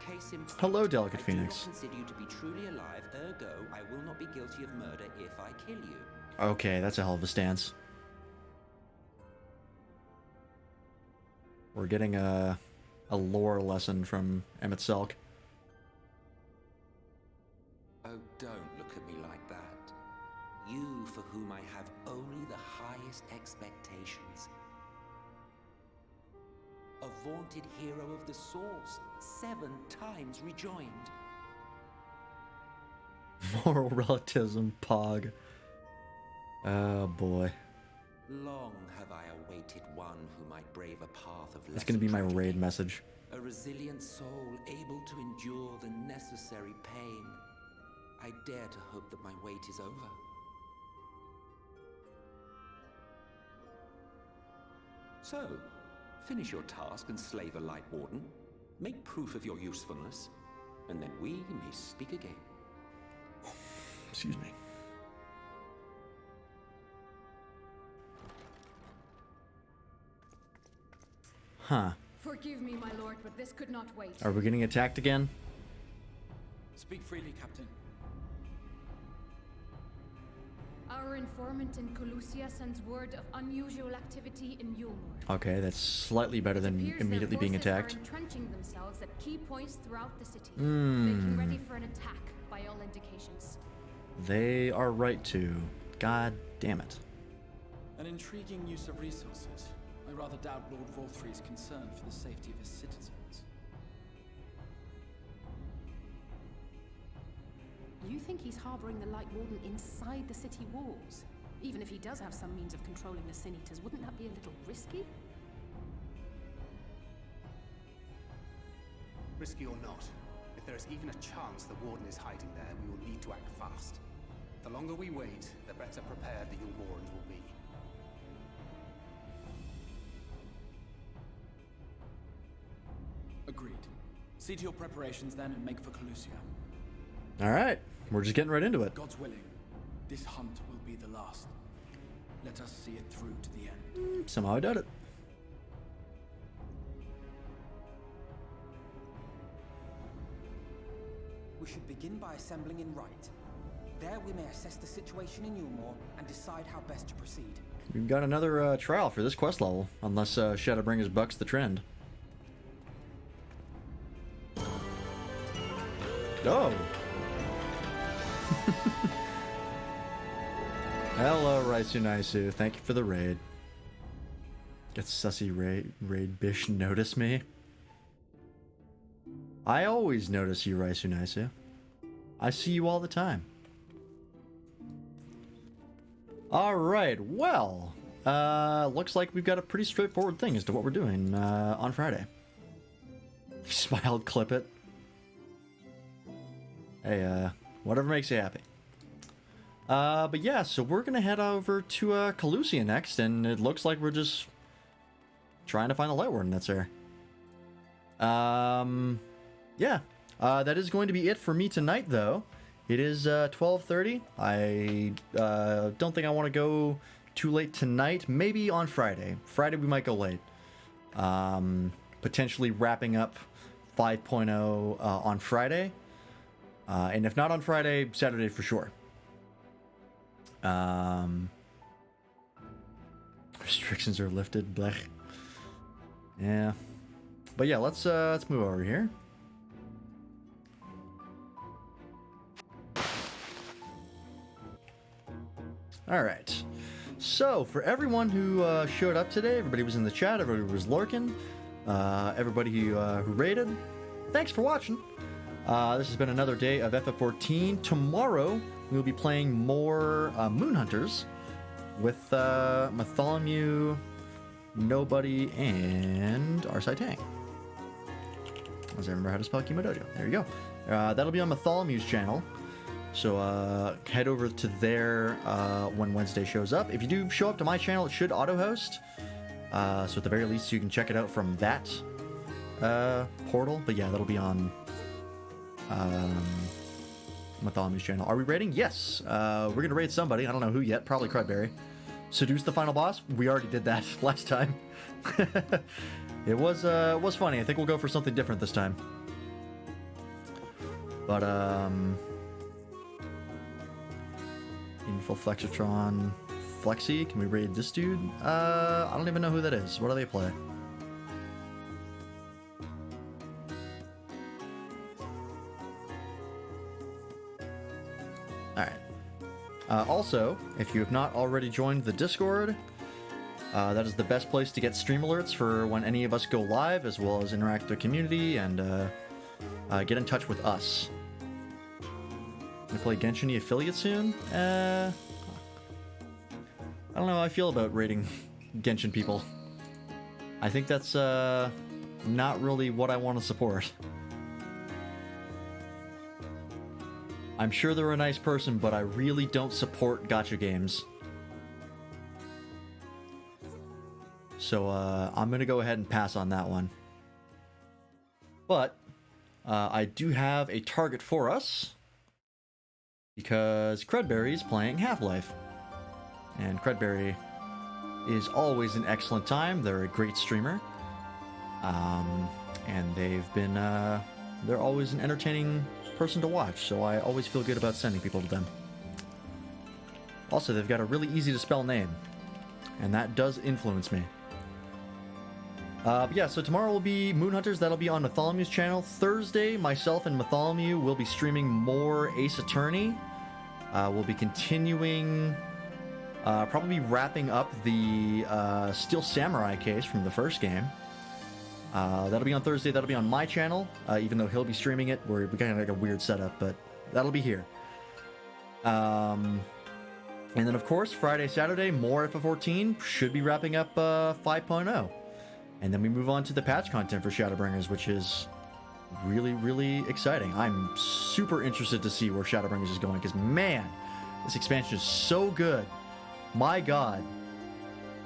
Case in point, Hello, Delicate I Phoenix. do not consider you to be truly alive, ergo, I will not be guilty of murder if I kill you. Okay, that's a hell of a stance. We're getting a lore lesson from Emmett Selk. Oh, don't look at me like that. You for whom I have only the highest expectations. A vaunted hero of the Source, 7 times rejoined. Moral relativism, Pog. Oh boy. Long have I awaited one who might brave a path of That's gonna be my lesser raid message. A resilient soul able to endure the necessary pain. I dare to hope that my wait is over. So, finish your task and slay the Light Warden. Make proof of your usefulness, and then we may speak again. Excuse me. Huh. Forgive me, my lord, but this could not wait. Are we getting attacked again? Speak freely, Captain. Our informant in Colusia sends word of unusual activity in Yulmore. Okay, that's slightly better than immediately being attacked. Are entrenching themselves at key points throughout the city, making ready for an attack by all indications. They are right to. God damn it. An intriguing use of resources. I rather doubt Lord Vorthry's concern for the safety of his citizens. You think he's harboring the Light Warden inside the city walls? Even if he does have some means of controlling the Sin Eaters, wouldn't that be a little risky? Risky or not, if there is even a chance the Warden is hiding there, we will need to act fast. The longer we wait, the better prepared the Yulmorans will be. Agreed. See to your preparations then and make for Colusia. Alright, we're just getting right into it. God's willing, this hunt will be the last. Let us see it through to the end. Somehow I did it. We should begin by assembling in right. There we may assess the situation in Yulmore and decide how best to proceed. We've got another trial for this quest level, unless Shadowbringers bucks the trend. Oh! Hello, Raisu Naisu. Thank you for the raid. Get sussy raid bish notice me. I always notice you, Raisu Naisu. I see you all the time. Alright, well, looks like we've got a pretty straightforward thing as to what we're doing on Friday. Smiled, clip it. Hey, whatever makes you happy. But yeah, so we're gonna head over to Colusia next, and it looks like we're just trying to find the Light Warden that's there. Yeah, that is going to be it for me tonight, though. It is 12:30. I don't think I want to go too late tonight. Maybe on Friday. Friday we might go late. Potentially wrapping up 5.0 on Friday. And if not on Friday, Saturday for sure. Restrictions are lifted. Blech. Yeah. But yeah, let's move over here. All right. So for everyone who showed up today, everybody was in the chat, everybody was lurking, everybody who raided, thanks for watching. This has been another day of FF14. Tomorrow we'll be playing more Moon Hunters with Bartholomew, Nobody, and Arsai Tang. As I remember how to spell Kimo Dojo. There you go. That'll be on Bartholomew's channel. So head over to there when Wednesday shows up. If you do show up to my channel, it should auto-host. So at the very least, you can check it out from that portal. But yeah, that'll be on Bartholomew's channel. Are we raiding? Yes. We're going to raid somebody. I don't know who yet. Probably Crudberry. Seduce the final boss? We already did that last time. It was funny. I think we'll go for something different this time. But, Info Flexitron Flexi, can we raid this dude? I don't even know who that is. What do they play? Alright. Also, if you have not already joined the Discord, that is the best place to get stream alerts for when any of us go live, as well as interact with the community and get in touch with us. Gonna play Genshin the affiliate soon? I don't know how I feel about rating Genshin people. I think that's not really what I want to support. I'm sure they're a nice person, but I really don't support gacha games. So I'm gonna go ahead and pass on that one. But I do have a target for us, because Crudberry is playing Half-Life. And Crudberry is always an excellent time. They're a great streamer. And they've been, they're always an entertaining person to watch, so I always feel good about sending people to them. Also, they've got a really easy to spell name, and that does influence me. But yeah, so tomorrow will be Moon Hunters. That'll be on Bartholomew's channel. Thursday, myself and Bartholomew will be streaming more Ace Attorney. We'll be continuing, probably wrapping up the Steel Samurai case from the first game. That'll be on Thursday. That'll be on my channel, even though he'll be streaming it. We kind of like a weird setup, but that'll be here. And then, of course, Friday, Saturday, more FF14. Should be wrapping up 5.0. And then we move on to the patch content for Shadowbringers, which is really, really exciting. I'm super interested to see where Shadowbringers is going, because, man, this expansion is so good. My God.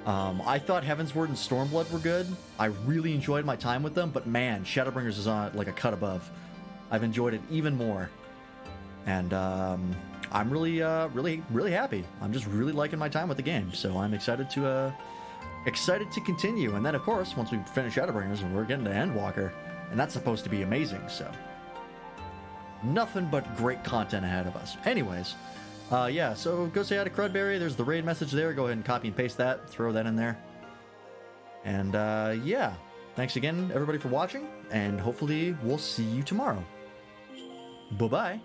I thought Heavensward and Stormblood were good. I really enjoyed my time with them, but man, Shadowbringers is on like a cut above. I've enjoyed it even more. And I'm really, really happy. I'm just really liking my time with the game, so I'm excited to continue. And then, of course, once we finish Shadowbringers, we're getting to Endwalker, and that's supposed to be amazing, so nothing but great content ahead of us. Anyways, yeah, so go say hi to Crudberry. There's the raid message there. Go ahead and copy and paste that, throw that in there. And yeah, thanks again, everybody, for watching, and hopefully we'll see you tomorrow. Bye-bye.